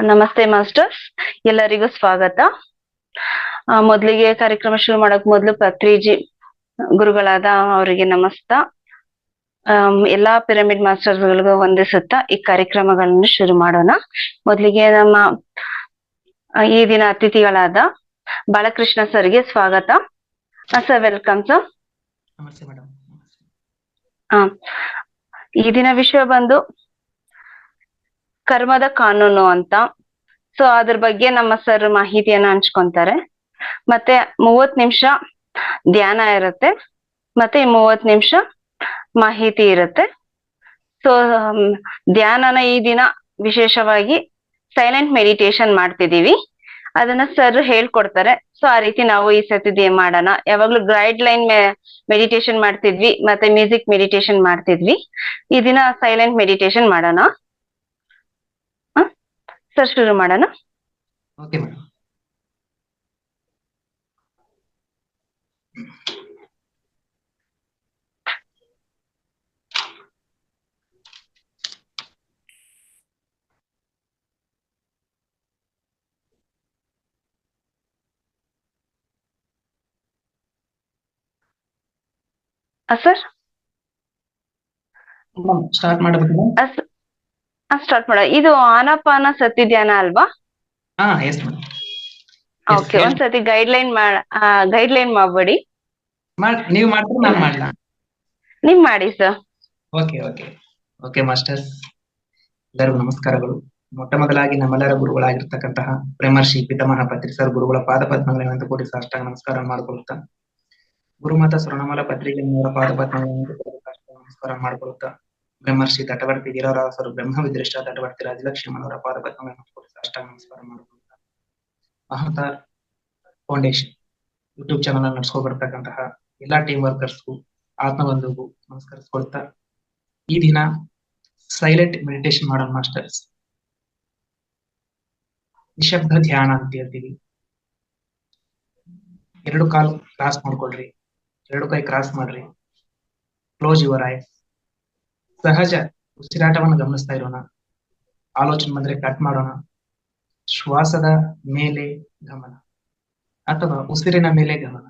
ನಮಸ್ತೆ ಮಾಸ್ಟರ್ಸ್, ಎಲ್ಲರಿಗೂ ಸ್ವಾಗತ. ಮೊದಲಿಗೆ ಕಾರ್ಯಕ್ರಮ ಶುರು ಮಾಡಕ್ ಮೊದಲು ಪತ್ರಿಜಿ ಗುರುಗಳಾದ ಅವರಿಗೆ ನಮಸ್ತ. ಎಲ್ಲಾ ಪಿರಮಿಡ್ ಮಾಸ್ಟರ್ಸ್ಗಳಿಗೂ ವಂದಿಸುತ್ತಾ ಈ ಕಾರ್ಯಕ್ರಮಗಳನ್ನು ಶುರು ಮಾಡೋಣ. ಮೊದಲಿಗೆ ನಮ್ಮ ಈ ದಿನ ಅತಿಥಿಗಳಾದ ಬಾಲಕೃಷ್ಣ ಸರ್ಗೆ ಸ್ವಾಗತ. Sir, welcome sir. ನಮಸ್ತೆ ಮೇಡಮ್. ಈ ದಿನ ವಿಷಯ ಬಂದು ಕರ್ಮದ ಕಾನೂನು ಅಂತ. ಸೊ ಅದ್ರ ಬಗ್ಗೆ ನಮ್ಮ ಸರ್ ಮಾಹಿತಿಯನ್ನ ಹಂಚ್ಕೊಂತಾರೆ. ಮತ್ತೆ 30 ನಿಮಿಷ ಧ್ಯಾನ ಇರುತ್ತೆ, ಮತ್ತೆ 30 ನಿಮಿಷ ಮಾಹಿತಿ ಇರುತ್ತೆ. ಸೊ ಧ್ಯಾನನ ಈ ದಿನ ವಿಶೇಷವಾಗಿ ಸೈಲೆಂಟ್ ಮೆಡಿಟೇಷನ್ ಮಾಡ್ತಿದೀವಿ. ಅದನ್ನ ಸರ್ ಹೇಳ್ಕೊಡ್ತಾರೆ. ಸೊ ಆ ರೀತಿ ನಾವು ಈ ಸತಿ ಮಾಡೋಣ. ಯಾವಾಗ್ಲೂ ಗೈಡ್ ಲೈನ್ ಮೆಡಿಟೇಷನ್ ಮಾಡ್ತಿದ್ವಿ, ಮತ್ತೆ ಮ್ಯೂಸಿಕ್ ಮೆಡಿಟೇಷನ್ ಮಾಡ್ತಿದ್ವಿ. ಈ ದಿನ ಸೈಲೆಂಟ್ ಮೆಡಿಟೇಷನ್ ಮಾಡೋಣ. ಸರ್, ಶುರು ಮಾಡೋಣ. Okay madam. ಸರ್, ಸ್ಟಾರ್ಟ್ ಮಾಡಬೇಕು. ಸ್ಟಾರ್ಟ್ ಮಾಡ. ಇದು ಆನಾಪಾನ ಸತಿ ಧ್ಯಾನ ಅಲ್ವಾ? Yes madam. ಓಕೆ, ಒಂದ್ಸತಿ ಗೈಡ್ ಲೈನ್ ಮಾಡ್ಬೇಡಿ. ನೀವು ಮಾಡ್ತೀರಾ, ನಾನು ಮಾಡಲಾ? ನೀವ್ ಮಾಡಿ sir. Okay okay okay masters, ಎಲ್ಲರಿಗೂ ನಮಸ್ಕಾರಗಳು. ಮೊಟ್ಟ ಮೊದಲಾಗಿ ನಮ್ಮೆಲ್ಲರ ಗುರುಗಳಾಗಿರ್ತಕ್ಕಂತಹ ಬ್ರಹ್ಮರ್ಷಿ ಪಿತಾಮಹ ಪತ್ರಿ ಸರ್ ಗುರುಗಳ ಪಾದ ಪದ್ಮಗಳನ್ನು ಕೋಟಿ ಸಾಷ್ಟಾಂಗ ನಮಸ್ಕಾರ ಮಾಡಿಕೊಳ್ಳುತ್ತಾ, ಗುರುಮಾತಾ ಸ್ವರ್ಣಮಾಲ ಪತ್ರಿಕೆಯವರ ಪಾದ ಪದ್ಮಗಳನ್ನು ಕೋಟಿ ಸಾಷ್ಟಾಂಗ ನಮಸ್ಕಾರ ಮಾಡಿಕೊಳ್ಳುತ್ತಾ, ಬ್ರಹ್ಮರ್ಷಿ ತಟವರ್ತಿ ವೀರರಾಸರು ಬ್ರಹ್ಮ ವಿದೃಷ್ಟ ತಟವರ್ತಿ ರಾಜಲಕ್ಷ್ಮಣವರ ಪಾದ ಪದ್ಮಗಳನ್ನು ಕೋಟಿ ಸಾಷ್ಟಾಂಗ ನಮಸ್ಕಾರ ಮಾಡಿಕೊಳ್ಳುತ್ತಾ, ಮಹತಾರ್ ಫೌಂಡೇಶನ್ ಯೂಟ್ಯೂಬ್ ಚಾನಲ್ ನಡೆಸ್ಕೊ ಬರ್ತಕ್ಕಂತಹ ಎಲ್ಲಾ ಟೀಮ್ ವರ್ಕರ್ಸ್ಗೂ ಆತ್ಮಬಂಧುಗೂ ನಮಸ್ಕರಿಸ್ಕೊಳ್ತಾ, ಈ ದಿನ ಸೈಲೆಂಟ್ ಮೆಡಿಟೇಷನ್ ಮಾಡೋಣ ಮಾಸ್ಟರ್ಸ್. ನಿಶಬ್ದ ಧ್ಯಾನ ಅಂತ ಹೇಳ್ತೀವಿ. 2 ಕಾಲು ಕ್ರಾಸ್ ಮಾಡ್ಕೊಳ್ರಿ, 2 ಕೈ ಕ್ರಾಸ್ ಮಾಡ್ರಿ, ಕ್ಲೋಸ್ ಯುವರ್ ಐಸ್. ಸಹಜ ಉಸಿರಾಟವನ್ನು ಗಮನಿಸ್ತಾ ಇರೋಣ. ಆಲೋಚನೆ ಬಂದ್ರೆ ಕಟ್ ಮಾಡೋಣ. ಶ್ವಾಸದ ಮೇಲೆ ಗಮನ ಅಥವಾ ಉಸಿರಿನ ಮೇಲೆ ಗಮನ,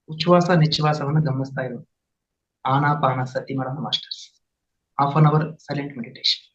ಉಚ್ಛ್ವಾಸ ನಿಶ್ವಾಸವನ್ನು ಗಮನಿಸ್ತಾ ಇರೋಣ. ಆನಾಪಾನ ಸತಿ ಮಾಡೋಣ masters. Half an hour silent meditation.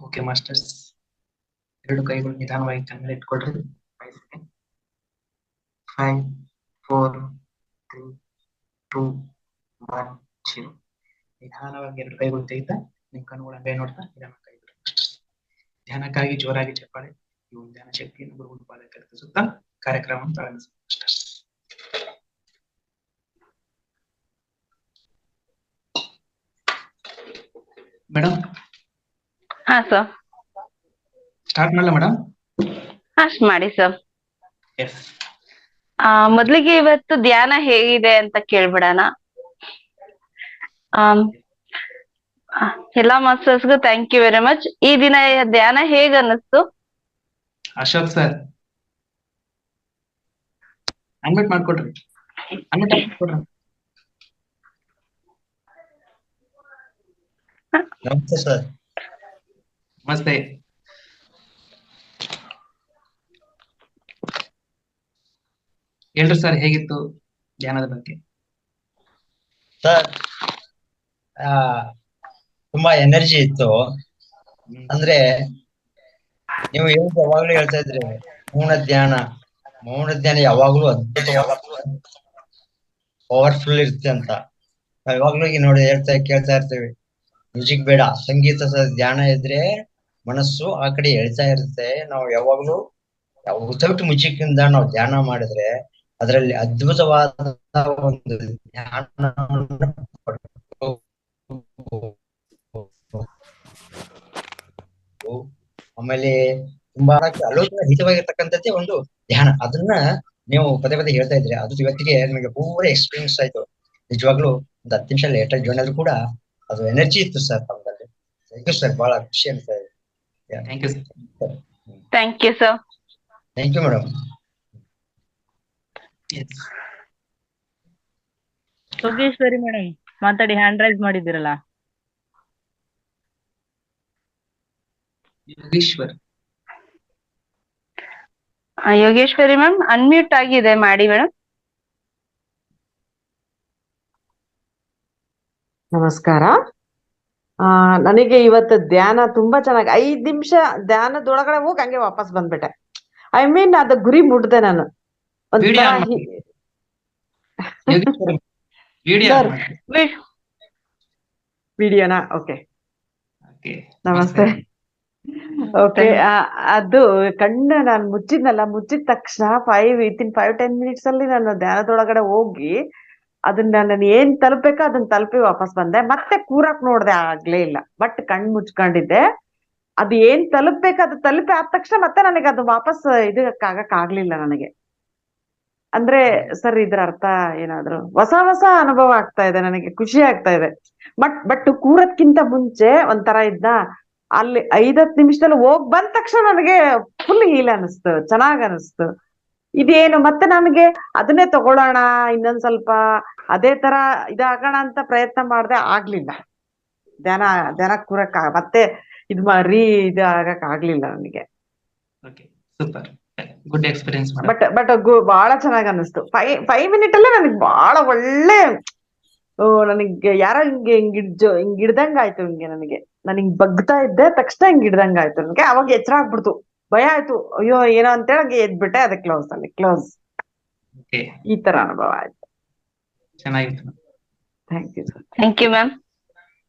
Okay masters, ಎರಡು ಕೈಗಳು ನಿಧಾನವಾಗಿ ಕಣ್ಣಲ್ಲಿ ಇಟ್ಕೊಳ್ರಿ. 5 ಸೆಕೆಂಡ್. 5, 4, 3, 2, 1, 0. ನಿಧಾನವಾಗಿ ಎರಡು ಕೈಗಳು ತೆಗಿತಾ ನಿಮ್ ಕಣ್ಣುಗಳ ಹಂಗೆ ನೋಡ್ತಾ ನಿಧಾನ ಕೈ ಬಿಡಿ ಮಾಸ್ಟರ್ಸ್. ಧ್ಯಾನಕ್ಕಾಗಿ ಜೋರಾಗಿ ಚಪ್ಪಾಳೆ. ಈ ಒಂದು ಧ್ಯಾನ ಶಕ್ತಿಯನ್ನು ಗುರುಗಳ ಪಾದಕ್ಕೆ ಅರ್ಪಿಸುತ್ತಾ ಕಾರ್ಯಕ್ರಮವನ್ನು ಪ್ರಾರಂಭಿಸಿ ಮಾಸ್ಟರ್ಸ್. ಮೇಡಮ್ ಹಾ ಸರ್. ಸ್ಟಾರ್ಟ್ ಮಾಡಲ ಮೇಡಮ್? ಅಷ್ಟ್ ಮಾಡಿ ಸರ್. ಎಸ್. ಮೊದ್ಲಿಗೆ ಇವತ್ತು ಧ್ಯಾನ ಹೇಗಿದೆ ಅಂತ ಕೇಳ್ಬಿಡಣ. ಆಮ್, ಎಲ್ಲಾ ಮಾಸ್ಟರ್ಸ್ಗೂ ಥ್ಯಾಂಕ್ ಯು ವೆರಿ ಮಚ್. ಈ ದಿನ ಧ್ಯಾನ ಹೇಗ್ ಅನ್ನಿಸ್ತು? ಅಶೋಕ್ ಸರ್ ಅನ್ಮಿಟ್ ಮಾಡ್ಕೊಡ್ರಿ. ಅನ್ಮಿಟ್ ಮಾಡ್ಕೊಡ್ರಿ. ನಮಸ್ತೆ ಸರ್. ನಮಸ್ತೆ. ಹೇಳ್ರಿ ಸರ್, ಹೇಗಿತ್ತು ಧ್ಯಾನದ ಬಗ್ಗೆ? ಸರ್ ತುಂಬಾ ಎನರ್ಜಿ ಇತ್ತು. ಅಂದ್ರೆ ನೀವು ಯಾವಾಗ್ಲೂ ಹೇಳ್ತಾ ಇದ್ರಿ ಮೌನ ಧ್ಯಾನ ಯಾವಾಗ್ಲೂ ಅದ್ಭುತವಾದ ಪವರ್ಫುಲ್ ಇರುತ್ತೆ ಅಂತ. ನಾವ್ ಯಾವಾಗ್ಲೂ ಈಗ ನೋಡಿ ಕೇಳ್ತಾ ಇರ್ತೀವಿ, ಮ್ಯೂಸಿಕ್ ಬೇಡ, ಸಂಗೀತ ಧ್ಯಾನ ಇದ್ರೆ ಮನಸ್ಸು ಆ ಕಡೆ ಎಳ್ತಾ ಇರುತ್ತೆ. ನಾವು ಯಾವಾಗ್ಲೂ ವಿತೌಟ್ ಮ್ಯೂಸಿಕ್ ಇಂದ ನಾವು ಧ್ಯಾನ ಮಾಡಿದ್ರೆ ಅದರಲ್ಲಿ ಅದ್ಭುತವಾದ ಒಂದು ಧ್ಯಾನ ಆಮೇಲೆ ತುಂಬಾ ಆಲೋಚನೆ ಹಿತವಾಗಿರ್ತಕ್ಕಂಥದ್ದೇ ಒಂದು ಧ್ಯಾನ. ಅದನ್ನ ನೀವು ಪದೇ ಪದೇ ಹೇಳ್ತಾ ಇದ್ರಿ, ಅದು ಇವತ್ತಿಗೆ ನನಗೆ ಪೂರ ಎಕ್ಸ್ಪೀರಿಯನ್ಸ್ ಆಯ್ತು. ನಿಜವಾಗ್ಲೂ ಒಂದು 10 ನಿಮಿಷ ಲೇಟ್ ಆಗಿ ಜಾಯ್ನ್ ಆದ್ರೂ ಕೂಡ ಅದು ಎನರ್ಜಿ ಇತ್ತು ಸರ್ ತಮ್ಮದಲ್ಲಿ. ಥ್ಯಾಂಕ್ ಯು ಸರ್, ಬಹಳ ಖುಷಿ ಅನ್ಸ್ತಾ ಇದೆ. Thank you sir. Thank you sir. Thank you madam. Yogeshwari madam ಮಾತಾಡಿ, ಹ್ಯಾಂಡ್ ರೈಸ್ ಮಾಡಿದ್ದೀರಲ್ಲ. ಯೋಗೇಶ್ವರ್. ಯೋಗೇಶ್ವರಿ ಮ್ಯಾಮ್ ಅನ್ಮ್ಯೂಟ್ ಆಗಿದೆ, ಮಾಡಿ ಮೇಡಮ್. ನಮಸ್ಕಾರ. ನನಗೆ ಇವತ್ತು ಧ್ಯಾನ ತುಂಬಾ ಚೆನ್ನಾಗಿ 5 ನಿಮಿಷ ಧ್ಯಾನದೊಳಗಡೆ ಹೋಗಿ ಹಂಗೆ ವಾಪಸ್ ಬಂದ್ಬಿಟ್ಟೆ. ಐ ಮೀನ್ ಅದ ಗುರಿ ಮುಟ್ದೆ ನಾನು. ವಿಡಿಯೋನಾ? ಓಕೆ, ನಮಸ್ತೆ. ಓಕೆ, ಅದು ಕಣ್ಣು ನಾನು ಮುಚ್ಚಿದ ತಕ್ಷಣ 5-10 ಮಿನಿಟ್ಸ್ ಅಲ್ಲಿ ನಾನು ಧ್ಯಾನದೊಳಗಡೆ ಹೋಗಿ ಅದನ್ನ ನಾನು ಏನ್ ತಲುಪಬೇಕೋ ಅದನ್ನ ತಲುಪಿ ವಾಪಸ್ ಬಂದೆ. ಮತ್ತೆ ಕೂರಕ್ ನೋಡ್ದೆ, ಆಗ್ಲೇ ಇಲ್ಲ. ಬಟ್ ಕಣ್ ಮುಚ್ಕೊಂಡಿದ್ದೆ. ಅದು ಏನ್ ತಲುಪಬೇಕು ಅದು ತಲುಪಿ ಆದ ತಕ್ಷಣ ಮತ್ತೆ ನನಗೆ ಅದು ವಾಪಸ್ ಇದಕ್ಕಾಗಕ್ ಆಗ್ಲಿಲ್ಲ ನನಗೆ. ಅಂದ್ರೆ ಸರ್, ಇದ್ರ ಅರ್ಥ ಏನಾದ್ರು ಹೊಸ ಅನುಭವ ಆಗ್ತಾ ಇದೆ ನನಗೆ, ಖುಷಿ ಆಗ್ತಾ ಇದೆ. ಬಟ್ ಕೂರದ್ಕಿಂತ ಮುಂಚೆ ಒಂಥರ ಇದ್ದ, ಅಲ್ಲಿ 5-10 ನಿಮಿಷದಲ್ಲಿ ಹೋಗ್ ಬಂದ ತಕ್ಷಣ ನನಗೆ ಫುಲ್ ಹೀಲ್ ಅನಿಸ್ತು, ಚೆನ್ನಾಗ್ ಅನಿಸ್ತು. ಇದೇನು ಮತ್ತೆ ನಮಗೆ ಅದನ್ನೇ ತಗೊಳ್ಳೋಣ, ಇನ್ನೊಂದ್ ಸ್ವಲ್ಪ ಅದೇ ತರ ಇದಾಗೋಣ ಅಂತ ಪ್ರಯತ್ನ ಮಾಡ್ದೆ, ಆಗ್ಲಿಲ್ಲ. ಧ್ಯಾನ ಕೂರಕ್ ಮತ್ತೆ ಆಗಕ್ ಆಗ್ಲಿಲ್ಲ ನನಗೆ. Good experience. ಬಟ್ ಬಹಳ ಚೆನ್ನಾಗ್ ಅನಿಸ್ತು. 5 ಮಿನಿಟ್ ಅಲ್ಲೇ ನನಗೆ ಬಹಳ ಒಳ್ಳೆ, ನನಗೆ ಯಾರೋ ಹಿಂಗ್ ಹಿಡ್ದಂಗ ಆಯ್ತು. ನನಗೆ ನಾನು ಹಿಂಗ್ ಬಗ್ತಾ ಇದ್ದೆ, ತಕ್ಷಣ ಹಿಂಗ್ ಹಿಡ್ದಂಗ ಆಯ್ತು ನನಗೆ. ಅವಾಗ ಎಚ್ಚರ ಆಗ್ಬಿಡ್ತು, ಭಯ ಆಯ್ತು, ಅಯ್ಯೋ ಏನೋ ಅಂತೇಳಿ ಹಂಗೆ ಎದ್ಬಿಟ್ಟೆ. ಅದೇ ಕ್ಲೋಸ್. ಈ ತರ ಅನುಭವ ಆಯ್ತು. ಚೆನ್ನಾಗಿತ್ತು. Thank you sir. Thank you ma'am.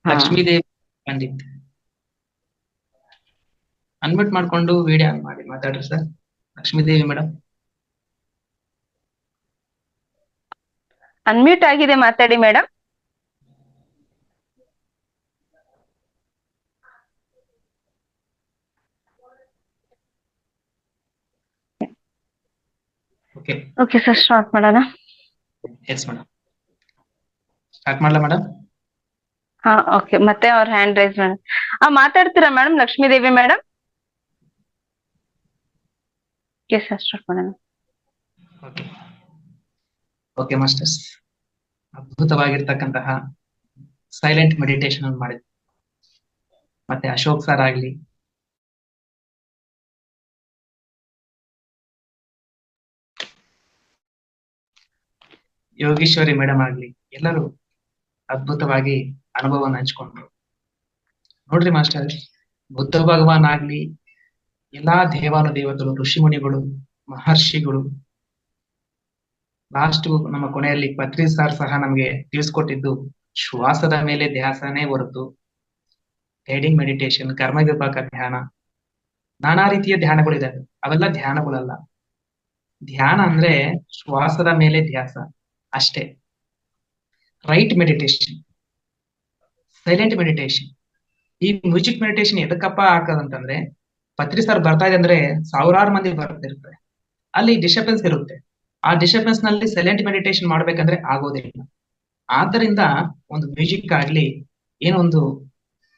Lakshmidevi Pandit unmute ಮಾಡ್ಕೊಂಡು ವಿಡಿಯೋ ಆನ್ ಮಾಡಿ ಮಾತಾಡ್ರಿ ಸರ್. ಲಕ್ಷ್ಮೀದೇವಿ ಮೇಡಮ್ ಅನ್ಮ್ಯೂಟ್ ಆಗಿದೆ, ಮಾತಾಡಿ ಮೇಡಮ್. ಓಕೆ ಸರ್, ಸ್ಟಾರ್ಟ್ ಮಾಡೋಣ. ಎಸ್ ಮೇಡಮ್, ಸ್ಟಾರ್ಟ್ ಮಾಡಲಾ ಮೇಡಮ್? ಹಾ, ಓಕೆ. ಮತ್ತೆ ಅವ್ರ ಹ್ಯಾಂಡ್ ರೈಸ್ ಮಾಡಿ ಮಾತಾಡ್ತೀರಾ madam? Lakshmidevi madam. Yes sir, start ಮಾಡೋಣ. ಓಕೆ ಮಾಸ್ಟರ್ಸ್, ಅದ್ಭುತವಾಗಿರ್ತಕ್ಕಂತಹ ಸೈಲೆಂಟ್ ಮೆಡಿಟೇಷನ್ ಅನ್ನು ಮಾಡಿದ್ವಿ. ಮತ್ತೆ ಅಶೋಕ್ ಸರ್ ಆಗ್ಲಿ, ಯೋಗೀಶ್ವರಿ ಮೇಡಮ್ ಆಗ್ಲಿ, ಎಲ್ಲರೂ ಅದ್ಭುತವಾಗಿ ಅನುಭವವನ್ನು ಹಂಚ್ಕೊಂಡ್ರು. ನೋಡ್ರಿ ಮಾಸ್ಟರ್, ಬುದ್ಧ ಭಗವಾನ್ ಆಗ್ಲಿ, ಎಲ್ಲಾ ದೇವಾನುದೇವತರು, ಋಷಿಮುನಿಗಳು, ಮಹರ್ಷಿಗಳು, ಲಾಸ್ಟ್ ನಮ್ಮ ಕೊನೆಯಲ್ಲಿ ಪತ್ರಿ ಸರ್ ಸಹ ನಮಗೆ ತಿಳಿಸ್ಕೊಟ್ಟಿದ್ದು ಶ್ವಾಸದ ಮೇಲೆ ಧ್ಯಾಸನೇ ಹೊರತು ಗೈಡಿಂಗ್ ಮೆಡಿಟೇಷನ್, ಕರ್ಮ ವಿಭಾಗ ಧ್ಯಾನ, ನಾನಾ ರೀತಿಯ ಧ್ಯಾನಗಳಿದಾವೆ. ಅವೆಲ್ಲ ಧ್ಯಾನಗಳಲ್ಲ. ಧ್ಯಾನ ಅಂದ್ರೆ ಶ್ವಾಸದ ಮೇಲೆ ಧ್ಯಾಸ ಅಷ್ಟೇ. Right meditation, silent meditation. ಈ ಮ್ಯೂಸಿಕ್ ಮೆಡಿಟೇಷನ್ ಎದಕ್ಕಪ್ಪ ಹಾಕೋದಂತಂದ್ರೆ, ಪತ್ರಿ ಸರ್ ಬರ್ತಾ ಇದೆ ಅಂದ್ರೆ ಸಾವಿರಾರು ಮಂದಿ ಬರ್ತಿರ್ತಾರೆ, ಅಲ್ಲಿ ಡಿಸ್ಟರ್ಬೆನ್ಸ್ ಇರುತ್ತೆ. ಆ ಡಿಸ್ಟರ್ಬೆನ್ಸ್ ನಲ್ಲಿ ಸೈಲೆಂಟ್ ಮೆಡಿಟೇಷನ್ ಮಾಡ್ಬೇಕಂದ್ರೆ ಆಗೋದಿಲ್ಲ. ಆದ್ದರಿಂದ ಒಂದು ಮ್ಯೂಸಿಕ್ ಆಗ್ಲಿ, ಏನೊಂದು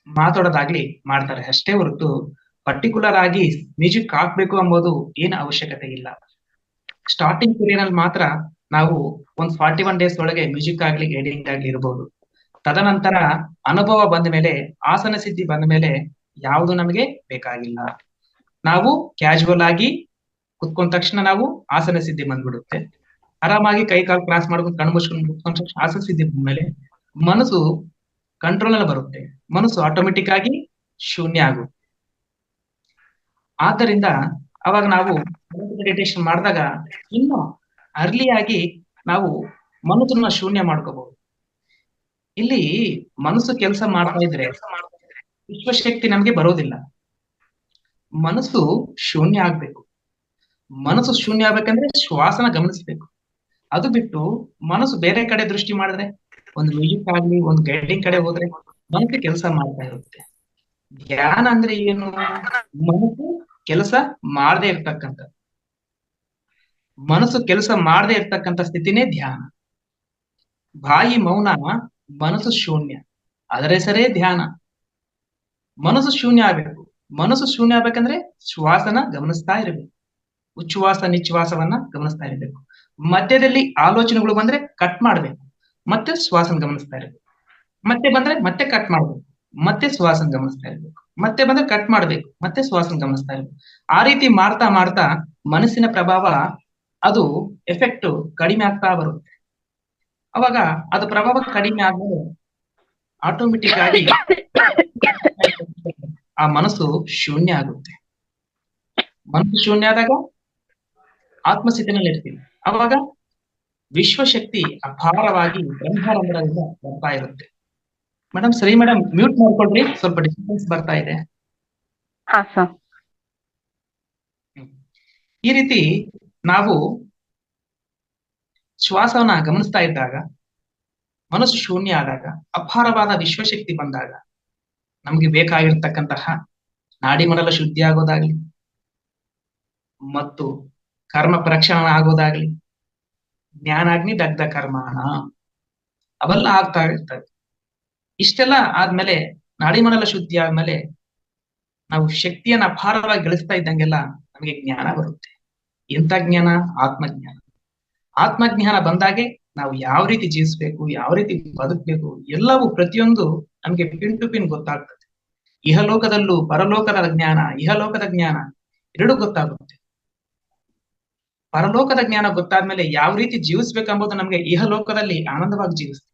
ಮಾತಾಡೋದಾಗ್ಲಿ ಮಾಡ್ತಾರೆ ಅಷ್ಟೇ ಹೊರತು ಪರ್ಟಿಕ್ಯುಲರ್ ಆಗಿ ಮ್ಯೂಸಿಕ್ ಹಾಕ್ಬೇಕು ಎಂಬುದು ಏನು ಅವಶ್ಯಕತೆ ಇಲ್ಲ. ಸ್ಟಾರ್ಟಿಂಗ್ ಪೀರಿಯಡ್ ಅಲ್ಲಿ ಮಾತ್ರ ನಾವು ಒಂದ್ 41 ಡೇಸ್ ಒಳಗೆ ಮ್ಯೂಸಿಕ್ ಆಗ್ಲಿ ಗೈಡಿಂಗ್ ಆಗ್ಲಿ ಇರಬಹುದು. ತದನಂತರ ಅನುಭವ ಬಂದ ಮೇಲೆ, ಆಸನ ಸಿದ್ಧಿ ಬಂದ ಮೇಲೆ ಯಾವುದು ನಮಗೆ ಬೇಕಾಗಿಲ್ಲ. ನಾವು ಕ್ಯಾಶುವಲ್ ಆಗಿ ಕುತ್ಕೊಂಡ ತಕ್ಷಣ ನಾವು ಆಸನ ಸಿದ್ಧಿ ಬಂದ್ಬಿಡುತ್ತೆ. ಆರಾಮಾಗಿ ಕೈ ಕಾಲು ಕ್ರಾಸ್ ಮಾಡ್ಕೊಂಡು ಕಣ್ಣು ಮುಚ್ಕೊಂಡು ಕುತ್ಕೊಂಡ ತಕ್ಷಣ ಆಸನ ಸಿದ್ಧಿ ಬಂದ್ಮೇಲೆ ಮನಸ್ಸು ಕಂಟ್ರೋಲ್ ಅಲ್ಲಿ ಬರುತ್ತೆ. ಮನಸ್ಸು ಆಟೋಮೆಟಿಕ್ ಆಗಿ ಶೂನ್ಯ ಆಗುತ್ತೆ. ಆದ್ದರಿಂದ ಅವಾಗ ನಾವು ಮೆಡಿಟೇಷನ್ ಮಾಡಿದಾಗ ಇನ್ನು ಅರ್ಲಿಯಾಗಿ ನಾವು ಮನಸ್ಸನ್ನ ಶೂನ್ಯ ಮಾಡ್ಕೋಬಹುದು. ಇಲ್ಲಿ ಮನಸ್ಸು ಕೆಲಸ ಮಾಡ್ತಾ ಇದ್ರೆ ವಿಶ್ವಶಕ್ತಿ ನಮ್ಗೆ ಬರೋದಿಲ್ಲ. ಮನಸ್ಸು ಶೂನ್ಯ ಆಗ್ಬೇಕು. ಮನಸ್ಸು ಶೂನ್ಯ ಆಗ್ಬೇಕಂದ್ರೆ ಶ್ವಾಸನ ಗಮನಿಸ್ಬೇಕು. ಅದು ಬಿಟ್ಟು ಮನಸ್ಸು ಬೇರೆ ಕಡೆ ದೃಷ್ಟಿ ಮಾಡಿದ್ರೆ, ಒಂದು ಮ್ಯೂಸಿಕ್ ಆಗ್ಲಿ, ಒಂದು ಗೈಡಿಂಗ್ ಕಡೆ ಹೋದ್ರೆ ಮನಸ್ಸು ಕೆಲಸ ಮಾಡ್ತಾ ಇರುತ್ತೆ. ಧ್ಯಾನ ಅಂದ್ರೆ ಏನು? ಮನಸ್ಸು ಕೆಲಸ ಮಾಡದೇ ಇರ್ತಕ್ಕಂಥ, ಮನಸ್ಸು ಕೆಲಸ ಮಾಡದೇ ಇರ್ತಕ್ಕಂಥ ಸ್ಥಿತಿನೇ ಧ್ಯಾನ. ಬಾಯಿ ಮೌನ, ಮನಸ್ಸು ಶೂನ್ಯ, ಅದರ ಹೆಸರೇ ಧ್ಯಾನ. ಮನಸ್ಸು ಶೂನ್ಯ ಆಗ್ಬೇಕು. ಮನಸ್ಸು ಶೂನ್ಯ ಆಗ್ಬೇಕಂದ್ರೆ ಶ್ವಾಸನ ಗಮನಿಸ್ತಾ ಇರಬೇಕು. ಉಚ್ಛ್ವಾಸ ನಿಶ್ವಾಸವನ್ನ ಗಮನಿಸ್ತಾ ಇರಬೇಕು. ಮಧ್ಯದಲ್ಲಿ ಆಲೋಚನೆಗಳು ಬಂದ್ರೆ ಕಟ್ ಮಾಡ್ಬೇಕು, ಮತ್ತೆ ಶ್ವಾಸನ ಗಮನಿಸ್ತಾ ಇರಬೇಕು. ಮತ್ತೆ ಬಂದ್ರೆ ಮತ್ತೆ ಕಟ್ ಮಾಡ್ಬೇಕು, ಮತ್ತೆ ಶ್ವಾಸನ ಗಮನಿಸ್ತಾ ಇರ್ಬೇಕು. ಮತ್ತೆ ಬಂದ್ರೆ ಕಟ್ ಮಾಡ್ಬೇಕು, ಮತ್ತೆ ಶ್ವಾಸನ ಗಮನಿಸ್ತಾ ಇರ್ಬೇಕು. ಆ ರೀತಿ ಮಾಡ್ತಾ ಮಾಡ್ತಾ ಮನಸ್ಸಿನ ಪ್ರಭಾವ, ಅದು ಎಫೆಕ್ಟ್ ಕಡಿಮೆ ಆಗ್ತಾ ಬರುತ್ತೆ. ಅವಾಗ ಅದು ಪ್ರಭಾವ ಕಡಿಮೆ ಆದ್ಮೇಲೆ ಆಟೋಮೆಟಿಕ್ ಆಗಿ ಆ ಮನಸ್ಸು ಶೂನ್ಯ ಆಗುತ್ತೆ. ಮನಸ್ಸು ಶೂನ್ಯ ಆದಾಗ ಆತ್ಮಸ್ಥಿತಿನಲ್ಲಿ ಇರ್ತೀವಿ. ಅವಾಗ ವಿಶ್ವಶಕ್ತಿ ಅಪಾರವಾಗಿ ಬ್ರಹ್ಮರಂಧ್ರದಿಂದ ಬರ್ತಾ ಇರುತ್ತೆ. ಮೇಡಮ್ ಸರಿ ಮೇಡಮ್, ಮ್ಯೂಟ್ ಮಾಡ್ಕೊಳ್ರಿ, ಸ್ವಲ್ಪ ಡಿಸ್ಟರ್ಬೆನ್ಸ್ ಬರ್ತಾ ಇದೆ. ಹಾ ಸರ್. ಈ ರೀತಿ ನಾವು ಶ್ವಾಸವನ್ನ ಗಮನಿಸ್ತಾ ಇದ್ದಾಗ, ಮನಸ್ಸು ಶೂನ್ಯ ಆದಾಗ, ಅಪಾರವಾದ ವಿಶ್ವಶಕ್ತಿ ಬಂದಾಗ ನಮ್ಗೆ ಬೇಕಾಗಿರ್ತಕ್ಕಂತಹ ನಾಡಿಮಂಡಲ ಶುದ್ಧಿ ಆಗೋದಾಗ್ಲಿ, ಮತ್ತು ಕರ್ಮ ಪ್ರಕ್ಷಾಳನ ಆಗೋದಾಗ್ಲಿ, ಜ್ಞಾನಾಗ್ನಿ ದಗ್ಧ ಕರ್ಮಾಣ, ಅವೆಲ್ಲ ಆಗ್ತಾ ಇರ್ತವೆ. ಇಷ್ಟೆಲ್ಲ ಆದ್ಮೇಲೆ, ನಾಡಿಮಂಡಲ ಶುದ್ಧಿ ಆದ್ಮೇಲೆ ನಾವು ಶಕ್ತಿಯನ್ನ ಅಪಾರವಾಗಿ ಗಳಿಸ್ತಾ ಇದ್ದಂಗೆಲ್ಲ ನಮಗೆ ಜ್ಞಾನ ಬರುತ್ತೆ. ಎಂತ ಜ್ಞಾನ? ಆತ್ಮಜ್ಞಾನ. ಆತ್ಮಜ್ಞಾನ ಬಂದಾಗೆ ನಾವು ಯಾವ ರೀತಿ ಜೀವಿಸ್ಬೇಕು, ಯಾವ ರೀತಿ ಬದುಕ್ಬೇಕು, ಎಲ್ಲವೂ ಪ್ರತಿಯೊಂದು ನಮ್ಗೆ ಪಿನ್ ಟು ಪಿನ್ ಗೊತ್ತಾಗ್ತದೆ. ಇಹಲೋಕದಲ್ಲೂ ಪರಲೋಕದ ಜ್ಞಾನ, ಇಹಲೋಕದ ಜ್ಞಾನ ಎರಡೂ ಗೊತ್ತಾಗುತ್ತೆ. ಪರಲೋಕದ ಜ್ಞಾನ ಗೊತ್ತಾದ್ಮೇಲೆ ಯಾವ ರೀತಿ ಜೀವಿಸ್ಬೇಕೆಂಬುದು ನಮ್ಗೆ ಇಹಲೋಕದಲ್ಲಿ ಆನಂದವಾಗಿ ಜೀವಿಸ್ತೇವೆ.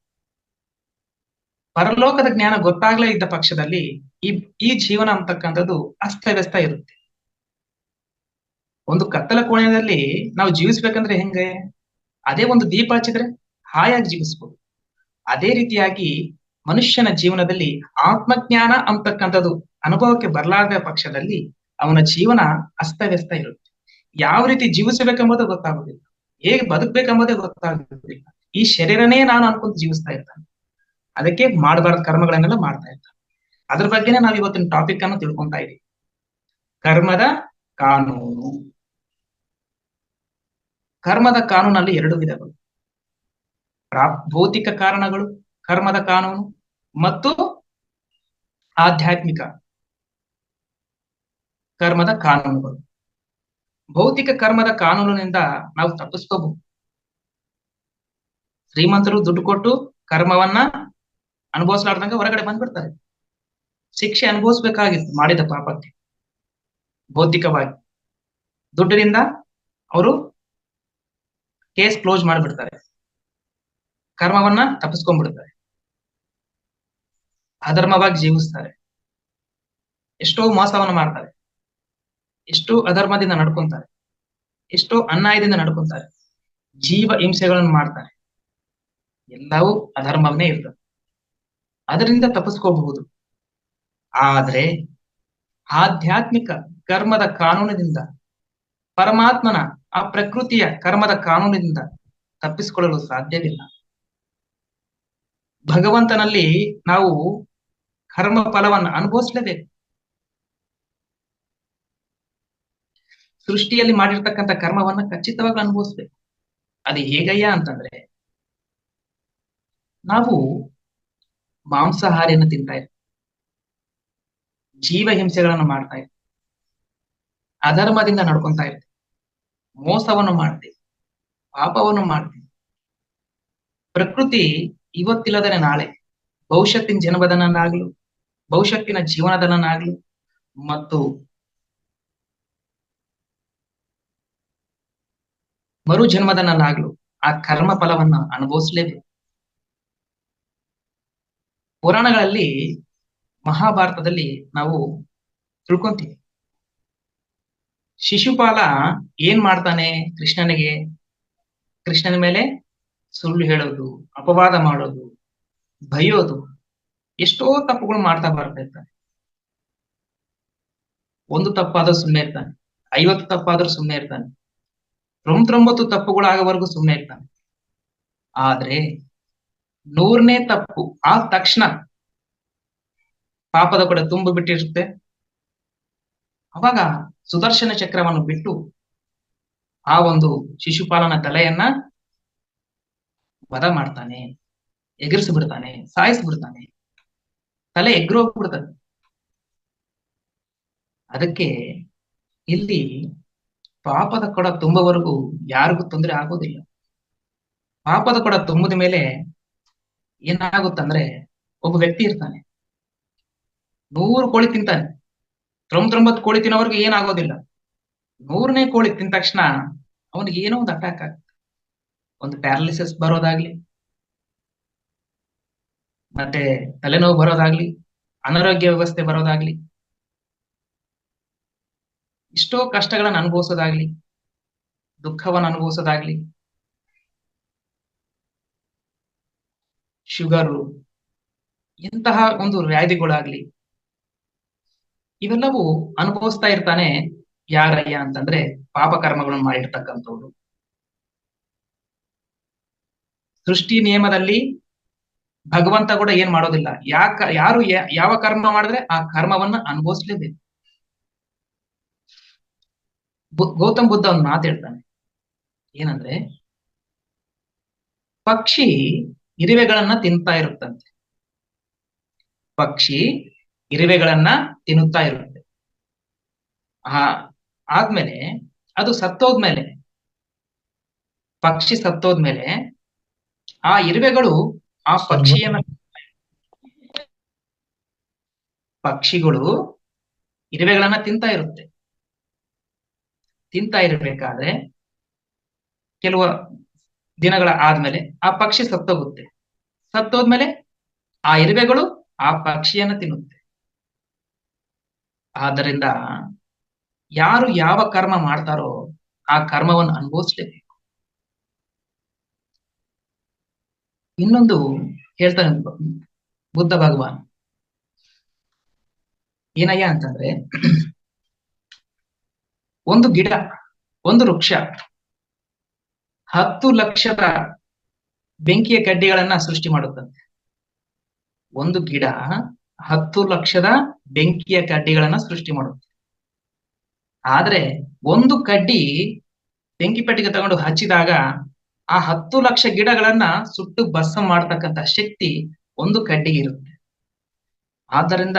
ಪರಲೋಕದ ಜ್ಞಾನ ಗೊತ್ತಾಗ್ಲೇ ಇದ್ದ ಪಕ್ಷದಲ್ಲಿ ಈ ಜೀವನ ಅಂತಕ್ಕಂಥದ್ದು ಅಸ್ತವ್ಯಸ್ತ ಇರುತ್ತೆ. ಒಂದು ಕತ್ತಲ ಕೋಣೆಯಲ್ಲಿ ನಾವು ಜೀವಿಸ್ಬೇಕಂದ್ರೆ ಹೆಂಗೆ? ಅದೇ ಒಂದು ದೀಪ ಹಚ್ಚಿದ್ರೆ ಹಾಯಾಗಿ ಜೀವಿಸ್ಬೋದು. ಅದೇ ರೀತಿಯಾಗಿ ಮನುಷ್ಯನ ಜೀವನದಲ್ಲಿ ಆತ್ಮಜ್ಞಾನ ಅಂತಕ್ಕಂಥದ್ದು ಅನುಭವಕ್ಕೆ ಬರಲಾರದ ಪಕ್ಷದಲ್ಲಿ ಅವನ ಜೀವನ ಅಸ್ತವ್ಯಸ್ತ ಇರುತ್ತೆ. ಯಾವ ರೀತಿ ಜೀವಿಸಬೇಕೆಂಬುದು ಗೊತ್ತಾಗುದಿಲ್ಲ, ಹೇಗೆ ಬದುಕ್ಬೇಕೆಂಬುದೇ ಗೊತ್ತಾಗುದಿಲ್ಲ. ಈ ಶರೀರನೇ ನಾನು ಅನ್ಕೊಂತ ಜೀವಿಸ್ತಾ ಇರ್ತಾನೆ. ಅದಕ್ಕೆ ಮಾಡಬಾರ್ದ ಕರ್ಮಗಳನ್ನೆಲ್ಲ ಮಾಡ್ತಾ ಇರ್ತಾನೆ. ಅದ್ರ ಬಗ್ಗೆನೇ ನಾವು ಇವತ್ತಿನ ಟಾಪಿಕ್ ಅನ್ನು ತಿಳ್ಕೊಂತಾ ಇದೀವಿ. ಕರ್ಮದ ಕಾನೂನು. ಕರ್ಮದ ಕಾನೂನಲ್ಲಿ 2 ವಿಧಗಳು: ಭೌತಿಕ ಕಾರಣಗಳು ಕರ್ಮದ ಕಾನೂನು, ಮತ್ತು ಆಧ್ಯಾತ್ಮಿಕ ಕರ್ಮದ ಕಾನೂನುಗಳು. ಭೌತಿಕ ಕರ್ಮದ ಕಾನೂನಿನಿಂದ ನಾವು ತಪ್ಪಿಸ್ಕೋಬಹುದು. ಶ್ರೀಮಂತರು ದುಡ್ಡು ಕೊಟ್ಟು ಕರ್ಮವನ್ನ ಅನುಭವಿಸಲಾರ್ದಂಗ ಹೊರಗಡೆ ಬಂದ್ಬಿಡ್ತಾರೆ. ಶಿಕ್ಷೆ ಅನುಭವಿಸ್ಬೇಕಾಗಿತ್ತು ಮಾಡಿದ ಪಾಪಕ್ಕೆ. ಭೌತಿಕವಾಗಿ ದುಡ್ಡಿನಿಂದ ಅವರು ಕೇಸ್ ಕ್ಲೋಸ್ ಮಾಡಿಬಿಡ್ತಾರೆ, ಕರ್ಮವನ್ನ ತಪ್ಪಿಸ್ಕೊಂಡ್ಬಿಡ್ತಾರೆ, ಅಧರ್ಮವಾಗಿ ಜೀವಿಸ್ತಾರೆ. ಎಷ್ಟೋ ಮೋಸವನ್ನು ಮಾಡ್ತಾರೆ, ಎಷ್ಟೋ ಅಧರ್ಮದಿಂದ ನಡ್ಕೊಂತಾರೆ, ಎಷ್ಟೋ ಅನ್ಯಾಯದಿಂದ ನಡ್ಕೊಂತಾರೆ, ಜೀವ ಹಿಂಸೆಗಳನ್ನು ಮಾಡ್ತಾರೆ. ಎಲ್ಲವೂ ಅಧರ್ಮವನ್ನೇ ಇರ್ತದೆ. ಅದರಿಂದ ತಪ್ಪಿಸ್ಕೋಬಹುದು. ಆದ್ರೆ ಆಧ್ಯಾತ್ಮಿಕ ಕರ್ಮದ ಕಾನೂನಿನಿಂದ, ಪರಮಾತ್ಮನ ಆ ಪ್ರಕೃತಿಯ ಕರ್ಮದ ಕಾನೂನಿನಿಂದ ತಪ್ಪಿಸಿಕೊಳ್ಳಲು ಸಾಧ್ಯವಿಲ್ಲ. ಭಗವಂತನಲ್ಲಿ ನಾವು ಕರ್ಮ ಫಲವನ್ನು ಅನುಭವಿಸಲೇಬೇಕು. ಸೃಷ್ಟಿಯಲ್ಲಿ ಮಾಡಿರ್ತಕ್ಕಂಥ ಕರ್ಮವನ್ನ ಖಚಿತವಾಗಿ ಅನುಭವಿಸ್ಬೇಕು. ಅದು ಹೇಗಯ್ಯ ಅಂತಂದ್ರೆ, ನಾವು ಮಾಂಸಾಹಾರಿಯನ್ನು ತಿಂತಾ ಇರ್ತೀವಿ, ಜೀವ ಹಿಂಸೆಗಳನ್ನು ಮಾಡ್ತಾ ಇರ್ತೀವಿ, ಅಧರ್ಮದಿಂದ ನಡ್ಕೊಂತಾ ಇರ್ತೀವಿ, ಮೋಸವನ್ನು ಮಾಡ್ತೀವಿ, ಪಾಪವನ್ನು ಮಾಡ್ತೀವಿ. ಪ್ರಕೃತಿ ಇವತ್ತಿಲ್ಲದರೆ ನಾಳೆ ಭವಿಷ್ಯತ್ತಿನ ಜನ್ಮದನ್ನಾಗ್ಲು, ಭವಿಷ್ಯತ್ತಿನ ಜೀವನದನ್ನಾಗ್ಲು ಮತ್ತು ಮರು ಜನ್ಮದನ್ನಾಗ್ಲು ಆ ಕರ್ಮ ಫಲವನ್ನ ಅನುಭವಿಸಲೇಬೇಕು. ಪುರಾಣಗಳಲ್ಲಿ, ಮಹಾಭಾರತದಲ್ಲಿ ನಾವು ತಿಳ್ಕೊಂತೀವಿ, ಶಿಶುಪಾಲ ಏನ್ ಮಾಡ್ತಾನೆ, ಕೃಷ್ಣನ ಮೇಲೆ ಸುಳ್ಳು ಹೇಳೋದು, ಅಪವಾದ ಮಾಡೋದು, ಬೈಯೋದು, ಎಷ್ಟೋ ತಪ್ಪುಗಳು ಮಾಡ್ತಾ ಬರ್ತಾ ಇರ್ತಾನೆ. ಒಂದು ತಪ್ಪಾದ್ರೂ ಸುಮ್ಮನೆ ಇರ್ತಾನೆ, 50 ತಪ್ಪಾದ್ರೂ ಸುಮ್ಮನೆ ಇರ್ತಾನೆ, 99 ತಪ್ಪುಗಳಾಗೋವರೆಗೂ ಸುಮ್ಮನೆ ಇರ್ತಾನೆ. ಆದ್ರೆ 100ನೇ ತಪ್ಪು ಆದ ತಕ್ಷಣ ಪಾಪದ ಕಡೆ ತುಂಬ ಬಿಟ್ಟಿರುತ್ತೆ. ಅವಾಗ ಸುದರ್ಶನ ಚಕ್ರವನ್ನು ಬಿಟ್ಟು ಆ ಒಂದು ಶಿಶುಪಾಲನ ತಲೆಯನ್ನ ವಧ ಮಾಡ್ತಾನೆ, ಎಗರಿಸಿಬಿಡ್ತಾನೆ, ಸಾಯಿಸ್ಬಿಡ್ತಾನೆ, ತಲೆ ಎಗ್ರೋಗ್ಬಿಡ್ತಾನೆ. ಅದಕ್ಕೆ ಇಲ್ಲಿ ಪಾಪದ ಕೊಡ ತುಂಬವರೆಗೂ ಯಾರಿಗೂ ತೊಂದರೆ ಆಗೋದಿಲ್ಲ. ಪಾಪದ ಕೊಡ ತುಂಬಿದ ಮೇಲೆ ಏನಾಗುತ್ತಂದ್ರೆ, ಒಬ್ಬ ವ್ಯಕ್ತಿ ಇರ್ತಾನೆ, 100 ಕೋಳಿ ತಿಂತಾನೆ, 99 ಕೋಳಿ ತಿನ್ನೋವರೆಗೂ ಏನಾಗೋದಿಲ್ಲ. 100ನೇ ಕೋಳಿ ತಿಂದ ತಕ್ಷಣ ಅವನಿಗೆ ಏನೋ ಒಂದು ಅಟ್ಯಾಕ್ ಆಗುತ್ತೆ. ಒಂದು ಪ್ಯಾರಾಲಿಸಿಸ್ ಬರೋದಾಗ್ಲಿ, ಮತ್ತೆ ತಲೆನೋವು ಬರೋದಾಗ್ಲಿ, ಅನಾರೋಗ್ಯ ವ್ಯವಸ್ಥೆ ಬರೋದಾಗ್ಲಿ, ಇಷ್ಟೋ ಕಷ್ಟಗಳನ್ನು ಅನುಭವಿಸೋದಾಗ್ಲಿ, ದುಃಖವನ್ನು ಅನುಭವಿಸೋದಾಗ್ಲಿ, ಶುಗರು, ಇಂತಹ ಒಂದು ವ್ಯಾಧಿಗಳಾಗ್ಲಿ, ಇವೆಲ್ಲವೂ ಅನುಭವಿಸ್ತಾ ಇರ್ತಾನೆ. ಯಾರಯ್ಯ ಅಂತಂದ್ರೆ ಪಾಪಕರ್ಮಗಳನ್ನು ಮಾಡಿರ್ತಕ್ಕಂಥವ್ರು. ಸೃಷ್ಟಿ ನಿಯಮದಲ್ಲಿ ಭಗವಂತ ಕೂಡ ಏನ್ ಮಾಡೋದಿಲ್ಲ. ಯಾರು ಯಾವ ಕರ್ಮ ಮಾಡಿದ್ರೆ ಆ ಕರ್ಮವನ್ನ ಅನುಭವಿಸ್ಲೇಬೇಕು. ಗೌತಮ್ ಬುದ್ಧ ಒಂದು ಮಾತು ಹೇಳ್ತಾನೆ, ಏನಂದ್ರೆ, ಪಕ್ಷಿ ಇರುವೆಗಳನ್ನ ತಿಂತಾ ಇರುತ್ತಂತೆ. ಪಕ್ಷಿ ಇರುವೆಗಳನ್ನ ತಿನ್ನುತ್ತಾ ಇರುತ್ತೆ. ಆದ್ಮೇಲೆ ಅದು ಸತ್ತೋದ್ಮೇಲೆ, ಪಕ್ಷಿ ಸತ್ತೋದ್ಮೇಲೆ ಆ ಇರುವೆಗಳು ಆ ಪಕ್ಷಿಗಳು ಇರುವೆಗಳನ್ನ ತಿಂತಾ ಇರುತ್ತೆ. ತಿಂತಾ ಇರಬೇಕಾದ್ರೆ ಕೆಲವು ದಿನಗಳ ಆದ್ಮೇಲೆ ಆ ಪಕ್ಷಿ ಸತ್ತೋಗುತ್ತೆ. ಸತ್ತೋದ್ಮೇಲೆ ಆ ಇರುವೆಗಳು ಆ ಪಕ್ಷಿಯನ್ನ ತಿನ್ನುತ್ತೆ. ಆದ್ದರಿಂದ ಯಾರು ಯಾವ ಕರ್ಮ ಮಾಡ್ತಾರೋ ಆ ಕರ್ಮವನ್ನು ಅನುಭವಿಸ್ಲೇಬೇಕು. ಇನ್ನೊಂದು ಹೇಳ್ತಾನೆ ಬುದ್ಧ ಭಗವಾನ್, ಏನಯ್ಯ ಅಂತಂದ್ರೆ, ಒಂದು ಗಿಡ, ಒಂದು ವೃಕ್ಷ 10 ಲಕ್ಷದ ಬೆಂಕಿಯ ಕಡ್ಡಿಗಳನ್ನ ಸೃಷ್ಟಿ ಮಾಡುತ್ತಂತೆ. ಒಂದು ಗಿಡ 10 ಲಕ್ಷದ ಬೆಂಕಿಯ ಕಡ್ಡಿಗಳನ್ನ ಸೃಷ್ಟಿ ಮಾಡುತ್ತೆ. ಆದ್ರೆ ಒಂದು ಕಡ್ಡಿ ಬೆಂಕಿ ಪೆಟ್ಟಿಗೆ ತಗೊಂಡು ಹಚ್ಚಿದಾಗ ಆ 10 ಲಕ್ಷ ಗಿಡಗಳನ್ನ ಸುಟ್ಟು ಭಸ್ಮ ಮಾಡ್ತಕ್ಕಂಥ ಶಕ್ತಿ ಒಂದು ಕಡ್ಡಿಗೆ ಇರುತ್ತೆ. ಆದ್ದರಿಂದ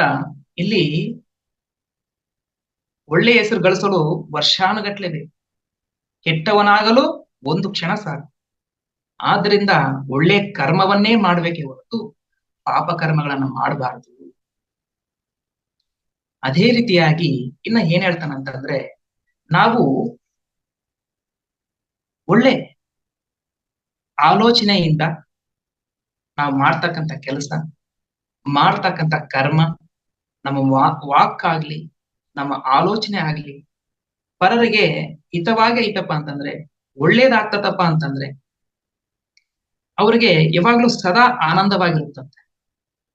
ಇಲ್ಲಿ ಒಳ್ಳೆ ಹೆಸರು ಗಳಿಸಲು ವರ್ಷಾನುಗಟ್ಲೆ ಬೇಕು, ಕೆಟ್ಟವನಾಗಲು ಒಂದು ಕ್ಷಣ ಸಾಕು. ಆದ್ರಿಂದ ಒಳ್ಳೆ ಕರ್ಮವನ್ನೇ ಮಾಡ್ಬೇಕೇ ಹೊರತು ಪಾಪ ಕರ್ಮಗಳನ್ನ ಮಾಡಬಾರದು. ಅದೇ ರೀತಿಯಾಗಿ ಇನ್ನ ಏನ್ ಹೇಳ್ತಾನಂತಂದ್ರೆ, ನಾವು ಒಳ್ಳೆ ಆಲೋಚನೆಯಿಂದ ನಾವು ಮಾಡ್ತಕ್ಕಂಥ ಕೆಲಸ, ಮಾಡ್ತಕ್ಕಂಥ ಕರ್ಮ ನಮ್ಮ ವಾಕ್ ಆಗ್ಲಿ, ನಮ್ಮ ಆಲೋಚನೆ ಆಗ್ಲಿ ಪರರಿಗೆ ಹಿತವಾಗಿ ಐತಪ್ಪ ಅಂತಂದ್ರೆ, ಒಳ್ಳೇದಾಗ್ತತಪ್ಪ ಅಂತಂದ್ರೆ ಅವ್ರಿಗೆ ಯಾವಾಗ್ಲೂ ಸದಾ ಆನಂದವಾಗಿರುತ್ತಂತೆ.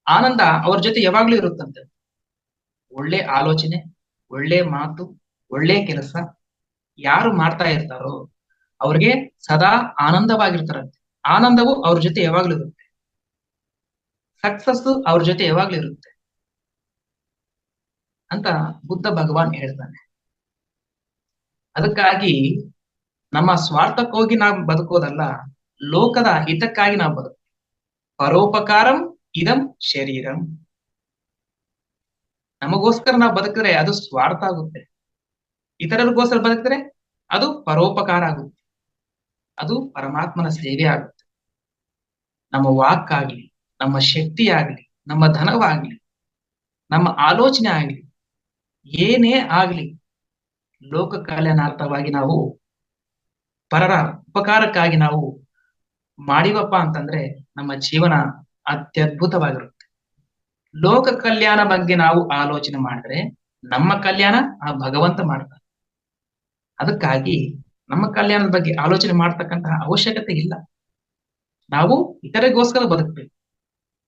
ಆನಂದ ಅವ್ರ ಜೊತೆ ಯಾವಾಗ್ಲೂ ಇರುತ್ತಂತೆ. ಒಳ್ಳೆ ಆಲೋಚನೆ, ಒಳ್ಳೆ ಮಾತು, ಒಳ್ಳೆ ಕೆಲಸ ಯಾರು ಮಾಡ್ತಾ ಇರ್ತಾರೋ ಅವ್ರಿಗೆ ಸದಾ ಆನಂದವಾಗಿರ್ತಾರಂತೆ. ಆನಂದವು ಅವ್ರ ಜೊತೆ ಯಾವಾಗ್ಲೂ ಇರುತ್ತೆ. ಸಕ್ಸಸ್ ಅವ್ರ ಜೊತೆ ಯಾವಾಗ್ಲೂ ಇರುತ್ತೆ ಅಂತ ಬುದ್ಧ ಭಗವಾನ್ ಹೇಳ್ತಾನೆ. ಅದಕ್ಕಾಗಿ ನಮ್ಮ ಸ್ವಾರ್ಥಕ್ಕೋಗಿ ನಾವು ಬದುಕೋದಲ್ಲ, ಲೋಕದ ಹಿತಕ್ಕಾಗಿ ನಾವು ಬದುಕು. ಪರೋಪಕಾರಂ ಇದಂ ಶರೀರಂ. ನಮಗೋಸ್ಕರ ನಾವು ಬದುಕಿದ್ರೆ ಅದು ಸ್ವಾರ್ಥ ಆಗುತ್ತೆ. ಇತರರಿಗೋಸ್ಕರ ಬದುಕಿದ್ರೆ ಅದು ಪರೋಪಕಾರ ಆಗುತ್ತೆ. ಅದು ಪರಮಾತ್ಮನ ಸೇವೆ ಆಗುತ್ತೆ. ನಮ್ಮ ವಾಕ್ ಆಗ್ಲಿ, ನಮ್ಮ ಶಕ್ತಿ ಆಗ್ಲಿ, ನಮ್ಮ ಧನವಾಗ್ಲಿ, ನಮ್ಮ ಆಲೋಚನೆ ಆಗ್ಲಿ, ಏನೇ ಆಗ್ಲಿ ಲೋಕ ಕಲ್ಯಾಣಾರ್ಥವಾಗಿ ನಾವು ಪರರ ಉಪಕಾರಕ್ಕಾಗಿ ನಾವು ಮಾಡಿವಪ್ಪ ಅಂತಂದ್ರೆ ನಮ್ಮ ಜೀವನ ಅತ್ಯದ್ಭುತವಾಗಿರುತ್ತೆ. ಲೋಕ ಕಲ್ಯಾಣ ಬಗ್ಗೆ ನಾವು ಆಲೋಚನೆ ಮಾಡಿದ್ರೆ ನಮ್ಮ ಕಲ್ಯಾಣ ಆ ಭಗವಂತ ಮಾಡ್ತಾನೆ. ಅದಕ್ಕಾಗಿ ನಮ್ಮ ಕಲ್ಯಾಣದ ಬಗ್ಗೆ ಆಲೋಚನೆ ಮಾಡ್ತಕ್ಕಂತಹ ಅವಶ್ಯಕತೆ ಇಲ್ಲ. ನಾವು ಇತರರಿಗೋಸ್ಕರ ಬದುಕ್ಬೇಕು,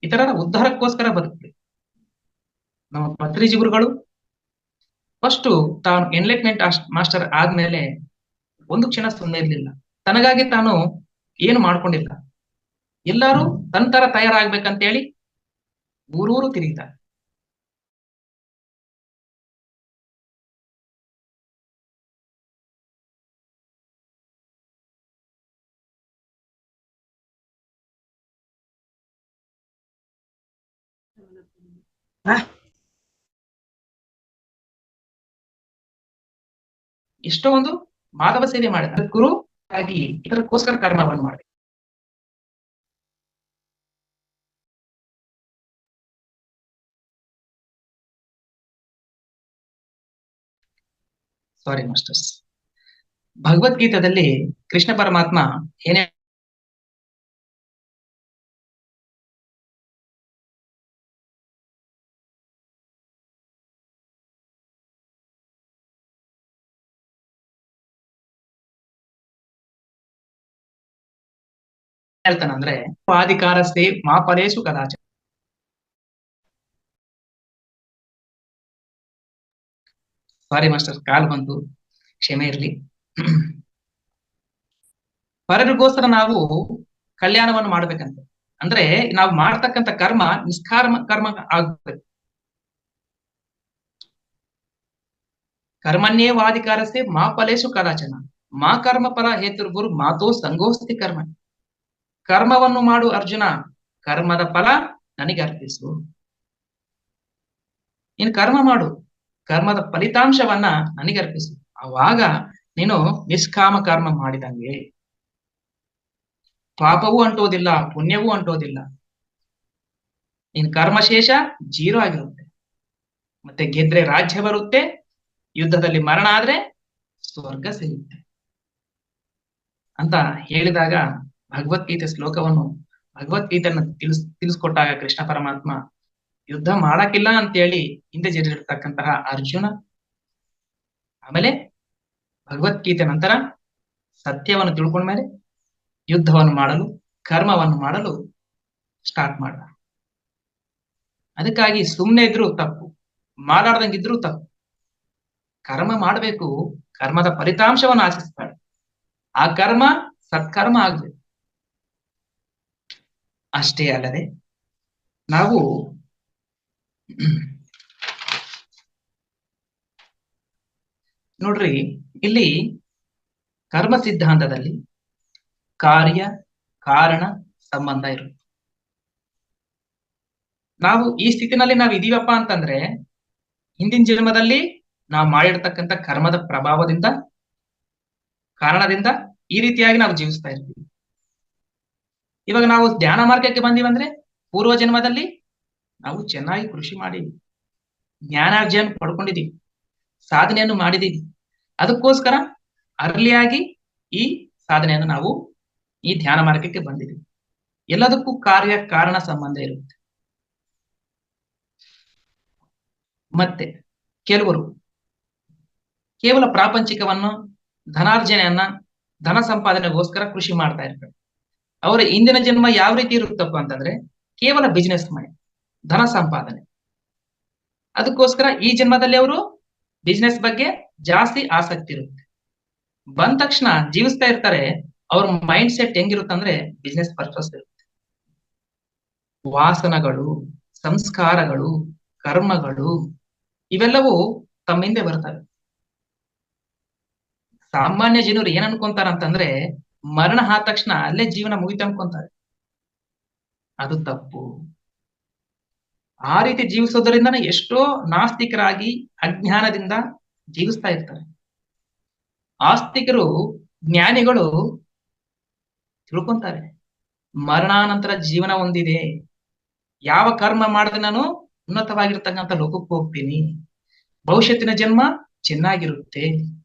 ಇತರರ ಉದ್ಧಾರಕ್ಕೋಸ್ಕರ ಬದುಕ್ಬೇಕು. ನಮ್ಮ ಪತ್ರಿಜಿ ಗುರುಗಳು ಫಸ್ಟ್ ತಾನು ಎನ್ಲೈಟ್ಮೆಂಟ್ ಮಾಸ್ಟರ್ ಆದ್ಮೇಲೆ ಒಂದು ಕ್ಷಣ ಸುಮ್ಮನೆ ಇರ್ಲಿಲ್ಲ. ತನಗಾಗಿ ತಾನು ಏನು ಮಾಡ್ಕೊಂಡಿಲ್ಲ. ಎಲ್ಲರೂ ತನ್ನ ತರ ತಯಾರಾಗ್ಬೇಕಂತೇಳಿ ಊರೂರು ತಿರುಗಿದ್ದಾರೆ. ಎಷ್ಟೋ ಒಂದು ಮಾಧವ ಸೇವೆ ಮಾಡಿದ ಗುರು ಆಗಿ ಇದಕ್ಕೋಸ್ಕರ ಕರ್ಮವನ್ನು ಮಾಡಿ. ಸಾರಿ ಮಾಸ್ಟರ್ಸ್. ಭಗವದ್ಗೀತಾದಲ್ಲಿ ಕೃಷ್ಣ ಪರಮಾತ್ಮ ಏನೇ ಹೇಳ್ತಾನಂದ್ರೆ ಆದಿಕಾರಸ್ಥೆ ಮಾ ಫಲೇಷು ಕದಾಚ. ಸಾರಿ ಮಾಸ್ಟರ್, ಕಾಲ್ ಬಂತು, ಕ್ಷಮೆ ಇರ್ಲಿ. ಪರರಿಗೋಸ್ಕರ ನಾವು ಕಲ್ಯಾಣವನ್ನು ಮಾಡ್ಬೇಕಂತ ಅಂದ್ರೆ ನಾವು ಮಾಡ್ತಕ್ಕಂಥ ಕರ್ಮ ನಿಷ್ಕಾಮ ಕರ್ಮ ಆಗ್ಬೇಕು. ಕರ್ಮಣ್ಯೇವಾಧಿಕಾರಸ್ಥೆ ಮಾ ಫಲೇಷು ಕದಾಚನ ಮಾ ಕರ್ಮ ಫಲ ಹೇತುರ್ಗುರು ಮಾತೋ ಸಂಗೋಸ್ತಿ ಕರ್ಮ. ಕರ್ಮವನ್ನು ಮಾಡು ಅರ್ಜುನ, ಕರ್ಮದ ಫಲ ನನಗೆ ಅರ್ಪಿಸು. ನೀನು ಕರ್ಮ ಮಾಡು, ಕರ್ಮದ ಫಲಿತಾಂಶವನ್ನ ನನಗೆ ಅರ್ಪಿಸು. ಅವಾಗ ನೀನು ನಿಷ್ಕಾಮ ಕರ್ಮ ಮಾಡಿದಂಗೆ. ಪಾಪವೂ ಅಂಟೋದಿಲ್ಲ, ಪುಣ್ಯವೂ ಅಂಟೋದಿಲ್ಲ. ನಿನ್ ಕರ್ಮಶೇಷ 0 ಆಗಿರುತ್ತೆ. ಮತ್ತೆ ಗೆದ್ರೆ ರಾಜ್ಯ ಬರುತ್ತೆ, ಯುದ್ಧದಲ್ಲಿ ಮರಣ ಆದ್ರೆ ಸ್ವರ್ಗ ಸಿಗುತ್ತೆ ಅಂತ ಹೇಳಿದಾಗ ಭಗವದ್ಗೀತೆ ಶ್ಲೋಕವನ್ನು ಭಗವದ್ಗೀತೆಯನ್ನು ತಿಳಿಸ್ಕೊಟ್ಟಾಗ ಕೃಷ್ಣ ಪರಮಾತ್ಮ ಯುದ್ಧ ಮಾಡಕ್ಕಿಲ್ಲ ಅಂತೇಳಿ ಹಿಂದೆ ಜರಿರ್ತಕ್ಕಂತಹ ಅರ್ಜುನ ಆಮೇಲೆ ಭಗವದ್ಗೀತೆ ನಂತರ ಸತ್ಯವನ್ನು ತಿಳ್ಕೊಂಡ್ಮೇಲೆ ಯುದ್ಧವನ್ನು ಮಾಡಲು, ಕರ್ಮವನ್ನು ಮಾಡಲು ಸ್ಟಾರ್ಟ್ ಮಾಡ. ಅದಕ್ಕಾಗಿ ಸುಮ್ಮನೆ ಇದ್ರು ತಪ್ಪು, ಮಾತಾಡ್ದಂಗಿದ್ರು ತಪ್ಪು. ಕರ್ಮ ಮಾಡಬೇಕು, ಕರ್ಮದ ಫಲಿತಾಂಶವನ್ನು ಆಶಿಸ್ಬೇಡ. ಆ ಕರ್ಮ ಸತ್ಕರ್ಮ ಆಗ್ಬೇಕು. ಅಷ್ಟೇ ಅಲ್ಲದೆ ನಾವು ನೋಡ್ರಿ, ಇಲ್ಲಿ ಕರ್ಮ ಸಿದ್ಧಾಂತದಲ್ಲಿ ಕಾರ್ಯ ಕಾರಣ ಸಂಬಂಧ ಇರುತ್ತೆ. ನಾವು ಈ ಸ್ಥಿತಿನಲ್ಲಿ ನಾವು ಇದೀವಪ್ಪ ಅಂತಂದ್ರೆ ಹಿಂದಿನ ಜನ್ಮದಲ್ಲಿ ನಾವು ಮಾಡಿರ್ತಕ್ಕಂಥ ಕರ್ಮದ ಪ್ರಭಾವದಿಂದ, ಕಾರಣದಿಂದ ಈ ರೀತಿಯಾಗಿ ನಾವು ಜೀವಿಸ್ತಾ ಇರ್ತೀವಿ. ಇವಾಗ ನಾವು ಧ್ಯಾನ ಮಾರ್ಗಕ್ಕೆ ಬಂದಿವಂದ್ರೆ ಪೂರ್ವ ಜನ್ಮದಲ್ಲಿ ನಾವು ಚೆನ್ನಾಗಿ ಕೃಷಿ ಮಾಡಿ ಜ್ಞಾನಾರ್ಜನೆ ಪಡ್ಕೊಂಡಿದೀವಿ, ಸಾಧನೆಯನ್ನು ಮಾಡಿದೀವಿ. ಅದಕ್ಕೋಸ್ಕರ ಅರ್ಲಿಯಾಗಿ ಈ ಸಾಧನೆಯನ್ನು ನಾವು ಈ ಧ್ಯಾನ ಮಾರ್ಗಕ್ಕೆ ಬಂದಿದ್ದೀವಿ. ಎಲ್ಲದಕ್ಕೂ ಕಾರ್ಯ ಕಾರಣ ಸಂಬಂಧ ಇರುತ್ತೆ. ಮತ್ತೆ ಕೆಲವರು ಕೇವಲ ಪ್ರಾಪಂಚಿಕವನ್ನು, ಧನಾರ್ಜನೆಯನ್ನ, ಧನ ಸಂಪಾದನೆಗೋಸ್ಕರ ಕೃಷಿ ಮಾಡ್ತಾ ಇರ್ತಾರೆ. ಅವರ ಇಂದಿನ ಜನ್ಮ ಯಾವ ರೀತಿ ಇರುತ್ತಪ್ಪ ಅಂತಂದ್ರೆ ಕೇವಲ ಬಿಸ್ನೆಸ್ ಮೈಂಡ್, ಧನ ಸಂಪಾದನೆ. ಅದಕ್ಕೋಸ್ಕರ ಈ ಜನ್ಮದಲ್ಲಿ ಅವರು ಬಿಸ್ನೆಸ್ ಬಗ್ಗೆ ಜಾಸ್ತಿ ಆಸಕ್ತಿ ಇರುತ್ತೆ. ಬಂದ ತಕ್ಷಣ ಜೀವಿಸ್ತಾ ಇರ್ತಾರೆ, ಅವ್ರ ಮೈಂಡ್ ಸೆಟ್ ಹೆಂಗಿರುತ್ತಂದ್ರೆ ಬಿಸ್ನೆಸ್ ಪರ್ಪಸ್ ಇರುತ್ತೆ. ವಾಸನಗಳು, ಸಂಸ್ಕಾರಗಳು, ಕರ್ಮಗಳು ಇವೆಲ್ಲವೂ ತಮ್ಮ ಹಿಂದೆ ಬರ್ತವೆ. ಸಾಮಾನ್ಯ ಜನರು ಏನ್ ಅನ್ಕೊಂತಾರ ಅಂತಂದ್ರೆ ಮರಣ ಆದ ತಕ್ಷಣ ಅಲ್ಲೇ ಜೀವನ ಮುಗಿತ ಅನ್ಕೊಂತಾರೆ. ಅದು ತಪ್ಪು. ಆ ರೀತಿ ಜೀವಿಸೋದ್ರಿಂದನೇ ಎಷ್ಟೋ ನಾಸ್ತಿಕರಾಗಿ ಅಜ್ಞಾನದಿಂದ ಜೀವಿಸ್ತಾ ಇರ್ತಾರೆ. ಆಸ್ತಿಕರು, ಜ್ಞಾನಿಗಳು ತಿಳ್ಕೊಂತಾರೆ ಮರಣಾನಂತರ ಜೀವನ ಒಂದಿದೆ, ಯಾವ ಕರ್ಮ ಮಾಡಿದ್ರೆ ನಾನು ಉನ್ನತವಾಗಿರ್ತಕ್ಕಂಥ ಲೋಕಕ್ಕೆ ಹೋಗ್ತೀನಿ, ಭವಿಷ್ಯತ್ತಿನ ಜನ್ಮ ಚೆನ್ನಾಗಿರುತ್ತೆ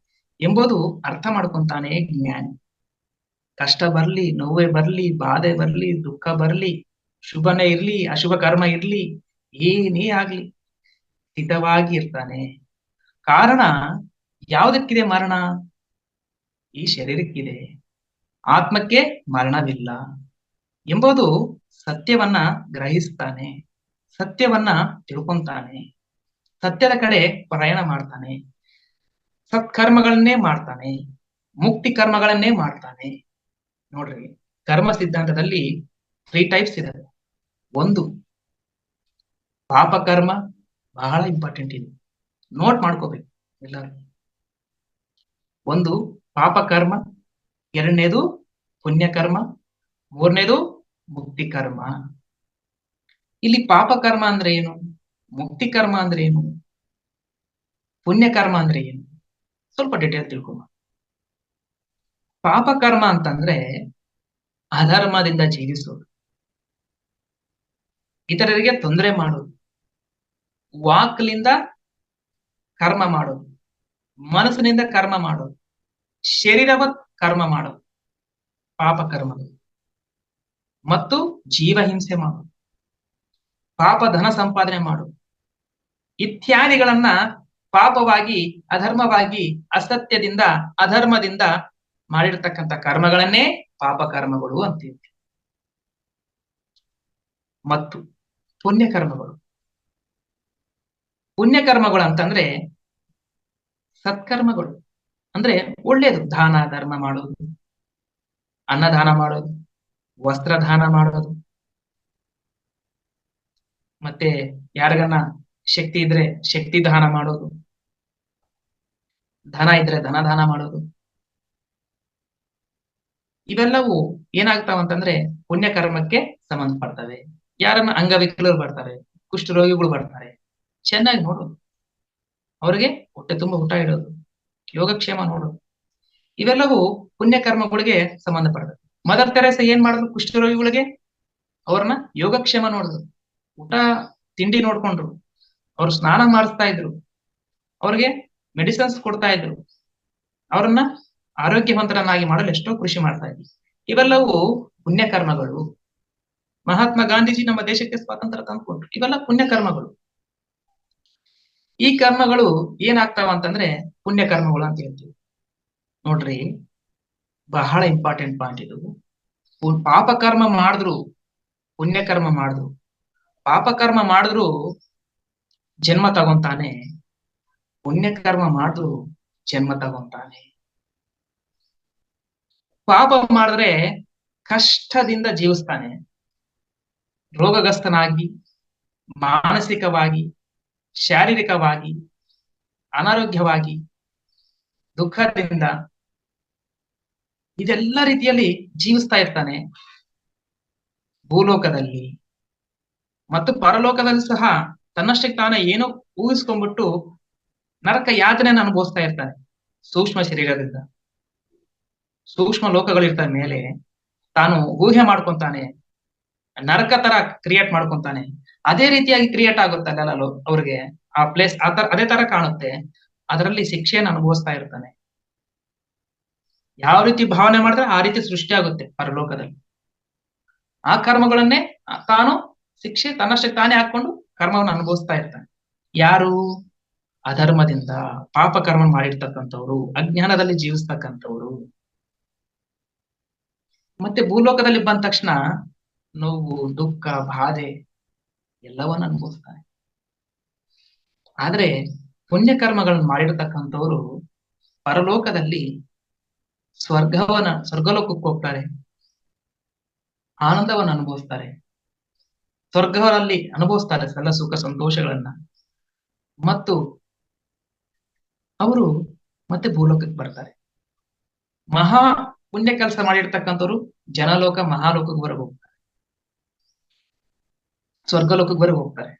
ಎಂಬುದು ಅರ್ಥ ಮಾಡ್ಕೊಂತಾನೆ ಜ್ಞಾನಿ. ಕಷ್ಟ ಬರ್ಲಿ, ನೋವೇ ಬರ್ಲಿ, ಬಾಧೆ ಬರ್ಲಿ, ದುಃಖ ಬರ್ಲಿ, ಶುಭನೇ ಇರ್ಲಿ, ಅಶುಭ ಕರ್ಮ ಇರ್ಲಿ, ಏನೇ ಆಗ್ಲಿ ಸ್ಥಿತವಾಗಿ ಇರ್ತಾನೆ. ಕಾರಣ ಯಾವುದಕ್ಕಿದೆ ಮರಣ? ಈ ಶರೀರಕ್ಕಿದೆ, ಆತ್ಮಕ್ಕೆ ಮರಣವಿಲ್ಲ ಎಂಬುದು ಸತ್ಯವನ್ನ ಗ್ರಹಿಸ್ತಾನೆ, ಸತ್ಯವನ್ನ ತಿಳ್ಕೊಂತಾನೆ, ಸತ್ಯದ ಕಡೆ ಪ್ರಯಾಣ ಮಾಡ್ತಾನೆ, ಸತ್ಕರ್ಮಗಳನ್ನೇ ಮಾಡ್ತಾನೆ, ಮುಕ್ತಿ ಕರ್ಮಗಳನ್ನೇ ಮಾಡ್ತಾನೆ. ನೋಡ್ರಿ, ಕರ್ಮ ಸಿದ್ಧಾಂತದಲ್ಲಿ 3 ಟೈಪ್ಸ್ ಇದೆ. ಒಂದು ಪಾಪ ಕರ್ಮ, ಬಹಳ ಇಂಪಾರ್ಟೆಂಟ್ ಇದೆ, ನೋಟ್ ಮಾಡ್ಕೋಬೇಕು ಎಲ್ಲರೂ. ಒಂದು ಪಾಪ ಕರ್ಮ, ಎರಡನೇದು ಪುಣ್ಯ ಕರ್ಮ, ಮೂರನೇದು ಮುಕ್ತಿ ಕರ್ಮ. ಇಲ್ಲಿ ಪಾಪ ಕರ್ಮ ಅಂದ್ರೆ ಏನು, ಮುಕ್ತಿ ಕರ್ಮ ಅಂದ್ರೆ ಏನು, ಪುಣ್ಯ ಕರ್ಮ ಅಂದ್ರೆ ಏನು, ಸ್ವಲ್ಪ ಡಿಟೇಲ್ ತಿಳ್ಕೊಂಬ. ಪಾಪ ಕರ್ಮ ಅಂತಂದ್ರೆ ಅಧರ್ಮದಿಂದ ಜೀವಿಸೋದು, ಇತರರಿಗೆ ತೊಂದರೆ ಮಾಡೋದು, ವಾಕ್ಲಿಂದ ಕರ್ಮ ಮಾಡೋದು, ಮನಸ್ಸಿನಿಂದ ಕರ್ಮ ಮಾಡೋದು, ಶರೀರವತ್ ಕರ್ಮ ಮಾಡೋದು ಪಾಪ ಕರ್ಮಗಳು. ಮತ್ತು ಜೀವ ಹಿಂಸೆ ಮಾಡೋದು, ಪಾಪ ಧನ ಸಂಪಾದನೆ ಮಾಡೋದು ಇತ್ಯಾದಿಗಳನ್ನ ಪಾಪವಾಗಿ, ಅಧರ್ಮವಾಗಿ, ಅಸತ್ಯದಿಂದ, ಅಧರ್ಮದಿಂದ ಮಾಡಿರ್ತಕ್ಕಂಥ ಕರ್ಮಗಳನ್ನೇ ಪಾಪ ಕರ್ಮಗಳು ಅಂತೀವಿ. ಮತ್ತು ಪುಣ್ಯಕರ್ಮಗಳು, ಪುಣ್ಯಕರ್ಮಗಳು ಅಂತಂದ್ರೆ ಸತ್ಕರ್ಮಗಳು, ಅಂದ್ರೆ ಒಳ್ಳೇದು, ದಾನ ಧರ್ಮ ಮಾಡೋದು, ಅನ್ನದಾನ ಮಾಡೋದು, ವಸ್ತ್ರದಾನ ಮಾಡೋದು, ಮತ್ತೆ ಯಾರಿಗನ್ನ ಶಕ್ತಿ ಇದ್ರೆ ಶಕ್ತಿ ದಾನ ಮಾಡೋದು, ಧನ ಇದ್ರೆ ಧನ ದಾನ ಮಾಡೋದು. ಇವೆಲ್ಲವೂ ಏನಾಗ್ತಾವಂತಂದ್ರೆ ಪುಣ್ಯ ಕರ್ಮಕ್ಕೆ ಸಂಬಂಧಪಡ್ತವೆ. ಯಾರನ್ನ ಅಂಗವಿಕಲರು ಬರ್ತಾರೆ, ಕುಷ್ಠರೋಗಿಗಳು ಬರ್ತಾರೆ, ಚೆನ್ನಾಗಿ ನೋಡೋದು, ಅವ್ರಿಗೆ ಹೊಟ್ಟೆ ತುಂಬಾ ಊಟ ಇಡೋದು, ಯೋಗಕ್ಷೇಮ ನೋಡೋದು, ಇವೆಲ್ಲವೂ ಪುಣ್ಯ ಕರ್ಮಗಳಿಗೆ ಸಂಬಂಧಪಡ್ತವೆ. ಮದರ್ ತೆರೇಸ ಏನ್ ಮಾಡಿದ್ರು ಕುಷ್ಠರೋಗಿಗಳಿಗೆ? ಅವ್ರನ್ನ ಯೋಗಕ್ಷೇಮ ನೋಡಿದ್ರು, ಊಟ ತಿಂಡಿ ನೋಡ್ಕೊಂಡ್ರು, ಅವ್ರು ಸ್ನಾನ ಮಾಡಿಸ್ತಾ ಇದ್ರು, ಅವ್ರಿಗೆ ಮೆಡಿಸಿನ್ಸ್ ಕೊಡ್ತಾ ಇದ್ರು, ಅವ್ರನ್ನ ಆರೋಗ್ಯವಂತರನ್ನಾಗಿ ಮಾಡಲು ಎಷ್ಟೋ ಕೃಷಿ ಮಾಡ್ತಾ ಇದ್ರು. ಇವೆಲ್ಲವೂ ಪುಣ್ಯ ಕರ್ಮಗಳು. ಮಹಾತ್ಮ ಗಾಂಧೀಜಿ ನಮ್ಮ ದೇಶಕ್ಕೆ ಸ್ವಾತಂತ್ರ್ಯ ತಂದ್ಕೊಟ್ರು, ಇವೆಲ್ಲ ಪುಣ್ಯ ಕರ್ಮಗಳು. ಈ ಕರ್ಮಗಳು ಏನಾಗ್ತಾವ ಅಂತಂದ್ರೆ ಪುಣ್ಯ ಕರ್ಮಗಳು ಅಂತ ಹೇಳ್ತೀವಿ. ನೋಡ್ರಿ, ಬಹಳ ಇಂಪಾರ್ಟೆಂಟ್ ಪಾಯಿಂಟ್ ಇದು. ಪಾಪ ಕರ್ಮ ಮಾಡಿದ್ರು, ಪುಣ್ಯ ಕರ್ಮ ಮಾಡಿದ್ರು, ಪಾಪ ಕರ್ಮ ಮಾಡಿದ್ರು ಜನ್ಮ ತಗೊಂತಾನೆ, ಪುಣ್ಯ ಕರ್ಮ ಮಾಡಿದ್ರು ಜನ್ಮ ತಗೊಂತಾನೆ. ಪಾಪ ಮಾಡಿದ್ರೆ ಕಷ್ಟದಿಂದ ಜೀವಿಸ್ತಾನೆ, ರೋಗಗ್ರಸ್ತನಾಗಿ, ಮಾನಸಿಕವಾಗಿ, ಶಾರೀರಿಕವಾಗಿ, ಅನಾರೋಗ್ಯವಾಗಿ, ದುಃಖದಿಂದ ಇದೆಲ್ಲ ರೀತಿಯಲ್ಲಿ ಜೀವಿಸ್ತಾ ಇರ್ತಾನೆ. ಭೂಲೋಕದಲ್ಲಿ ಮತ್ತು ಪರಲೋಕದಲ್ಲಿ ಸಹ ತನ್ನಷ್ಟಕ್ಕೆ ತಾನೇ ಏನೋ ಊಹಿಸ್ಕೊಂಡ್ಬಿಟ್ಟು ನರಕ ಯಾತನೆಯನ್ನು ಅನುಭವಿಸ್ತಾ ಇರ್ತಾನೆ. ಸೂಕ್ಷ್ಮ ಶರೀರದಿಂದ ಸೂಕ್ಷ್ಮ ಲೋಕಗಳಿರ್ತಾನೆ ಮೇಲೆ, ತಾನು ಊಹೆ ಮಾಡ್ಕೊಂತಾನೆ, ನರಕ ತರ ಕ್ರಿಯೇಟ್ ಮಾಡ್ಕೊಂತಾನೆ. ಅದೇ ರೀತಿಯಾಗಿ ಕ್ರಿಯೇಟ್ ಆಗುತ್ತೆ ಅಲ್ಲ ಅವ್ರಿಗೆ, ಆ ಪ್ಲೇಸ್ ಅದೇ ತರ ಕಾಣುತ್ತೆ, ಅದರಲ್ಲಿ ಶಿಕ್ಷೆಯನ್ನು ಅನುಭವಿಸ್ತಾ ಇರ್ತಾನೆ. ಯಾವ ರೀತಿ ಭಾವನೆ ಮಾಡಿದ್ರೆ ಆ ರೀತಿ ಸೃಷ್ಟಿ ಆಗುತ್ತೆ ಪರಲೋಕದಲ್ಲಿ. ಆ ಕರ್ಮಗಳನ್ನೇ ತಾನು ಶಿಕ್ಷೆ ತನ್ನಷ್ಟಕ್ಕೆ ತಾನೇ ಹಾಕೊಂಡು ಕರ್ಮವನ್ನು ಅನುಭವಿಸ್ತಾ ಇರ್ತಾನೆ. ಯಾರು? ಅಧರ್ಮದಿಂದ ಪಾಪ ಕರ್ಮ ಮಾಡಿರ್ತಕ್ಕಂಥವ್ರು, ಅಜ್ಞಾನದಲ್ಲಿ ಜೀವಿಸ್ತಕ್ಕಂಥವ್ರು. ಮತ್ತೆ ಭೂಲೋಕದಲ್ಲಿ ಬಂದ ತಕ್ಷಣ ನೋವು, ದುಃಖ, ಬಾಧೆ ಎಲ್ಲವನ್ನ ಅನುಭವಿಸ್ತಾರೆ. ಆದ್ರೆ ಪುಣ್ಯ ಕರ್ಮಗಳನ್ನು ಮಾಡಿರ್ತಕ್ಕಂಥವ್ರು ಪರಲೋಕದಲ್ಲಿ ಸ್ವರ್ಗಲೋಕಕ್ಕೆ ಹೋಗ್ತಾರೆ, ಆನಂದವನ್ನು ಅನುಭವಿಸ್ತಾರೆ, ಸ್ವರ್ಗದಲ್ಲಿ ಅನುಭವಿಸ್ತಾರೆ ಎಲ್ಲ ಸುಖ ಸಂತೋಷಗಳನ್ನ. ಮತ್ತು ಅವರು ಮತ್ತೆ ಭೂಲೋಕಕ್ಕೆ ಬರ್ತಾರೆ. ಮಹಾ ಪುಣ್ಯ ಕೆಲಸ ಮಾಡಿರ್ತಕ್ಕಂಥವ್ರು ಜನಲೋಕ, ಮಹಾಲೋಕಕ್ಕೆ ಹೊರಗೆ ಹೋಗ್ತಾರೆ, ಸ್ವರ್ಗಲೋಕಕ್ಕೆ ಹೊರಗೆ ಹೋಗ್ತಾರೆ.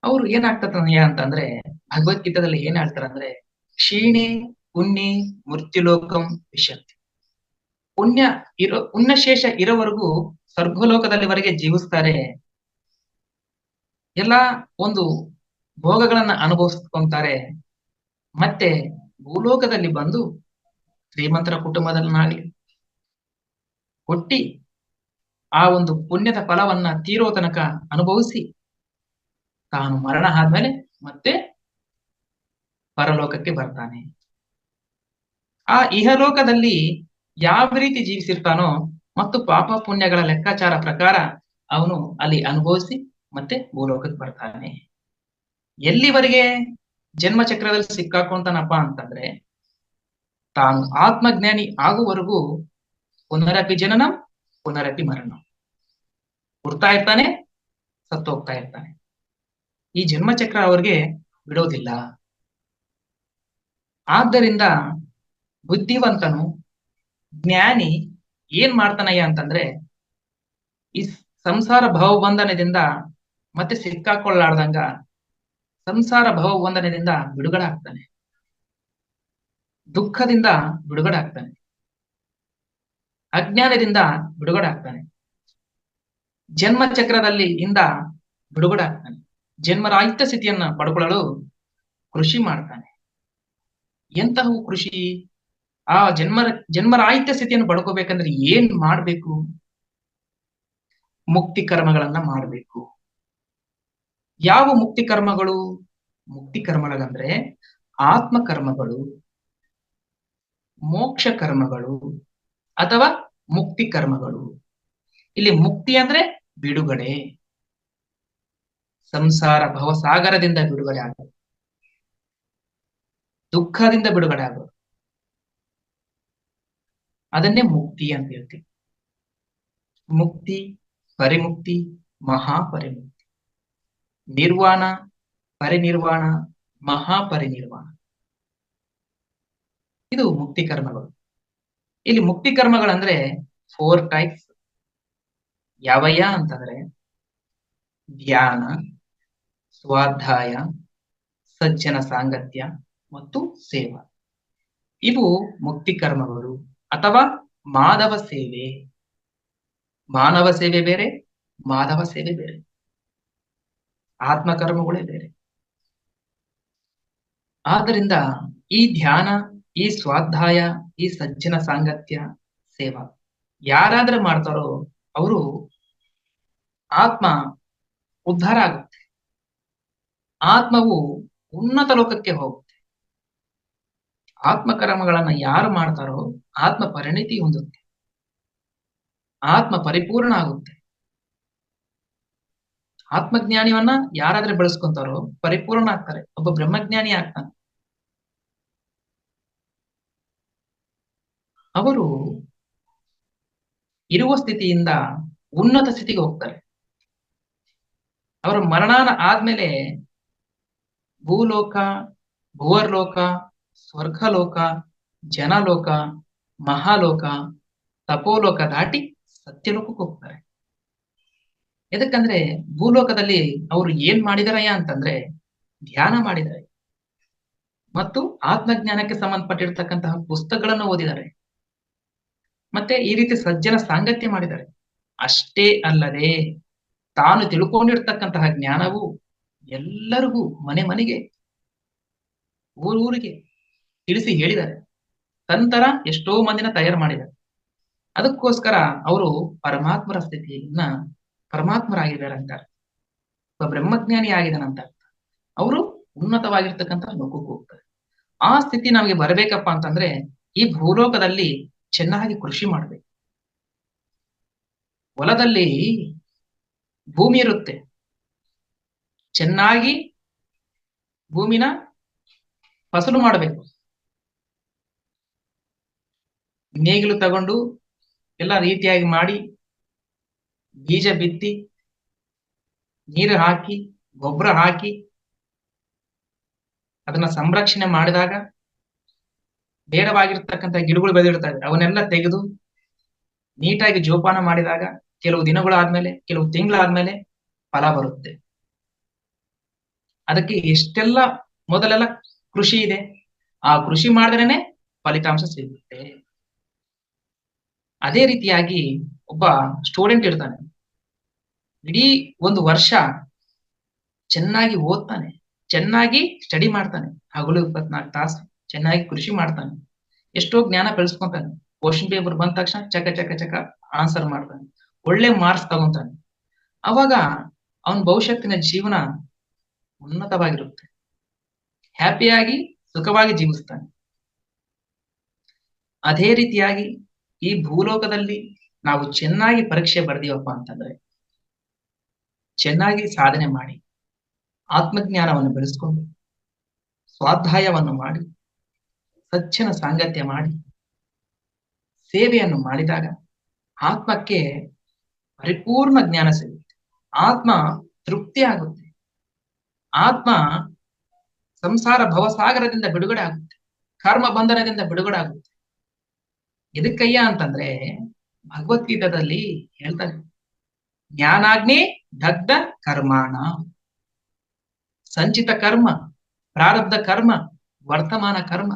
ಅವ್ರು ಏನಾಗ್ತದೆ ಅಂತಂದ್ರೆ, ಭಗವದ್ಗೀತಾದಲ್ಲಿ ಏನ್ ಹೇಳ್ತಾರೆ ಅಂದ್ರೆ, ಕ್ಷೀಣೆ ಪುಣ್ಯ ಮೃತ್ಯುಲೋಕಂ ವಿಶಂತಿ. ಪುಣ್ಯಶೇಷ ಇರೋವರೆಗೂ ಸ್ವರ್ಗಲೋಕದಲ್ಲಿವರೆಗೆ ಜೀವಿಸ್ತಾರೆ, ಎಲ್ಲಾ ಒಂದು ಭೋಗಗಳನ್ನ ಅನುಭವಿಸ್ಕೊಂತಾರೆ. ಮತ್ತೆ ಭೂಲೋಕದಲ್ಲಿ ಬಂದು ಶ್ರೀಮಂತರ ಕುಟುಂಬದಲ್ಲಾಗ್ಲಿ ಹುಟ್ಟಿ ಆ ಒಂದು ಪುಣ್ಯದ ಫಲವನ್ನ ತೀರೋ ತನಕ ಅನುಭವಿಸಿ ತಾನು ಮರಣ ಆದ್ಮೇಲೆ ಮತ್ತೆ ಪರಲೋಕಕ್ಕೆ ಬರ್ತಾನೆ. ಆ ಇಹಲೋಕದಲ್ಲಿ ಯಾವ ರೀತಿ ಜೀವಿಸಿರ್ತಾನೋ ಮತ್ತು ಪಾಪ ಪುಣ್ಯಗಳ ಲೆಕ್ಕಾಚಾರ ಪ್ರಕಾರ ಅವನು ಅಲ್ಲಿ ಅನುಭವಿಸಿ ಮತ್ತೆ ಭೂಲೋಕಕ್ಕೆ ಬರ್ತಾನೆ. ಎಲ್ಲಿವರೆಗೆ ಜನ್ಮ ಚಕ್ರದಲ್ಲಿ ಸಿಕ್ಕಾಕೊಂತಾನಪ್ಪ ಅಂತಂದ್ರೆ, ತಾನು ಆತ್ಮಜ್ಞಾನಿ ಆಗುವವರೆಗೂ ಪುನರಪಿ ಜನನಂ ಪುನರಪಿ ಮರಣಂ, ಹುಡ್ತಾ ಇರ್ತಾನೆ, ಸತ್ತೋಗ್ತಾ ಇರ್ತಾನೆ. ಈ ಜನ್ಮಚಕ್ರ ಅವ್ರಿಗೆ ಬಿಡೋದಿಲ್ಲ. ಆದ್ದರಿಂದ ಬುದ್ಧಿವಂತನು ಜ್ಞಾನಿ ಏನ್ ಮಾಡ್ತಾನಯ್ಯ ಅಂತಂದ್ರೆ, ಈ ಸಂಸಾರ ಭವಬಂಧನದಿಂದ ಮತ್ತೆ ಸಿಕ್ಕಾಕೊಳ್ಳಾರ್ದಂಗ ಸಂಸಾರ ಭವಬಂಧನದಿಂದ ಬಿಡುಗಡೆ ಆಗ್ತಾನೆ, ದುಃಖದಿಂದ ಬಿಡುಗಡೆ ಆಗ್ತಾನೆ, ಅಜ್ಞಾನದಿಂದ ಬಿಡುಗಡೆ ಆಗ್ತಾನೆ, ಜನ್ಮ ಚಕ್ರದಲ್ಲಿ ಇಂದ ಬಿಡುಗಡೆ ಆಗ್ತಾನೆ, ಜನ್ಮರಾಹಿತ್ಯ ಸ್ಥಿತಿಯನ್ನ ಪಡ್ಕೊಳ್ಳಲು ಕೃಷಿ ಮಾಡ್ತಾನೆ. ಎಂತಹ ಕೃಷಿ? ಆ ಜನ್ಮರಾಹಿತ್ಯ ಸ್ಥಿತಿಯನ್ನು ಪಡ್ಕೋಬೇಕಂದ್ರೆ ಏನ್ ಮಾಡ್ಬೇಕು? ಮುಕ್ತಿ ಕರ್ಮಗಳನ್ನ ಮಾಡ್ಬೇಕು. ಯಾವ ಮುಕ್ತಿ ಕರ್ಮಗಳು? ಮುಕ್ತಿ ಕರ್ಮಗಳಂದ್ರೆ ಆತ್ಮ ಕರ್ಮಗಳು, ಮೋಕ್ಷ ಕರ್ಮಗಳು ಅಥವಾ ಮುಕ್ತಿ ಕರ್ಮಗಳು. ಇಲ್ಲಿ ಮುಕ್ತಿ ಅಂದ್ರೆ ಬಿಡುಗಡೆ, ಸಂಸಾರ ಭವಸಾಗರದಿಂದ ಬಿಡುಗಡೆ ಆಗೋದು, ದುಃಖದಿಂದ ಬಿಡುಗಡೆ ಆಗೋದು, ಅದನ್ನೇ ಮುಕ್ತಿ ಅಂತ ಹೇಳ್ತೀವಿ. ಮುಕ್ತಿ, ಪರಿಮುಕ್ತಿ, ಮಹಾಪರಿಮುಕ್ತಿ, ನಿರ್ವಾಣ, ಪರಿನಿರ್ವಾಣ, ಮಹಾಪರಿನಿರ್ವಾಣ, ಇದು ಮುಕ್ತಿ ಕರ್ಮಗಳು. ಇಲ್ಲಿ ಮುಕ್ತಿ ಕರ್ಮಗಳಂದ್ರೆ 4 ಟೈಪ್ಸ್. ಯಾವಯ್ಯ ಅಂತಂದ್ರೆ ಧ್ಯಾನ, ಸ್ವಾಧ್ಯಾಯ, ಸಜ್ಜನ ಸಾಂಗತ್ಯ ಮತ್ತು ಸೇವಾ. ಇವು ಮುಕ್ತಿ ಕರ್ಮಗಳು ಅಥವಾ ಮಾಧವ ಸೇವೆ. ಮಾನವ ಸೇವೆ ಬೇರೆ, ಮಾಧವ ಸೇವೆ ಬೇರೆ, ಆತ್ಮಕರ್ಮಗಳೇ ಬೇರೆ. ಆದ್ದರಿಂದ ಈ ಧ್ಯಾನ, ಈ ಸ್ವಾಧ್ಯಾಯ, ಈ ಸಜ್ಜನ ಸಾಂಗತ್ಯ, ಸೇವಾ ಯಾರಾದ್ರೆ ಮಾಡ್ತಾರೋ ಅವರು ಆತ್ಮ ಉದ್ಧಾರ ಆಗುತ್ತೆ, ಆತ್ಮವು ಉನ್ನತ ಲೋಕಕ್ಕೆ ಹೋಗುತ್ತೆ. ಆತ್ಮಕರ್ಮಗಳನ್ನ ಯಾರು ಮಾಡ್ತಾರೋ ಆತ್ಮ ಪರಿಣಿತಿ ಹೊಂದುತ್ತೆ, ಆತ್ಮ ಪರಿಪೂರ್ಣ ಆಗುತ್ತೆ. ಆತ್ಮಜ್ಞಾನಿಯನ್ನ ಯಾರಾದ್ರೆ ಬೆಳೆಸ್ಕೊಂತಾರೋ ಪರಿಪೂರ್ಣ ಆಗ್ತಾರೆ, ಒಬ್ಬ ಬ್ರಹ್ಮಜ್ಞಾನಿ ಆಗ್ತಾನೆ. ಅವರು ಇರುವ ಸ್ಥಿತಿಯಿಂದ ಉನ್ನತ ಸ್ಥಿತಿಗೆ ಹೋಗ್ತಾರೆ. ಅವರ ಮರಣಾನ ಆದ್ಮೇಲೆ ಭೂಲೋಕ, ಭುವರ್ಲೋಕ, ಸ್ವರ್ಗಲೋಕ, ಜನಲೋಕ, ಮಹಾಲೋಕ, ತಪೋಲೋಕ ದಾಟಿ ಸತ್ಯಲೋಕಕ್ಕೆ ಹೋಗ್ತಾರೆ. ಎದಕ್ಕಂದ್ರೆ ಭೂಲೋಕದಲ್ಲಿ ಅವರು ಏನ್ ಮಾಡಿದಾರಯ್ಯ ಅಂತಂದ್ರೆ ಧ್ಯಾನ ಮಾಡಿದ್ದಾರೆ ಮತ್ತು ಆತ್ಮಜ್ಞಾನಕ್ಕೆ ಸಂಬಂಧಪಟ್ಟಿರ್ತಕ್ಕಂತಹ ಪುಸ್ತಕಗಳನ್ನು ಓದಿದ್ದಾರೆ, ಮತ್ತೆ ಈ ರೀತಿ ಸಜ್ಜನ ಸಾಂಗತ್ಯ ಮಾಡಿದ್ದಾರೆ. ಅಷ್ಟೇ ಅಲ್ಲದೆ ತಾನು ತಿಳ್ಕೊಂಡಿರ್ತಕ್ಕಂತಹ ಜ್ಞಾನವು ಎಲ್ಲರಿಗೂ ಮನೆ ಮನೆಗೆ, ಊರಿಗೆ ತಿಳಿಸಿ ಹೇಳಿದ್ದಾರೆ. ನಂತರ ಎಷ್ಟೋ ಮಂದಿನ ತಯಾರು ಮಾಡಿದ್ದಾರೆ. ಅದಕ್ಕೋಸ್ಕರ ಅವರು ಪರಮಾತ್ಮರ ಸ್ಥಿತಿಯನ್ನ ಪರಮಾತ್ಮರಾಗಿದ್ದಾರೆ ಅಂತಾರೆ. ಬ್ರಹ್ಮಜ್ಞಾನಿ ಆಗಿದಾನಂತ ಅವರು ಉನ್ನತವಾಗಿರ್ತಕ್ಕಂಥ ಲೋಕಕ್ಕೆ ಹೋಗ್ತಾರೆ. ಆ ಸ್ಥಿತಿ ನಮಗೆ ಬರಬೇಕಪ್ಪ ಅಂತಂದ್ರೆ ಈ ಭೂಲೋಕದಲ್ಲಿ ಚೆನ್ನಾಗಿ ಕೃಷಿ ಮಾಡ್ಬೇಕು. ಹೊಲದಲ್ಲಿ ಭೂಮಿ ಇರುತ್ತೆ, ಚೆನ್ನಾಗಿ ಭೂಮಿನ ಫಸಲು ಮಾಡಬೇಕು. ನೇಗಿಲು ತಗೊಂಡು ಎಲ್ಲ ರೀತಿಯಾಗಿ ಮಾಡಿ ಬೀಜ ಬಿತ್ತಿ ನೀರು ಹಾಕಿ ಗೊಬ್ಬರ ಹಾಕಿ ಅದನ್ನ ಸಂರಕ್ಷಣೆ ಮಾಡಿದಾಗ ಬೇಡವಾಗಿರ್ತಕ್ಕಂಥ ಗಿಡಗಳು ಬೆಳೆದಿರ್ತವೆ, ಅವನ್ನೆಲ್ಲ ತೆಗೆದು ನೀಟಾಗಿ ಜೋಪಾನ ಮಾಡಿದಾಗ ಕೆಲವು ದಿನಗಳಾದ್ಮೇಲೆ ಕೆಲವು ತಿಂಗಳಾದ್ಮೇಲೆ ಫಲ ಬರುತ್ತೆ. ಅದಕ್ಕೆ ಎಷ್ಟೆಲ್ಲ ಮೊದಲೆಲ್ಲ ಕೃಷಿ ಇದೆ, ಆ ಕೃಷಿ ಮಾಡಿದ್ರೇನೆ ಫಲಿತಾಂಶ ಸಿಗುತ್ತೆ. ಅದೇ ರೀತಿಯಾಗಿ ಒಬ್ಬ ಸ್ಟೂಡೆಂಟ್ ಇರ್ತಾನೆ, ಇಡೀ ಒಂದು ವರ್ಷ ಚೆನ್ನಾಗಿ ಓದ್ತಾನೆ, ಚೆನ್ನಾಗಿ ಸ್ಟಡಿ ಮಾಡ್ತಾನೆ, ಹಗಲು 24 ತಾಸು ಚೆನ್ನಾಗಿ ಕೃಷಿ ಮಾಡ್ತಾನೆ, ಎಷ್ಟೋ ಜ್ಞಾನ ಬೆಳೆಸ್ಕೊಂತಾನೆ. ಕ್ವಶನ್ ಪೇಪರ್ ಬಂದ ತಕ್ಷಣ ಚಕ ಚಕ ಚಕ ಆನ್ಸರ್ ಮಾಡ್ತಾನೆ, ಒಳ್ಳೆ ಮಾರ್ಕ್ಸ್ ತಗೊಂತಾನೆ. ಅವಾಗ ಅವನ ಭವಿಷ್ಯತ್ತಿನ ಜೀವನ ಉನ್ನತವಾಗಿರುತ್ತೆ, ಹ್ಯಾಪಿಯಾಗಿ ಸುಖವಾಗಿ ಜೀವಿಸ್ತಾನೆ. ಅದೇ ರೀತಿಯಾಗಿ ಈ ಭೂಲೋಕದಲ್ಲಿ ನಾವು ಚೆನ್ನಾಗಿ ಪರೀಕ್ಷೆ ಬರ್ದೀವಪ್ಪ ಅಂತಂದ್ರೆ ಚೆನ್ನಾಗಿ ಸಾಧನೆ ಮಾಡಿ ಆತ್ಮಜ್ಞಾನವನ್ನು ಬೆಳೆಸ್ಕೊಂಡು ಸ್ವಾಧ್ಯಾಯವನ್ನು ಮಾಡಿ ಸಜ್ಜನ ಸಾಂಗತ್ಯ ಮಾಡಿ ಸೇವೆಯನ್ನು ಮಾಡಿದಾಗ ಆತ್ಮಕ್ಕೆ ಪರಿಪೂರ್ಣ ಜ್ಞಾನ ಸಿಗುತ್ತೆ, ಆತ್ಮ ತೃಪ್ತಿ ಆಗುತ್ತೆ, ಆತ್ಮ ಸಂಸಾರ ಭವಸಾಗರದಿಂದ ಬಿಡುಗಡೆ ಆಗುತ್ತೆ, ಕರ್ಮ ಬಂಧನದಿಂದ ಬಿಡುಗಡೆ ಆಗುತ್ತೆ. ಎದಕ್ಕಯ್ಯ ಅಂತಂದ್ರೆ ಭಗವದ್ಗೀತಾದಲ್ಲಿ ಹೇಳ್ತಾರೆ, ಜ್ಞಾನಾಗ್ನಿ ದಗ್ಧ ಕರ್ಮಾಣ. ಸಂಚಿತ ಕರ್ಮ, ಪ್ರಾರಬ್ಧ ಕರ್ಮ, ವರ್ತಮಾನ ಕರ್ಮ,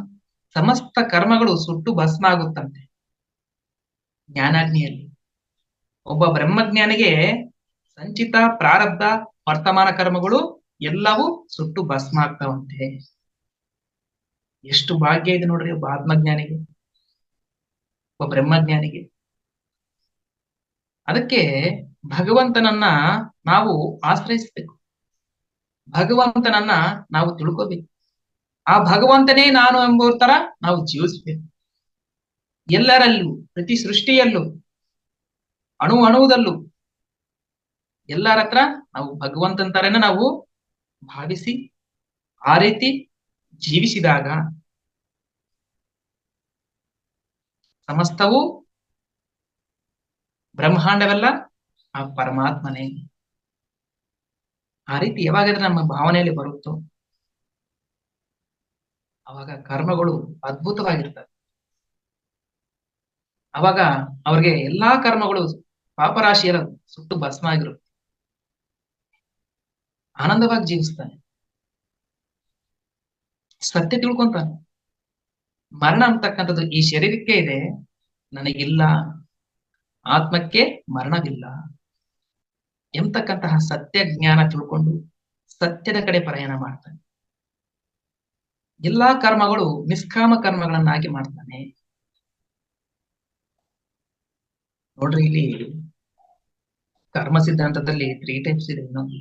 ಸಮಸ್ತ ಕರ್ಮಗಳು ಸುಟ್ಟು ಭಸ್ಮ ಆಗುತ್ತಂತೆ ಜ್ಞಾನಾಗ್ನಿಯಲ್ಲಿ. ಒಬ್ಬ ಬ್ರಹ್ಮಜ್ಞಾನಿಗೆ ಸಂಚಿತ, ಪ್ರಾರಬ್ಧ, ವರ್ತಮಾನ ಕರ್ಮಗಳು ಎಲ್ಲವೂ ಸುಟ್ಟು ಭಸ್ಮ ಆಗ್ತಾವಂತೆ. ಎಷ್ಟು ಭಾಗ್ಯ ಇದೆ ನೋಡ್ರಿ ಒಬ್ಬ ಆತ್ಮಜ್ಞಾನಿಗೆ, ಒಬ್ಬ ಬ್ರಹ್ಮಜ್ಞಾನಿಗೆ. ಅದಕ್ಕೆ ಭಗವಂತನನ್ನ ನಾವು ಆಶ್ರಯಿಸ್ಬೇಕು, ಭಗವಂತನನ್ನ ನಾವು ತಿಳ್ಕೋಬೇಕು, ಆ ಭಗವಂತನೇ ನಾನು ಎಂಬುವ ತರ ನಾವು ಜೀವಿಸ್ಬೇಕು. ಎಲ್ಲರಲ್ಲೂ, ಪ್ರತಿ ಸೃಷ್ಟಿಯಲ್ಲೂ, ಅಣುವುದಲ್ಲೂ ಎಲ್ಲರ ಹತ್ರ ನಾವು ಭಗವಂತನ ತರನೇ ನಾವು ಭಾವಿಸಿ ಆ ರೀತಿ ಜೀವಿಸಿದಾಗ ಸಮಸ್ತವೂ ಬ್ರಹ್ಮಾಂಡವೆಲ್ಲ ಆ ಪರಮಾತ್ಮನೇ. ಆ ರೀತಿ ಯಾವಾಗಾದ್ರೆ ನಮ್ಮ ಭಾವನೆಯಲ್ಲಿ ಬರುತ್ತೋ ಅವಾಗ ಕರ್ಮಗಳು ಅದ್ಭುತವಾಗಿರ್ತವೆ. ಅವಾಗ ಅವ್ರಿಗೆ ಎಲ್ಲಾ ಕರ್ಮಗಳು ಪಾಪರಾಶಿಯರ ಸುಟ್ಟು ಭಸ್ಮ ಆಗಿರುತ್ತೆ, ಆನಂದವಾಗಿ ಜೀವಿಸ್ತಾನೆ, ಸತ್ಯ ತಿಳ್ಕೊಂತಾನೆ. ಮರಣ ಅಂತಕ್ಕಂಥದ್ದು ಈ ಶರೀರಕ್ಕೆ ಇದೆ, ನನಗಿಲ್ಲ, ಆತ್ಮಕ್ಕೆ ಮರಣವಿಲ್ಲ ಎಂಬತಕ್ಕಂತಹ ಸತ್ಯ ಜ್ಞಾನ ತಿಳ್ಕೊಂಡು ಸತ್ಯದ ಕಡೆ ಪ್ರಯಾಣ ಮಾಡ್ತಾನೆ. ಎಲ್ಲಾ ಕರ್ಮಗಳು ನಿಷ್ಕಾಮ ಕರ್ಮಗಳನ್ನಾಗಿ ಮಾಡ್ತಾನೆ. ನೋಡ್ರಿ, ಇಲ್ಲಿ ಕರ್ಮ ಸಿದ್ಧಾಂತದಲ್ಲಿ 3 ಟೈಪ್ಸ್ ಇದೆ. ಇನ್ನೊಂದು,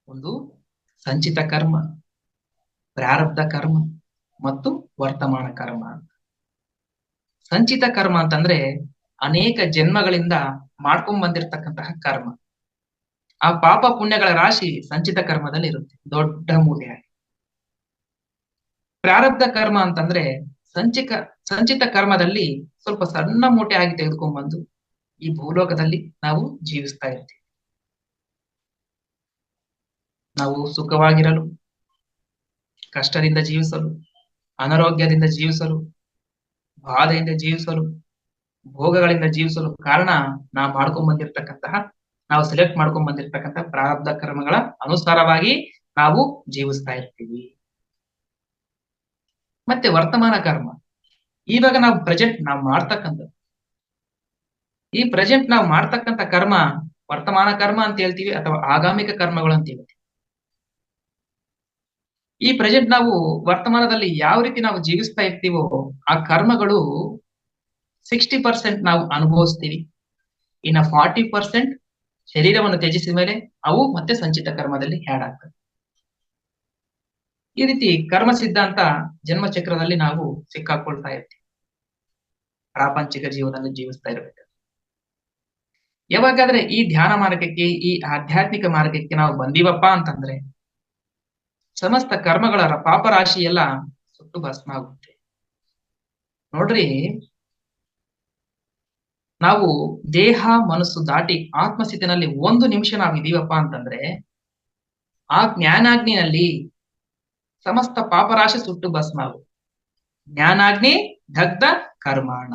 ಒಂದು ಸಂಚಿತ ಕರ್ಮ, ಪ್ರಾರಬ್ಧ ಕರ್ಮ ಮತ್ತು ವರ್ತಮಾನ ಕರ್ಮ. ಸಂಚಿತ ಕರ್ಮ ಅಂತಂದ್ರೆ ಅನೇಕ ಜನ್ಮಗಳಿಂದ ಮಾಡ್ಕೊಂಡ್ ಬಂದಿರತಕ್ಕಂತಹ ಕರ್ಮ. ಆ ಪಾಪ ಪುಣ್ಯಗಳ ರಾಶಿ ಸಂಚಿತ ಕರ್ಮದಲ್ಲಿ ಇರುತ್ತೆ, ದೊಡ್ಡ ಮೂಟೆಯಾಗಿ. ಪ್ರಾರಬ್ಧ ಕರ್ಮ ಅಂತಂದ್ರೆ ಸಂಚಿತ ಕರ್ಮದಲ್ಲಿ ಸ್ವಲ್ಪ ಸಣ್ಣ ಮೂಟೆ ಆಗಿ ತೆಗೆದುಕೊಂಡ್ ಬಂದು ಈ ಭೂಲೋಕದಲ್ಲಿ ನಾವು ಜೀವಿಸ್ತಾ ಇರ್ತೀವಿ. ನಾವು ಸುಖವಾಗಿರಲು, ಕಷ್ಟದಿಂದ ಜೀವಿಸಲು, ಅನಾರೋಗ್ಯದಿಂದ ಜೀವಿಸಲು, ಬಾಧೆಯಿಂದ ಜೀವಿಸಲು, ಭೋಗಗಳಿಂದ ಜೀವಿಸಲು ಕಾರಣ ನಾವು ಸೆಲೆಕ್ಟ್ ಮಾಡ್ಕೊಂಡ್ ಬಂದಿರ್ತಕ್ಕಂಥ ಪ್ರಾರಬ್ಧ ಕರ್ಮಗಳ ಅನುಸಾರವಾಗಿ ನಾವು ಜೀವಿಸ್ತಾ ಇರ್ತೀವಿ. ಮತ್ತೆ ವರ್ತಮಾನ ಕರ್ಮ, ಇವಾಗ ನಾವು ಪ್ರೆಸೆಂಟ್ ನಾವು ಮಾಡ್ತಕ್ಕಂಥದ್ದು, ಈ ಪ್ರೆಸೆಂಟ್ ನಾವು ಮಾಡ್ತಕ್ಕಂಥ ಕರ್ಮ ವರ್ತಮಾನ ಕರ್ಮ ಅಂತ ಹೇಳ್ತೀವಿ, ಅಥವಾ ಆಗಾಮಿಕ ಕರ್ಮಗಳು ಅಂತ ಹೇಳ್ತೀವಿ. ಈ ಪ್ರೆಸೆಂಟ್ ನಾವು ವರ್ತಮಾನದಲ್ಲಿ ಯಾವ ರೀತಿ ನಾವು ಜೀವಿಸ್ತಾ ಇರ್ತೀವೋ ಆ ಕರ್ಮಗಳು 60% ನಾವು ಅನುಭವಿಸ್ತೀವಿ, ಇನ್ನ 40% ಶರೀರವನ್ನು ತ್ಯಜಿಸಿದ ಮೇಲೆ ಅವು ಮತ್ತೆ ಸಂಚಿತ ಕರ್ಮದಲ್ಲಿ ಆ್ಯಡ್ ಆಗ್ತವೆ. ಈ ರೀತಿ ಕರ್ಮ ಸಿದ್ಧಾಂತ ಜನ್ಮಚಕ್ರದಲ್ಲಿ ನಾವು ಸಿಕ್ಕಾಕೊಳ್ತಾ ಇರ್ತೀವಿ, ಪ್ರಾಪಂಚಿಕ ಜೀವನದಲ್ಲಿ ಜೀವಿಸ್ತಾ ಇರ್ಬೇಕು. ಯಾವಾಗಾದ್ರೆ ಈ ಧ್ಯಾನ ಮಾರ್ಗಕ್ಕೆ, ಈ ಆಧ್ಯಾತ್ಮಿಕ ಮಾರ್ಗಕ್ಕೆ ನಾವು ಬಂದೀವಪ್ಪ ಅಂತಂದ್ರೆ ಸಮಸ್ತ ಕರ್ಮಗಳ ಪಾಪರಾಶಿ ಎಲ್ಲ ಸುಟ್ಟು ಭಸ್ಮ ಆಗುತ್ತೆ. ನೋಡ್ರಿ, ನಾವು ದೇಹ ಮನಸ್ಸು ದಾಟಿ ಆತ್ಮಸ್ಥಿತಿನಲ್ಲಿ 1 ನಿಮಿಷ ನಾವು ಇದೀವಪ್ಪ ಅಂತಂದ್ರೆ ಆ ಜ್ಞಾನಾಗ್ನಿಯಲ್ಲಿ ಸಮಸ್ತ ಪಾಪರಾಶಿ ಸುಟ್ಟು ಭಸ್ಮ ಆಗುತ್ತೆ. ಜ್ಞಾನಾಗ್ನಿ ದಗ್ಧ ಕರ್ಮಾಣ,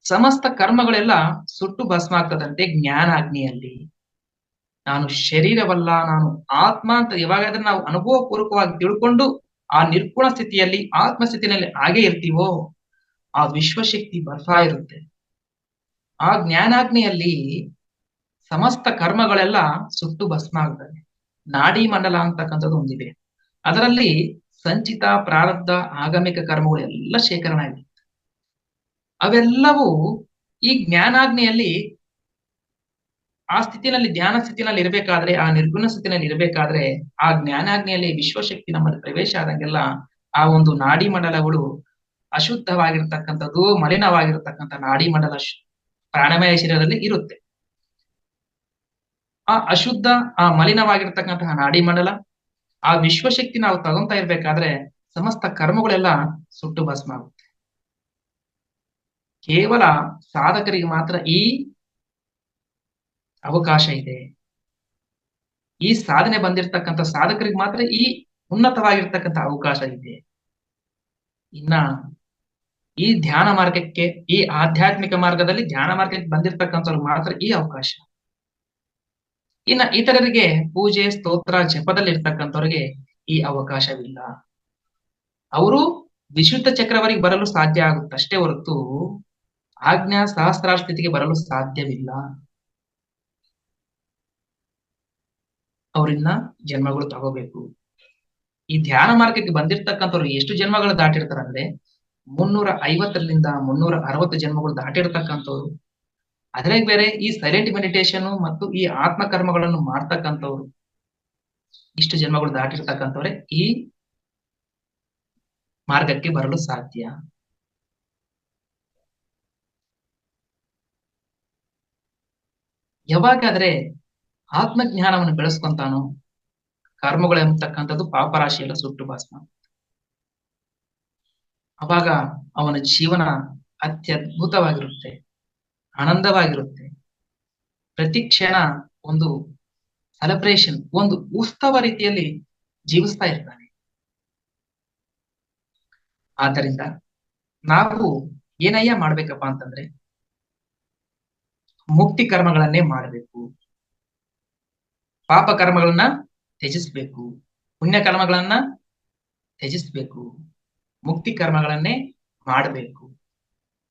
ಸಮಸ್ತ ಕರ್ಮಗಳೆಲ್ಲ ಸುಟ್ಟು ಭಸ್ಮ ಆಗ್ತದಂತೆ ಜ್ಞಾನಾಗ್ನಿಯಲ್ಲಿ. ನಾನು ಶರೀರವಲ್ಲ, ನಾನು ಆತ್ಮ ಅಂತ ಯಾವಾಗಾದ್ರೆ ನಾವು ಅನುಭವ ಪೂರ್ವಕವಾಗಿ ತಿಳ್ಕೊಂಡು ಆ ನಿರ್ಗುಣ ಸ್ಥಿತಿಯಲ್ಲಿ ಆತ್ಮಸ್ಥಿತಿನಲ್ಲಿ ಹಾಗೆ ಇರ್ತೀವೋ ಆ ವಿಶ್ವಶಕ್ತಿ ಬರ್ತಾ ಇರುತ್ತೆ. ಆ ಜ್ಞಾನಾಗ್ನಿಯಲ್ಲಿ ಸಮಸ್ತ ಕರ್ಮಗಳೆಲ್ಲ ಸುಟ್ಟು ಭಸ್ಮ ಆಗ್ತದೆ. ನಾಡಿ ಮಂಡಲ ಅಂತಕ್ಕಂಥದ್ದು ಒಂದಿದೆ, ಅದರಲ್ಲಿ ಸಂಚಿತ ಪ್ರಾರಬ್ಧ ಆಗಮಿಕ ಕರ್ಮಗಳು ಎಲ್ಲ ಶೇಖರಣೆ ಆಗಿದೆ. ಅವೆಲ್ಲವೂ ಈ ಜ್ಞಾನಾಗ್ನಿಯಲ್ಲಿ ಆ ಸ್ಥಿತಿನಲ್ಲಿ, ಧ್ಯಾನ ಸ್ಥಿತಿನಲ್ಲಿ ಇರಬೇಕಾದ್ರೆ, ಆ ನಿರ್ಗುಣ ಸ್ಥಿತಿನಲ್ಲಿ ಇರಬೇಕಾದ್ರೆ ಆ ಜ್ಞಾನಾಗ್ನಿಯಲ್ಲಿ ವಿಶ್ವಶಕ್ತಿ ನಮ್ಮಲ್ಲಿ ಪ್ರವೇಶ ಆದಂಗೆಲ್ಲ ಆ ಒಂದು ನಾಡಿ ಮಂಡಲಗಳು ಅಶುದ್ಧವಾಗಿರ್ತಕ್ಕಂಥದ್ದು, ಮಲಿನವಾಗಿರ್ತಕ್ಕಂಥ ನಾಡಿ ಮಂಡಲ ಪ್ರಾಣಮಯ ಶರೀರದಲ್ಲಿ ಇರುತ್ತೆ. ಆ ಅಶುದ್ಧ, ಆ ಮಲಿನವಾಗಿರ್ತಕ್ಕಂತಹ ನಾಡಿ ಮಂಡಲ, ಆ ವಿಶ್ವಶಕ್ತಿ ನಾವು ತಗೊಂತಾ ಇರ್ಬೇಕಾದ್ರೆ ಸಮಸ್ತ ಕರ್ಮಗಳೆಲ್ಲ ಸುಟ್ಟು ಭಸ್ಮ ಆಗುತ್ತೆ. ಕೇವಲ ಸಾಧಕರಿಗೆ ಮಾತ್ರ ಈ ಅವಕಾಶ ಇದೆ. ಈ ಸಾಧನೆ ಬಂದಿರತಕ್ಕಂಥ ಸಾಧಕರಿಗೆ ಮಾತ್ರ ಈ ಉನ್ನತವಾಗಿರ್ತಕ್ಕಂಥ ಅವಕಾಶ ಇದೆ. ಇನ್ನ ಈ ಧ್ಯಾನ ಮಾರ್ಗಕ್ಕೆ, ಈ ಆಧ್ಯಾತ್ಮಿಕ ಮಾರ್ಗದಲ್ಲಿ ಧ್ಯಾನ ಮಾರ್ಗಕ್ಕೆ ಬಂದಿರತಕ್ಕಂಥವ್ರು ಮಾತ್ರ ಈ ಅವಕಾಶ. ಇನ್ನ ಇತರರಿಗೆ ಪೂಜೆ ಸ್ತೋತ್ರ ಜಪದಲ್ಲಿ ಇರ್ತಕ್ಕಂಥವ್ರಿಗೆ ಈ ಅವಕಾಶವಿಲ್ಲ. ಅವರು ವಿಶುದ್ಧ ಚಕ್ರವರೆಗೆ ಬರಲು ಸಾಧ್ಯ ಆಗುತ್ತಷ್ಟೇ ಹೊರತು ಆಜ್ಞಾ ಸಹಸ್ರಾರ ಸ್ಥಿತಿಗೆ ಬರಲು ಸಾಧ್ಯವಿಲ್ಲ. ಅವರಿನ್ನ ಜನ್ಮಗಳು ತಗೋಬೇಕು. ಈ ಧ್ಯಾನ ಮಾರ್ಗಕ್ಕೆ ಬಂದಿರ್ತಕ್ಕಂಥವ್ರು ಎಷ್ಟು ಜನ್ಮಗಳು ದಾಟಿರ್ತಾರಂದ್ರೆ 350ರಿಂದ 360 ಜನ್ಮಗಳು ದಾಟಿರ್ತಕ್ಕಂಥವ್ರು. ಅದ್ರಾಗ ಬೇರೆ ಈ ಸೈಲೆಂಟ್ ಮೆಡಿಟೇಷನ್ ಮತ್ತು ಈ ಆತ್ಮಕರ್ಮಗಳನ್ನು ಮಾಡ್ತಕ್ಕಂಥವ್ರು, ಇಷ್ಟು ಜನ್ಮಗಳು ದಾಟಿರ್ತಕ್ಕಂಥವ್ರೆ ಈ ಮಾರ್ಗಕ್ಕೆ ಬರಲು ಸಾಧ್ಯ. ಯಾವಾಗಾದ್ರೆ ಆತ್ಮಜ್ಞಾನವನ್ನು ಬೆಳೆಸ್ಕೊಂತಾನೋ ಕರ್ಮಗಳು ಎಂಬತಕ್ಕಂಥದ್ದು ಪಾಪರಾಶಿ ಎಲ್ಲ ಸುಟ್ಟು ಭಸ್ಮ. ಅವಾಗ ಅವನ ಜೀವನ ಅತ್ಯದ್ಭುತವಾಗಿರುತ್ತೆ, ಆನಂದವಾಗಿರುತ್ತೆ. ಪ್ರತಿ ಕ್ಷಣ ಒಂದು ಸೆಲೆಬ್ರೇಷನ್, ಒಂದು ಉತ್ಸವ ರೀತಿಯಲ್ಲಿ ಜೀವಿಸ್ತಾ ಇರ್ತಾನೆ. ಆದ್ದರಿಂದ ನಾವು ಏನಯ್ಯ ಮಾಡ್ಬೇಕಪ್ಪ ಅಂತಂದ್ರೆ ಮುಕ್ತಿ ಕರ್ಮಗಳನ್ನೇ ಮಾಡಬೇಕು, ಪಾಪ ಕರ್ಮಗಳನ್ನ ತ್ಯಜಿಸ್ಬೇಕು, ಪುಣ್ಯ ಕರ್ಮಗಳನ್ನ ತ್ಯಜಿಸ್ಬೇಕು, ಮುಕ್ತಿ ಕರ್ಮಗಳನ್ನೇ ಮಾಡಬೇಕು.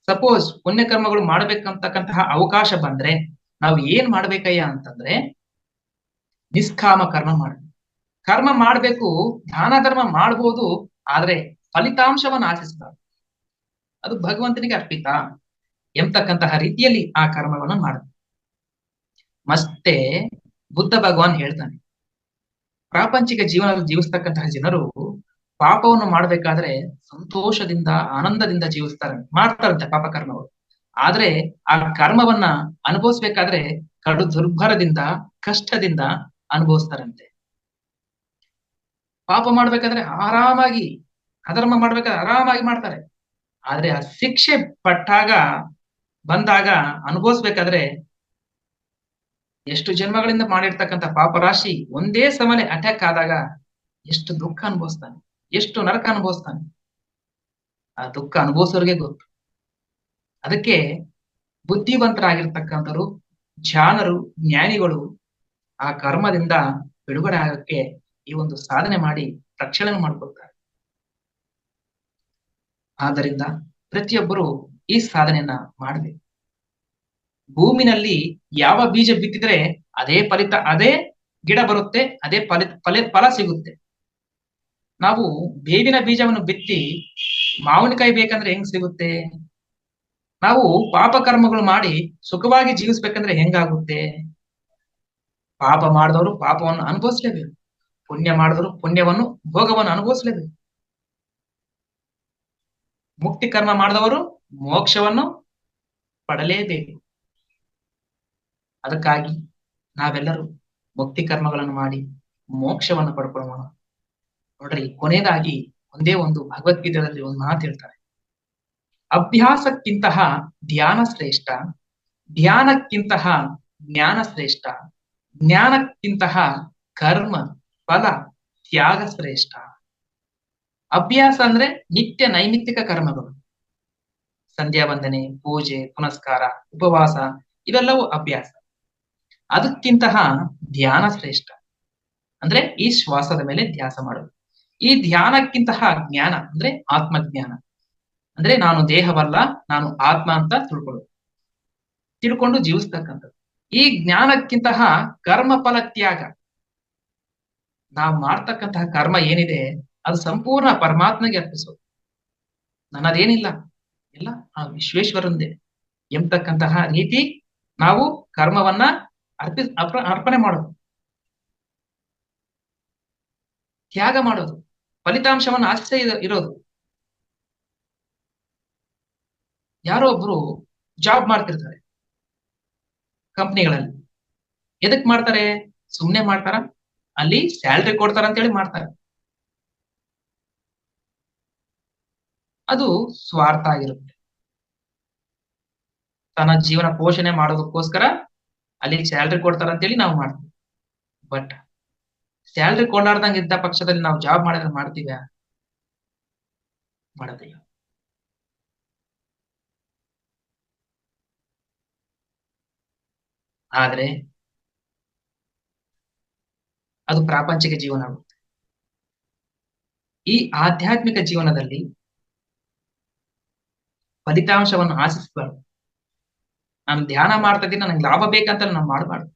ಸಪೋಸ್ ಪುಣ್ಯ ಕರ್ಮಗಳು ಮಾಡ್ಬೇಕಂತಕ್ಕಂತಹ ಅವಕಾಶ ಬಂದ್ರೆ ನಾವು ಏನ್ ಮಾಡ್ಬೇಕಯ್ಯ ಅಂತಂದ್ರೆ ನಿಷ್ಕಾಮ ಕರ್ಮ ಮಾಡ್ಬೇಕು. ಕರ್ಮ ಮಾಡ್ಬೇಕು, ದಾನ ಧರ್ಮ ಮಾಡ್ಬೋದು, ಆದ್ರೆ ಫಲಿತಾಂಶವನ್ನು ಆಶಿಸಬಾರ್ದು. ಅದು ಭಗವಂತನಿಗೆ ಅರ್ಪಿತ ಎಂಬತಕ್ಕಂತಹ ರೀತಿಯಲ್ಲಿ ಆ ಕರ್ಮವನ್ನು ಮಾಡಬೇಕು. ಮತ್ತೆ ಬುದ್ಧ ಭಗವಾನ್ ಹೇಳ್ತಾನೆ, ಪ್ರಾಪಂಚಿಕ ಜೀವನದಲ್ಲಿ ಜೀವಿಸ್ತಕ್ಕಂತಹ ಜನರು ಪಾಪವನ್ನು ಮಾಡ್ಬೇಕಾದ್ರೆ ಸಂತೋಷದಿಂದ ಆನಂದದಿಂದ ಮಾಡ್ತಾರಂತೆ ಪಾಪ ಕರ್ಮಗಳು. ಆದ್ರೆ ಆ ಕರ್ಮವನ್ನ ಅನುಭವಿಸ್ಬೇಕಾದ್ರೆ ಕಡು ದುರ್ಭರದಿಂದ ಕಷ್ಟದಿಂದ ಅನುಭವಿಸ್ತಾರಂತೆ. ಪಾಪ ಮಾಡ್ಬೇಕಾದ್ರೆ ಆರಾಮಾಗಿ, ಅಧರ್ಮ ಮಾಡ್ಬೇಕಾದ್ರೆ ಆರಾಮಾಗಿ ಮಾಡ್ತಾರೆ, ಆದ್ರೆ ಆ ಶಿಕ್ಷೆ ಬಂದಾಗ ಅನುಭವಿಸ್ಬೇಕಾದ್ರೆ ಎಷ್ಟು ಜನ್ಮಗಳಿಂದ ಮಾಡಿರ್ತಕ್ಕಂಥ ಪಾಪರಾಶಿ ಒಂದೇ ಸಮನೆ ಅಟ್ಯಾಕ್ ಆದಾಗ ಎಷ್ಟು ದುಃಖ ಅನುಭವಿಸ್ತಾನೆ, ಎಷ್ಟು ನರಕ ಅನುಭವಿಸ್ತಾನೆ. ಆ ದುಃಖ ಅನುಭವಿಸೋರ್ಗೆ ಗೊತ್ತು. ಅದಕ್ಕೆ ಬುದ್ಧಿವಂತರಾಗಿರ್ತಕ್ಕಂಥವ್ರು, ಜಾಣರು, ಜ್ಞಾನಿಗಳು ಆ ಕರ್ಮದಿಂದ ಬಿಡುಗಡೆ ಆಗಕ್ಕೆ ಈ ಒಂದು ಸಾಧನೆ ಮಾಡಿ ಪ್ರಕ್ಷಾಳನೆ ಮಾಡ್ಕೊಳ್ತಾರೆ. ಆದ್ದರಿಂದ ಪ್ರತಿಯೊಬ್ಬರು ಈ ಸಾಧನೆಯನ್ನ ಮಾಡಬೇಕು. ಭೂಮಿನಲ್ಲಿ ಯಾವ ಬೀಜ ಬಿತ್ತಿದ್ರೆ ಅದೇ ಫಲಿತ, ಅದೇ ಗಿಡ ಬರುತ್ತೆ, ಅದೇ ಫಲ ಸಿಗುತ್ತೆ. ನಾವು ಬೇವಿನ ಬೀಜವನ್ನು ಬಿತ್ತಿ ಮಾವಿನಕಾಯಿ ಬೇಕಂದ್ರೆ ಹೆಂಗ್ ಸಿಗುತ್ತೆ? ನಾವು ಪಾಪ ಕರ್ಮಗಳು ಮಾಡಿ ಸುಖವಾಗಿ ಜೀವಿಸ್ಬೇಕಂದ್ರೆ ಹೆಂಗಾಗುತ್ತೆ? ಪಾಪ ಮಾಡಿದವರು ಪಾಪವನ್ನು ಅನುಭವಿಸ್ಲೇಬೇಕು, ಪುಣ್ಯ ಮಾಡಿದವರು ಪುಣ್ಯವನ್ನು ಭೋಗವನ್ನು ಅನುಭವಿಸ್ಲೇಬೇಕು. ಮುಕ್ತಿ ಕರ್ಮ ಮಾಡಿದವರು ಮೋಕ್ಷವನ್ನು ಪಡಲೇಬೇಕು. ಅದಕ್ಕಾಗಿ ನಾವೆಲ್ಲರೂ ಮುಕ್ತಿ ಕರ್ಮಗಳನ್ನು ಮಾಡಿ ಮೋಕ್ಷವನ್ನು ಪಡ್ಕೊಳ್ಳೋಣ. ನೋಡ್ರಿ, ಕೊನೆಯದಾಗಿ ಒಂದೇ ಒಂದು ಭಗವದ್ಗೀತೆಯಲ್ಲಿ ಒಂದು ಮಾತು ಹೇಳ್ತಾರೆ, ಅಭ್ಯಾಸಕ್ಕಿಂತಹ ಧ್ಯಾನ ಶ್ರೇಷ್ಠ, ಧ್ಯಾನಕ್ಕಿಂತಹ ಜ್ಞಾನ ಶ್ರೇಷ್ಠ, ಜ್ಞಾನಕ್ಕಿಂತಹ ಕರ್ಮ ಫಲ ತ್ಯಾಗ ಶ್ರೇಷ್ಠ. ಅಭ್ಯಾಸ ಅಂದ್ರೆ ನಿತ್ಯ ನೈಮಿತ್ತಿಕ ಕರ್ಮಗಳು, ಸಂಧ್ಯಾ ವಂದನೆ, ಪೂಜೆ, ಪುನಸ್ಕಾರ, ಉಪವಾಸ, ಇವೆಲ್ಲವೂ ಅಭ್ಯಾಸ. ಅದಕ್ಕಿಂತಹ ಧ್ಯಾನ ಶ್ರೇಷ್ಠ, ಅಂದ್ರೆ ಈ ಶ್ವಾಸದ ಮೇಲೆ ಧ್ಯಾಸ ಮಾಡೋದು. ಈ ಧ್ಯಾನಕ್ಕಿಂತಹ ಜ್ಞಾನ ಅಂದ್ರೆ ಆತ್ಮಜ್ಞಾನ, ಅಂದ್ರೆ ನಾನು ದೇಹವಲ್ಲ, ನಾನು ಆತ್ಮ ಅಂತ ತಿಳ್ಕೊಂಡು ಜೀವಿಸ್ತಕ್ಕಂಥದ್ದು. ಈ ಜ್ಞಾನಕ್ಕಿಂತಹ ಕರ್ಮ ಫಲ ತ್ಯಾಗ, ನಾವು ಮಾಡ್ತಕ್ಕಂತಹ ಕರ್ಮ ಏನಿದೆ ಅದು ಸಂಪೂರ್ಣ ಪರಮಾತ್ಮಗೆ ಅರ್ಪಿಸೋದು. ನನ್ನದೇನಿಲ್ಲ, ಎಲ್ಲ ಆ ವಿಶ್ವೇಶ್ವರಂದೇ ಎಂಬತಕ್ಕಂತಹ ರೀತಿ ನಾವು ಕರ್ಮವನ್ನ ಅರ್ಪಣೆ ಮಾಡೋದು, ತ್ಯಾಗ ಮಾಡೋದು, ಫಲಿತಾಂಶವನ್ನು ಆಸೆ ಇರೋದು. ಯಾರೋ ಒಬ್ರು ಜಾಬ್ ಮಾಡ್ತಿರ್ತಾರೆ ಕಂಪ್ನಿಗಳಲ್ಲಿ. ಎದಕ್ ಮಾಡ್ತಾರೆ? ಸುಮ್ನೆ ಮಾಡ್ತಾರ? ಅಲ್ಲಿ ಸ್ಯಾಲ್ರಿ ಕೊಡ್ತಾರ ಅಂತ ಹೇಳಿ ಮಾಡ್ತಾರೆ. ಅದು ಸ್ವಾರ್ಥ ಆಗಿರುತ್ತೆ. ತನ್ನ ಜೀವನ ಪೋಷಣೆ ಮಾಡೋದಕ್ಕೋಸ್ಕರ ಅಲ್ಲಿ ಸ್ಯಾಲ್ರಿ ಕೊಡ್ತಾರ ಅಂತೇಳಿ ನಾವು ಮಾಡ್ತೀವಿ. ಬಟ್ ಸ್ಯಾಲ್ರಿ ಕೊಳ್ಳಾರ್ದಂಗ ಇದ್ದ ಪಕ್ಷದಲ್ಲಿ ನಾವು ಜಾಬ್ ಮಾಡಿದ್ರೆ ಮಾಡ್ತೀವ? ಮಾಡೋದಿಲ್ಲ. ಆದ್ರೆ ಅದು ಪ್ರಾಪಂಚಿಕ ಜೀವನ ಆಗುತ್ತೆ. ಈ ಆಧ್ಯಾತ್ಮಿಕ ಜೀವನದಲ್ಲಿ ಫಲಿತಾಂಶವನ್ನು ಆಶಿಸಬಾರ್ದು. ನಾನು ಧ್ಯಾನ ಮಾಡ್ತಾ ಇದ್ದೀನಿ, ನನಗೆ ಲಾಭ ಬೇಕಂತ ನಾನು ಮಾಡಬಾರ್ದು.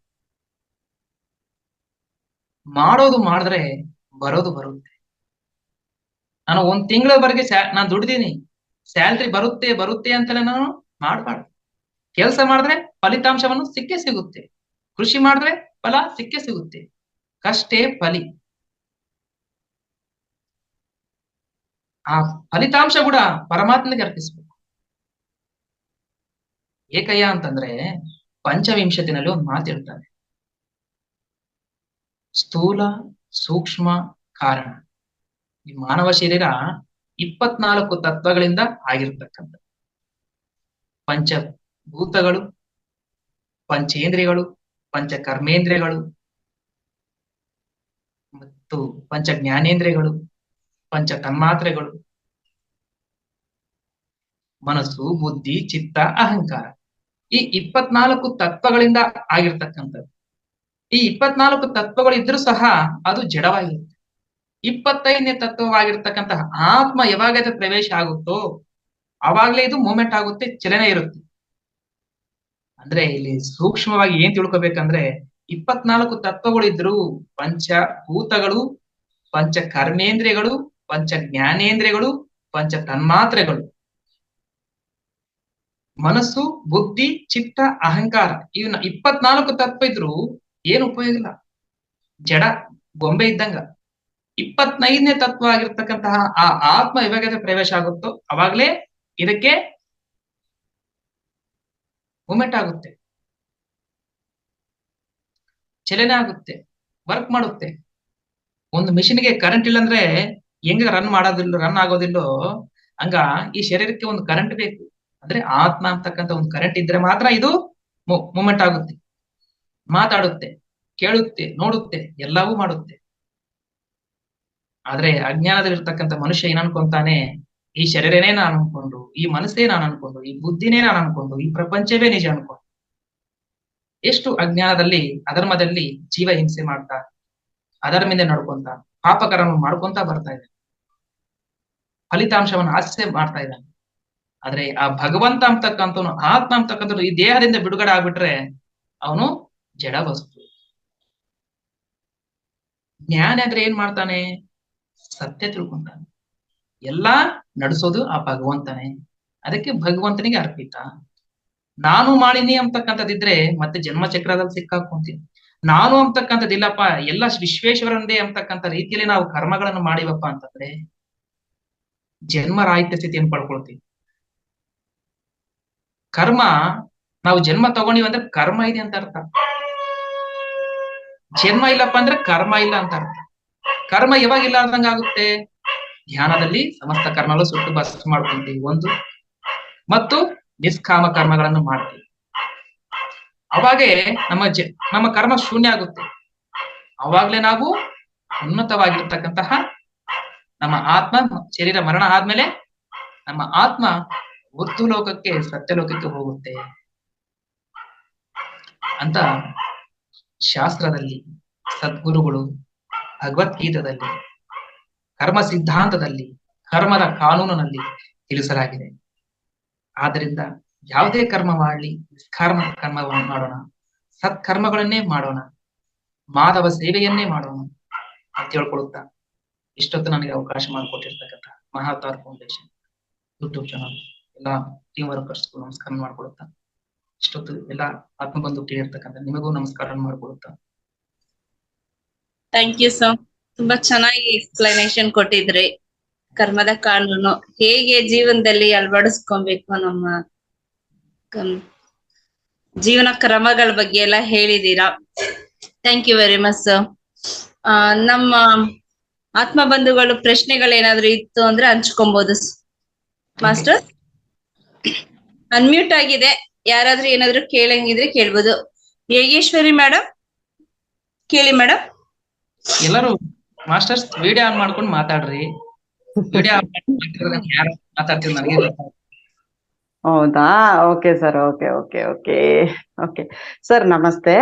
ಮಾಡೋದು ಮಾಡಿದ್ರೆ ಬರೋದು ಬರುತ್ತೆ. ನಾನು ಒಂದ್ ತಿಂಗಳವರೆಗೆ ನಾನು ದುಡ್ದಿನಿ, ಸ್ಯಾಲ್ರಿ ಬರುತ್ತೆ ಅಂತಲೇ ನಾನು ಮಾಡಬಾರ್ದು. ಕೆಲಸ ಮಾಡಿದ್ರೆ ಫಲಿತಾಂಶವನ್ನು ಸಿಕ್ಕೇ ಸಿಗುತ್ತೆ. ಕೃಷಿ ಮಾಡಿದ್ರೆ ಫಲ ಸಿಕ್ಕೇ ಸಿಗುತ್ತೆ. ಕಷ್ಟೇ ಫಲಿ. ಆ ಫಲಿತಾಂಶ ಕೂಡ ಪರಮಾತ್ಮನಿಗೆ ಅರ್ಪಿಸ್ಬೇಕು. ಏಕಯ್ಯ ಅಂತಂದ್ರೆ ಪಂಚವಿಂಶತಿನಲ್ಲಿ ಒಂದು ಮಾತು ಹೇಳ್ತಾರೆ, ಸ್ಥೂಲ ಸೂಕ್ಷ್ಮ ಕಾರಣ. ಈ ಮಾನವ ಶರೀರ 24 ತತ್ವಗಳಿಂದ ಆಗಿರ್ತಕ್ಕಂಥ ಪಂಚಭೂತಗಳು, ಪಂಚೇಂದ್ರಿಯಗಳು, ಪಂಚ ಕರ್ಮೇಂದ್ರಿಯಗಳು ಮತ್ತು ಪಂಚ ಜ್ಞಾನೇಂದ್ರಿಯಗಳು, ಪಂಚ ತನ್ಮಾತ್ರೆಗಳು, ಮನಸ್ಸು, ಬುದ್ಧಿ, ಚಿತ್ತ, ಅಹಂಕಾರ. ಈ 24 ತತ್ವಗಳಿಂದ ಆಗಿರ್ತಕ್ಕಂಥದ್ದು. ಈ 24 ತತ್ವಗಳು ಇದ್ರೂ ಸಹ ಅದು ಜಡವಾಗಿರುತ್ತೆ. 25ನೇ ತತ್ವವಾಗಿರ್ತಕ್ಕಂತಹ ಆತ್ಮ ಯಾವಾಗ ಪ್ರವೇಶ ಆಗುತ್ತೋ ಅವಾಗ್ಲೇ ಇದು ಮೂಮೆಂಟ್ ಆಗುತ್ತೆ, ಚಲನೆ ಇರುತ್ತೆ. ಅಂದ್ರೆ ಇಲ್ಲಿ ಸೂಕ್ಷ್ಮವಾಗಿ ಏನ್ ತಿಳ್ಕೊಬೇಕಂದ್ರೆ 24 ತತ್ವಗಳು ಇದ್ರು ಪಂಚಭೂತಗಳು, ಪಂಚ ಕರ್ಮೇಂದ್ರಿಯಗಳು, ಪಂಚ ಜ್ಞಾನೇಂದ್ರಿಯಗಳು, ಪಂಚ ತನ್ಮಾತ್ರೆಗಳು, ಮನಸ್ಸು, ಬುದ್ಧಿ, ಚಿತ್ತ, ಅಹಂಕಾರ, ಇವನ್ನ 24 ತತ್ವ ಇದ್ರು ಏನು ಉಪಯೋಗ ಇಲ್ಲ, ಜಡ ಗೊಂಬೆ ಇದ್ದಂಗ. 25ನೇ ತತ್ವ ಆಗಿರ್ತಕ್ಕಂತಹ ಆ ಆತ್ಮ ಯಾವಾಗ ಪ್ರವೇಶ ಆಗುತ್ತೋ ಅವಾಗ್ಲೇ ಇದಕ್ಕೆ ಮೂಮೆಂಟ್ ಆಗುತ್ತೆ, ಚಲನೆ ಆಗುತ್ತೆ, ವರ್ಕ್ ಮಾಡುತ್ತೆ. ಒಂದು ಮಿಷಿನ್ಗೆ ಕರೆಂಟ್ ಇಲ್ಲಂದ್ರೆ ಹೆಂಗ ರನ್ ಆಗೋದಿಲ್ಲೋ ಹಂಗ ಈ ಶರೀರಕ್ಕೆ ಒಂದು ಕರೆಂಟ್ ಬೇಕು. ಅಂದ್ರೆ ಆತ್ಮ ಅಂತಕ್ಕಂಥ ಒಂದು ಕರೆಂಟ್ ಇದ್ರೆ ಮಾತ್ರ ಇದು ಮೂಮೆಂಟ್ ಆಗುತ್ತೆ, ಮಾತಾಡುತ್ತೆ, ಕೇಳುತ್ತೆ, ನೋಡುತ್ತೆ, ಎಲ್ಲವೂ ಮಾಡುತ್ತೆ. ಆದ್ರೆ ಅಜ್ಞಾನದಲ್ಲಿರ್ತಕ್ಕಂಥ ಮನುಷ್ಯ ಏನ್ ಅನ್ಕೊಂತಾನೆ, ಈ ಶರೀರನೇ ನಾನು ಅನ್ಕೊಂಡು, ಈ ಮನಸ್ಸೇ ನಾನು ಅನ್ಕೊಂಡು, ಈ ಬುದ್ಧಿನೇ ನಾನು ಅನ್ಕೊಂಡು, ಈ ಪ್ರಪಂಚವೇ ನಿಜ ಅನ್ಕೊಂಡು, ಎಷ್ಟು ಅಜ್ಞಾನದಲ್ಲಿ ಅಧರ್ಮದಲ್ಲಿ ಜೀವ ಹಿಂಸೆ ಮಾಡ್ತಾ, ಅಧರ್ಮದಿಂದ ನಡ್ಕೊಂತ, ಪಾಪಕರ್ಮ ಮಾಡ್ಕೊಂತ ಬರ್ತಾ ಇದೆ, ಫಲಿತಾಂಶವನ್ನು ಆಸೆ ಮಾಡ್ತಾ ಇದ್ದಾನೆ. ಆದ್ರೆ ಆ ಭಗವಂತ ಅಂತಕ್ಕಂಥವನು, ಆತ್ಮ ಅಂತಕ್ಕಂಥವ್ರು ಈ ದೇಹದಿಂದ ಬಿಡುಗಡೆ ಆಗ್ಬಿಟ್ರೆ ಅವನು ಜಡ ವಸ್ತು. ಜ್ಞಾನ ಆದ್ರೆ ಏನ್ ಮಾಡ್ತಾನೆ? ಸತ್ಯ ತಿಳ್ಕೊಂತಾನೆ. ಎಲ್ಲಾ ನಡೆಸೋದು ಆ ಭಗವಂತನೇ. ಅದಕ್ಕೆ ಭಗವಂತನಿಗೆ ಅರ್ಪಿತ. ನಾನು ಮಾಡಿನಿ ಅಂತಕ್ಕಂಥದ್ದಿದ್ರೆ ಮತ್ತೆ ಜನ್ಮ ಚಕ್ರದಲ್ಲಿ ಸಿಕ್ಕಾಕೊಂತೀನಿ. ನಾನು ಅಂತಕ್ಕಂಥದ್ದಿಲ್ಲಪ್ಪ, ಎಲ್ಲ ವಿಶ್ವೇಶ್ವರಂದೇ ಅಂತಕ್ಕಂಥ ರೀತಿಯಲ್ಲಿ ನಾವು ಕರ್ಮಗಳನ್ನು ಮಾಡಿವಪ್ಪ ಅಂತಂದ್ರೆ ಜನ್ಮ ರಾಹಿತ್ಯ ಸ್ಥಿತಿಯನ್ನು ಪಡ್ಕೊಳ್ತೀವಿ. ಕರ್ಮ, ನಾವು ಜನ್ಮ ತಗೊಂಡಿವಿ ಅಂದ್ರೆ ಕರ್ಮ ಇದೆ ಅಂತ ಅರ್ಥ. ಜನ್ಮ ಇಲ್ಲಪ್ಪ ಅಂದ್ರೆ ಕರ್ಮ ಇಲ್ಲ ಅಂತ ಅರ್ಥ. ಕರ್ಮ ಯಾವಾಗ ಇಲ್ಲ ಅಂದಂಗ ಆಗುತ್ತೆ? ಧ್ಯಾನದಲ್ಲಿ ಸಮಸ್ತ ಕರ್ಮಗಳು ಸುಟ್ಟು ಭಸ್ಮ ಮಾಡ್ಕೊಂತೀವಿ ಒಂದು, ಮತ್ತು ನಿಷ್ಕಾಮ ಕರ್ಮಗಳನ್ನು ಮಾಡ್ತೀವಿ. ಅವಾಗೇ ನಮ್ಮ ಕರ್ಮ ಶೂನ್ಯ ಆಗುತ್ತೆ. ಅವಾಗ್ಲೇ ನಾವು ಉನ್ನತವಾಗಿರ್ತಕ್ಕಂತಹ ನಮ್ಮ ಆತ್ಮ, ಶರೀರ ಮರಣ ಆದ್ಮೇಲೆ ನಮ್ಮ ಆತ್ಮ ಊರ್ಧ್ವ ಲೋಕಕ್ಕೆ, ಸತ್ಯಲೋಕಕ್ಕೆ ಹೋಗುತ್ತೆ ಅಂತ ಶಾಸ್ತ್ರದಲ್ಲಿ, ಸದ್ಗುರುಗಳು ಭಗವದ್ಗೀತದಲ್ಲಿ, ಕರ್ಮ ಸಿದ್ಧಾಂತದಲ್ಲಿ, ಕರ್ಮದ ಕಾನೂನಿನಲ್ಲಿ ತಿಳಿಸಲಾಗಿದೆ. ಆದ್ದರಿಂದ ಯಾವುದೇ ಕರ್ಮ ಮಾಡಲಿ, ನಿಷ್ಕರ್ಮ ಕರ್ಮವನ್ನು ಮಾಡೋಣ, ಸತ್ಕರ್ಮಗಳನ್ನೇ ಮಾಡೋಣ, ಮಾಧವ ಸೇವೆಯನ್ನೇ ಮಾಡೋಣ ಅಂತ ಹೇಳ್ಕೊಳುತ್ತಾ ಇಷ್ಟೊತ್ತು ನನಗೆ ಅವಕಾಶ ಮಾಡಿಕೊಟ್ಟಿರ್ತಕ್ಕಂಥ ಮಹಾವತಾರ್ ಫೌಂಡೇಶನ್ ಯೂಟ್ಯೂಬ್ ಚಾನಲ್ ಎಲ್ಲ ಟೀಮ್ ವರ್ಕರ್ಸ್ಗೂ ನಮಸ್ಕಾರ ಮಾಡ್ಕೊಳುತ್ತಾ, ಇಷ್ಟೊತ್ತು ಎಲ್ಲ ಆತ್ಮಬಂಧು ಕೇಳಿರ್ತಕ್ಕಂಥ ನಿಮಗೂ ನಮಸ್ಕಾರ ಮಾಡ್ಕೊಳುತ್ತಾ. Thank you sir. ತುಂಬಾ ಚೆನ್ನಾಗಿ ಎಕ್ಸ್ಪ್ಲನೇಷನ್ ಕೊಟ್ಟಿದ್ರಿ. ಕರ್ಮದ ಕಾನೂನು ಹೇಗೆ ಜೀವನದಲ್ಲಿ ಅಳವಡಿಸ್ಕೊಬೇಕು, ನಮ್ಮ ಜೀವನ ಕ್ರಮಗಳ ಬಗ್ಗೆ ಎಲ್ಲ ಹೇಳಿದೀರಾ. Thank you very much sir. ನಮ್ಮ ಆತ್ಮ ಬಂಧುಗಳು ಪ್ರಶ್ನೆಗಳೇನಾದ್ರೂ ಇತ್ತು ಅಂದ್ರೆ ಹಂಚ್ಕೊಬಹುದು ಮಾಸ್ಟರ್. ಅನ್ಮ್ಯೂಟ್ ಆಗಿದೆ, ಯಾರಾದ್ರೂ ಏನಾದ್ರು ಕೇಳಂಗಿದ್ರೆ ಕೇಳ್ಬೋದು. ಯೋಗೇಶ್ವರಿ ಮೇಡಮ್ ಕೇಳಿ ಮೇಡಮ್. ಎಲ್ಲರೂ ಮಾಸ್ಟರ್ಸ್ ವಿಡಿಯೋ ಆನ್ ಮಾಡ್ಕೊಂಡು ಮಾತಾಡ್ರಿ. ವಿಡಿಯೋ ಯಾರು ಮಾತಾಡ್ತೀವಿ ನನಗೆ ಗೊತ್ತಾಗ್ತದೆ. ಹೌದಾ? Okay sir, okay okay okay okay sir, ನಮಸ್ತೆ.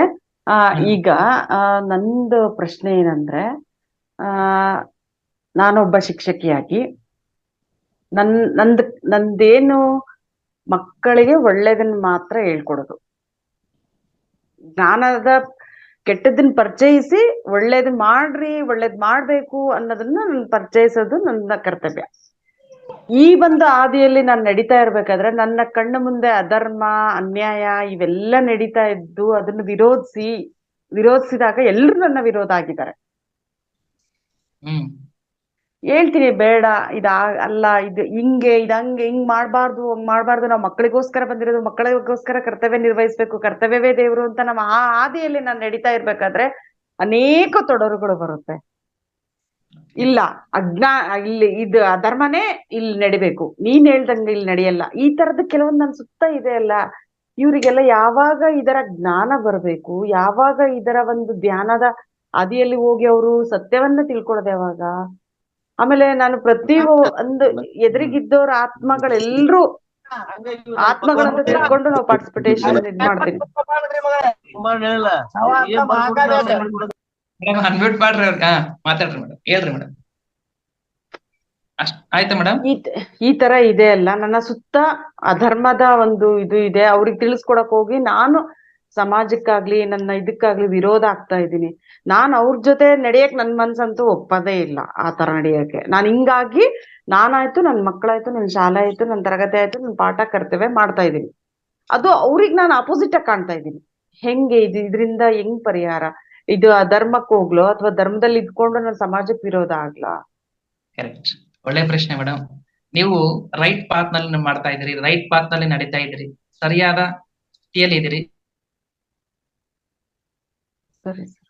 ಈಗ ನಂದು ಪ್ರಶ್ನೆ ಏನಂದ್ರೆ, ನಾನೊಬ್ಬ ಶಿಕ್ಷಕಿಯಾಗಿ ನಂದೇನು ಮಕ್ಕಳಿಗೆ ಒಳ್ಳೇದನ್ನ ಮಾತ್ರ ಹೇಳ್ಕೊಡೋದು, ಜ್ಞಾನದ ಕೆಟ್ಟದನ್ನ ಪರಿಚಯಿಸಿ ಒಳ್ಳೇದನ್ನ ಮಾಡ್ರಿ, ಒಳ್ಳೇದ್ ಮಾಡ್ಬೇಕು ಅನ್ನೋದನ್ನ ನಾನು ಪರಿಚಯಿಸೋದು ನನ್ನ ಕರ್ತವ್ಯ. ಈ ಒಂದು ಹಾದಿಯಲ್ಲಿ ನಾನು ನಡೀತಾ ಇರ್ಬೇಕಾದ್ರೆ ನನ್ನ ಕಣ್ಣ ಮುಂದೆ ಅಧರ್ಮ, ಅನ್ಯಾಯ ಇವೆಲ್ಲ ನಡೀತಾ ಇದ್ದು ಅದನ್ನ ವಿರೋಧಿಸಿದಾಗ ಎಲ್ರು ನನ್ನ ವಿರೋಧ ಆಗಿದ್ದಾರೆ. ಹೇಳ್ತೀನಿ, ಬೇಡ, ಅಲ್ಲ, ಇದು ಹಿಂಗೆ, ಹಿಂಗ್ ಮಾಡ್ಬಾರ್ದು, ಹಂಗ್ ಮಾಡ್ಬಾರ್ದು, ನಾವು ಮಕ್ಕಳಿಗೋಸ್ಕರ ಬಂದಿರೋದು, ಮಕ್ಕಳಿಗೋಸ್ಕರ ಕರ್ತವ್ಯ ನಿರ್ವಹಿಸ್ಬೇಕು, ಕರ್ತವ್ಯವೇ ದೇವ್ರು ಅಂತ ನಮ್ಮ ಆ ಹಾದಿಯಲ್ಲಿ ನಾನು ನಡೀತಾ ಇರ್ಬೇಕಾದ್ರೆ ಅನೇಕ ತೊಡರುಗಳು ಬರುತ್ತೆ. ಇಲ್ಲ, ಇಲ್ಲಿ ಇದು ಅಧರ್ಮನೇ ಇಲ್ಲಿ ನಡಿಬೇಕು, ನೀನ್ ಹೇಳ್ದಂಗೆ ಇಲ್ಲಿ ನಡೆಯಲ್ಲ, ಈ ತರದ ಕೆಲವೊಂದು ನನ್ ಸುತ್ತ ಇದೆ ಅಲ್ಲ. ಇವ್ರಿಗೆಲ್ಲ ಯಾವಾಗ ಇದರ ಜ್ಞಾನ ಬರ್ಬೇಕು, ಯಾವಾಗ ಇದರ ಒಂದು ಧ್ಯಾನದ ಹಾದಿಯಲ್ಲಿ ಹೋಗಿ ಅವರು ಸತ್ಯವನ್ನ ತಿಳ್ಕೊಳ್ಳೋದು ಯಾವಾಗ? ಆಮೇಲೆ ನಾನು ಒಂದು ಎದುರಿಗಿದ್ದವ್ರ ಆತ್ಮಗಳೆಲ್ರೂ ಆತ್ಮಗಳಂತ ತಿಳ್ಕೊಂಡು ನಾವು ಪಾರ್ಟಿಸಿಪೇಟೇಷನ್ ಇದ್ ಮಾಡ್ತೀನಿ. ಅನ್ಮ್ಯೂಟ್ ಮಾಡ್ರಿ ಅವ್ರ, ಮಾತಾಡ್ರಿ ಮೇಡಮ್, ಹೇಳ್ರಿ ಮೇಡಮ್. ಆಯ್ತಾ ಮೇಡಮ್? ಈ ತರ ಇದೆ ಅಲ್ಲ, ನನ್ನ ಸುತ್ತ ಅಧರ್ಮದ ಒಂದು ಇದು ಇದೆ. ಅವ್ರಿಗೆ ತಿಳಿಸ್ಕೊಡಕ್ ಹೋಗಿ ನಾನು ಸಮಾಜಕ್ಕಾಗ್ಲಿ ನನ್ನ ಇದಕ್ಕಾಗ್ಲಿ ವಿರೋಧ ಆಗ್ತಾ ಇದ್ದೀನಿ. ನಾನ್ ಅವ್ರ ಜೊತೆ ನಡೆಯಕ್ ನನ್ ಮನ್ಸಂತೂ ಒಪ್ಪದೇ ಇಲ್ಲ ಆ ತರ ನಡೆಯಕ್ಕೆ. ಹಿಂಗಾಗಿ ನಾನಾಯ್ತು, ನನ್ ಮಕ್ಕಳಾಯ್ತು, ನನ್ ಶಾಲೆ ಆಯ್ತು, ನನ್ ತರಗತಿ ಆಯ್ತು, ನನ್ ಪಾಠ ಕರ್ತವ್ಯ ಮಾಡ್ತಾ ಇದ್ದೀನಿ. ಅದು ಅವ್ರಿಗೆ ನಾನು ಅಪೋಸಿಟ್ ಆಗಿ ಕಾಣ್ತಾ ಇದ್ದೀನಿ. ಹೆಂಗೆ ಇದರಿಂದ ಹೆಂಗ್ ಪರಿಹಾರ? ಇದು ಅಧರ್ಮಕ್ಕೆ ಹೋಗ್ಲೋ ಅಥವಾ ಧರ್ಮದಲ್ಲಿ ಇದ್ಕೊಂಡು ನನ್ನ ಸಮಾಜಕ್ಕೆ ವಿರೋಧ ಆಗ್ಲಾ? ಕರೆಕ್ಟ್, ಒಳ್ಳೆ ಪ್ರಶ್ನೆ ಮೇಡಮ್. ನೀವು ರೈಟ್ ಪಾತ್ ನಲ್ಲಿ ಮಾಡ್ತಾ ಇದ್ದೀರಿ, ರೈಟ್ ಪಾತ್ ನಲ್ಲಿ ನಡೀತಾ ಇದ್ದೀರಿ, ಸರಿಯಾದ ಸ್ಥಿತಿಯಲ್ಲಿ ಇದ್ದೀರಿ. ಸರಿ ಸರ್.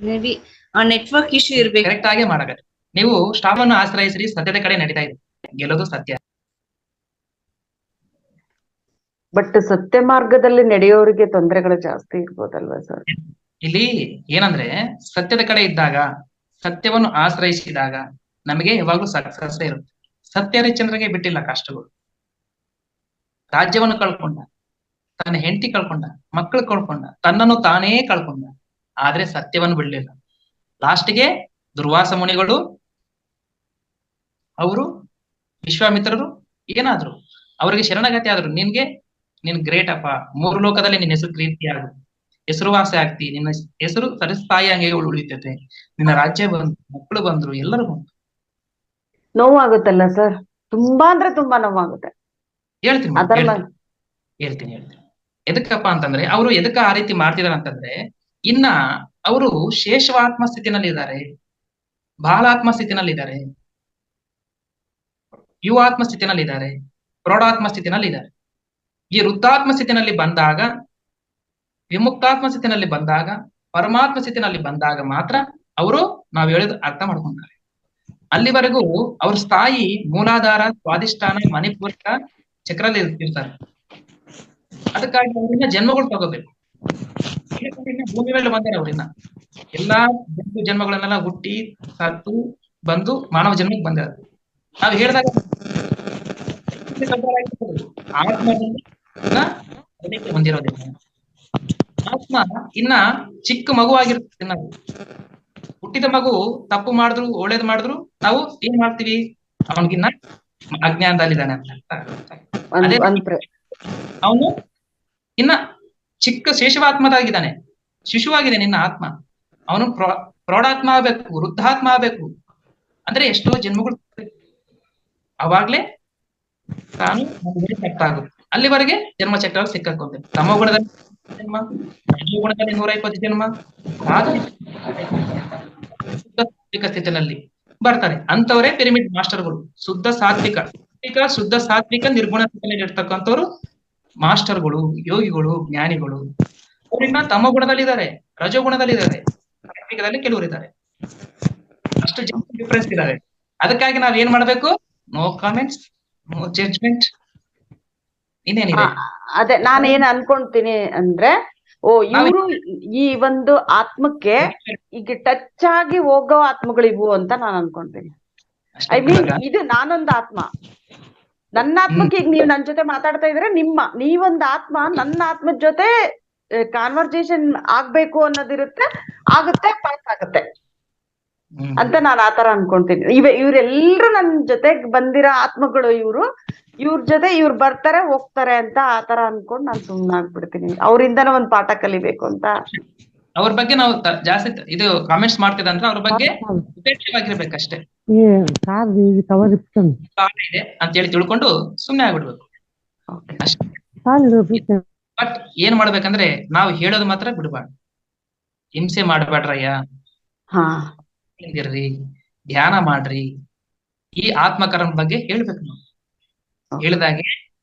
ಮೇ ಬಿ ಆ ನೆಟ್ವರ್ಕ್ ಇಶ್ಯೂ ಇರ್ಬೇಕು. ಕರೆಕ್ಟ್ ಆಗೇ ಮಾಡಬೇಕು. ನೀವು ಸ್ಟಾಫ್ ಅನ್ನು ಆಶ್ರಯಿಸಿ ಸತ್ಯದ ಕಡೆ ನಡೀತಾ ಇದೆ, ಗೆಲ್ಲೋದು ಸತ್ಯ. ಬಟ್ ಸತ್ಯ ಮಾರ್ಗದಲ್ಲಿ ನಡೆಯೋರಿಗೆ ತೊಂದರೆಗಳು ಜಾಸ್ತಿ ಇರ್ಬೋದಲ್ವಾ ಸರ್? ಇಲ್ಲಿ ಏನಂದ್ರೆ, ಸತ್ಯದ ಕಡೆ ಇದ್ದಾಗ, ಸತ್ಯವನ್ನು ಆಶ್ರಯಿಸಿದಾಗ ನಮಗೆ ಯಾವಾಗ್ಲೂ ಸಕ್ಸಸ್ ಇರುತ್ತೆ. ಸತ್ಯ ಹರಿಶ್ಚಂದ್ರನಿಗೆ ಬಿಟ್ಟಿಲ್ಲ ಕಷ್ಟಗಳು. ರಾಜ್ಯವನ್ನು ಕಳ್ಕೊಂಡ, ತನ್ನ ಹೆಂಡತಿ ಕಳ್ಕೊಂಡ, ಮಕ್ಕಳು ಕಳ್ಕೊಂಡ, ತನ್ನನ್ನು ತಾನೇ ಕಳ್ಕೊಂಡ, ಆದ್ರೆ ಸತ್ಯವನ್ನು ಬಿಡ್ಲಿಲ್ಲ. ಲಾಸ್ಟ್ಗೆ ದುರ್ವಾಸ ಮುನಿಗಳು, ಅವರು ವಿಶ್ವಾಮಿತ್ರರು ಏನಾದ್ರು ಅವರಿಗೆ ಶರಣಾಗತಿ ಆದ್ರು. ನೀನ್ ಗ್ರೇಟ್ ಅಪ್ಪ, ಮೂರು ಲೋಕದಲ್ಲಿ ನಿನ್ನ ಹೆಸರು ಕೀರ್ತಿ ಆಗು, ಹೆಸರುವಾಸಿ ಆಗ್ತಿ, ನಿನ್ನ ಹೆಸರು ಸರಿಸ್ಥಾಯಿ ಹಂಗೆ ಉಳಿತೈತೆ, ನಿನ್ನ ರಾಜ್ಯ ಬಂತು, ಮಕ್ಕಳು ಬಂದ್ರು, ಎಲ್ಲರೂ ಬಂದ್ರು. ನೋವಾಗುತ್ತಲ್ಲ ಸರ್, ತುಂಬಾ ಅಂದ್ರೆ ತುಂಬಾ ನೋವಾಗುತ್ತೆ. ಹೇಳ್ತೀನಿ madam, ಅದರ ಹೇಳ್ತೀನಿ. ಎದಕ್ಕಪ್ಪ ಅಂತಂದ್ರೆ ಅವರು ಎದಕ್ಕ ಆ ರೀತಿ ಮಾಡ್ತಿದಾರೆ ಅಂತಂದ್ರೆ, ಇನ್ನ ಅವರು ಶೇಷವಾತ್ಮ ಸ್ಥಿತಿನಲ್ಲಿ ಇದ್ದಾರೆ, ಬಾಲಾತ್ಮ ಸ್ಥಿತಿನಲ್ಲಿ ಇದ್ದಾರೆ, ಯುವಾತ್ಮ ಸ್ಥಿತಿನಲ್ಲಿ ಇದ್ದಾರೆ, ಪ್ರೌಢಾತ್ಮ ಸ್ಥಿತಿನಲ್ಲಿ ಇದ್ದಾರೆ. ಈ ವೃದ್ಧಾತ್ಮ ಸ್ಥಿತಿನಲ್ಲಿ ಬಂದಾಗ, ವಿಮುಕ್ತಾತ್ಮ ಸ್ಥಿತಿನಲ್ಲಿ ಬಂದಾಗ, ಪರಮಾತ್ಮ ಸ್ಥಿತಿನಲ್ಲಿ ಬಂದಾಗ ಮಾತ್ರ ಅವರು ನಾವ್ ಹೇಳಿದ ಅರ್ಥ ಮಾಡ್ಕೊಂತಾರೆ. ಅಲ್ಲಿವರೆಗೂ ಅವ್ರ ಸ್ಥಾಯಿ ಮೂಲಾಧಾರ, ಸ್ವಾಧಿಷ್ಠಾನ, ಮಣಿಪೂರಕ ಚಕ್ರಲ್ಲಿ ಇರ್ತಾರೆ. ಅದಕ್ಕಾಗಿ ಅವರಿಂದ ಜನ್ಮಗಳು ತಗೋಬೇಕು. ಭೂಮಿ ಮೇಲೆ ಬಂದಾರೆ ಅವ್ರನ್ನ ಎಲ್ಲಾ ಜನ್ಮಗಳನ್ನೆಲ್ಲ ಹುಟ್ಟಿ ಸತ್ತು ಬಂದು ಮಾನವ ಜನ್ಮಕ್ಕೆ ಬಂದಾರ. ನಾವ್ ಹೇಳಿದಾಗ ಆತ್ಮದಲ್ಲಿ ಹೊಂದಿರೋದಿಲ್ಲ. ಆತ್ಮ ಇನ್ನ ಚಿಕ್ಕ ಮಗು ಆಗಿರುತ್ತೆ. ನಾವು ಹುಟ್ಟಿದ ಮಗು ತಪ್ಪು ಮಾಡಿದ್ರು ಒಳ್ಳೇದು ಮಾಡಿದ್ರು ನಾವು ಏನ್ ಮಾಡ್ತೀವಿ, ಅವನಿಗಿನ್ನ ಅಜ್ಞಾನದಲ್ಲಿದ್ದಾನೆ ಅಂತ. ಅದೇ ಅವನು ಇನ್ನ ಚಿಕ್ಕ ಶೇಷವಾತ್ಮದಾಗಿದ್ದಾನೆ, ಶಿಶುವಾಗಿದೆ ನಿನ್ನ ಆತ್ಮ. ಅವನು ಪ್ರೌಢಾತ್ಮ ಆಗ್ಬೇಕು, ವೃದ್ಧಾತ್ಮ ಆಗ್ಬೇಕು. ಅಂದ್ರೆ ಎಷ್ಟೋ ಜನ್ಮಗಳು ಅವಾಗ್ಲೇ ತಾನು ಅರ್ಥ ಆಗುತ್ತೆ. ಅಲ್ಲಿವರೆಗೆ ಜನ್ಮ ಚಕ್ರ ಸಿಕ್ಕಾಕೊಂತೇನೆ. ತಮೋಗುಣದಲ್ಲಿ ಜನ್ಮ, ರಜೋಗುಣದಲ್ಲಿ 120 ಜನ್ಮ, ಶುದ್ಧ ಸ್ಥಿತಿನಲ್ಲಿ ಬರ್ತಾರೆ. ಅಂತವರೇ ಪಿರಮಿಡ್ ಮಾಸ್ಟರ್ಗಳು. ಶುದ್ಧ ಸಾತ್ವಿಕ ನಿರ್ಗುಣ ಸ್ಥಿತಿಯಲ್ಲಿ ಇರ್ತಕ್ಕಂಥವ್ರು ಮಾಸ್ಟರ್ಗಳು, ಯೋಗಿಗಳು, ಜ್ಞಾನಿಗಳು. ಅವರಿನ್ನ ತಮ್ಮ ಗುಣದಲ್ಲಿದ್ದಾರೆ, ರಜೋಗುಣದಲ್ಲಿದ್ದಾರೆ, ಸಾತ್ವಿಕದಲ್ಲಿ ಕೆಲವರಿದ್ದಾರೆ. ಅಷ್ಟು ಜನ ಡಿಫ್ರೆನ್ಸ್ ಇದ್ದಾರೆ. ಅದಕ್ಕಾಗಿ ನಾವ್ ಏನ್ ಮಾಡ್ಬೇಕು? No comments, no judgment. ಇನ್ನೇನಿದೆ? ಅದೇ ನಾನೇನ್ ಅನ್ಕೊಂತೀನಿ ಅಂದ್ರೆ, ಓ ಇವರು ಈ ಒಂದು ಆತ್ಮಕ್ಕೆ ಈಗ ಟಚ್ ಆಗಿ ಹೋಗೋ ಆತ್ಮಗಳಿವು ಅಂತ ನಾನು ಅನ್ಕೊಂತೀನಿ. ಐ ಮೀನ್ ಇದು ನಾನೊಂದು ಆತ್ಮ, ನನ್ನ ಆತ್ಮಕ್ಕೆ ಈಗ ನೀವು ನನ್ ಜೊತೆ ಮಾತಾಡ್ತಾ ಇದ್ರೆ ನೀವೊಂದು ಆತ್ಮ ನನ್ನ ಆತ್ಮದ ಜೊತೆ ಕಾನ್ವರ್ಸೇಷನ್ ಆಗ್ಬೇಕು ಅನ್ನೋದಿರುತ್ತೆ, ಆಗುತ್ತೆ, ಪಾಸ್ ಆಗುತ್ತೆ ಅಂತ ನಾನು ಆತರ ಅನ್ಕೊಂತೀನಿ. ಇವ್ರೆಲ್ರು ನನ್ ಜೊತೆಗ್ ಬಂದಿರೋ ಆತ್ಮಗಳು, ಇವ್ರ ಜೊತೆ ಇವ್ರು ಬರ್ತಾರೆ ಹೋಗ್ತಾರೆ ಅಂತ ಆತರ ಅನ್ಕೊಂಡ್ ನಾನು ಸುಮ್ನಾಗ್ಬಿಡ್ತೀನಿ. ಅವರಿಂದನೇ ಒಂದ್ ಪಾಠ ಕಲಿಬೇಕು ಅಂತ. ಅವ್ರ ಬಗ್ಗೆ ನಾವು ಜಾಸ್ತಿ ಇದು ಕಾಮೆಂಟ್ಸ್ ಮಾಡ್ತಿದಂದ್ರೆ ಅವ್ರ ಬಗ್ಗೆ ಉಪೇಕ್ಷವಾಗಿರ್ಬೇಕಷ್ಟೇ ಇದೆ ಅಂತ ಹೇಳಿ ತಿಳ್ಕೊಂಡು ಸುಮ್ನೆ ಆಗ್ಬಿಡ್ಬೇಕು ಅಷ್ಟೇ. ಬಟ್ ಏನ್ ಮಾಡ್ಬೇಕಂದ್ರೆ ನಾವು ಹೇಳೋದು ಮಾತ್ರ ಬಿಡ್ಬಾರ್ದು. ಹಿಂಸೆ ಮಾಡ್ಬೇಡ್ರಯ್ಯ, ಹಿಂದಿರ್ರಿ, ಧ್ಯಾನ ಮಾಡ್ರಿ, ಈ ಆತ್ಮಕರ್ಮ ಬಗ್ಗೆ ಹೇಳ್ಬೇಕು. ನಾವು ಹೇಳಿದಾಗೆ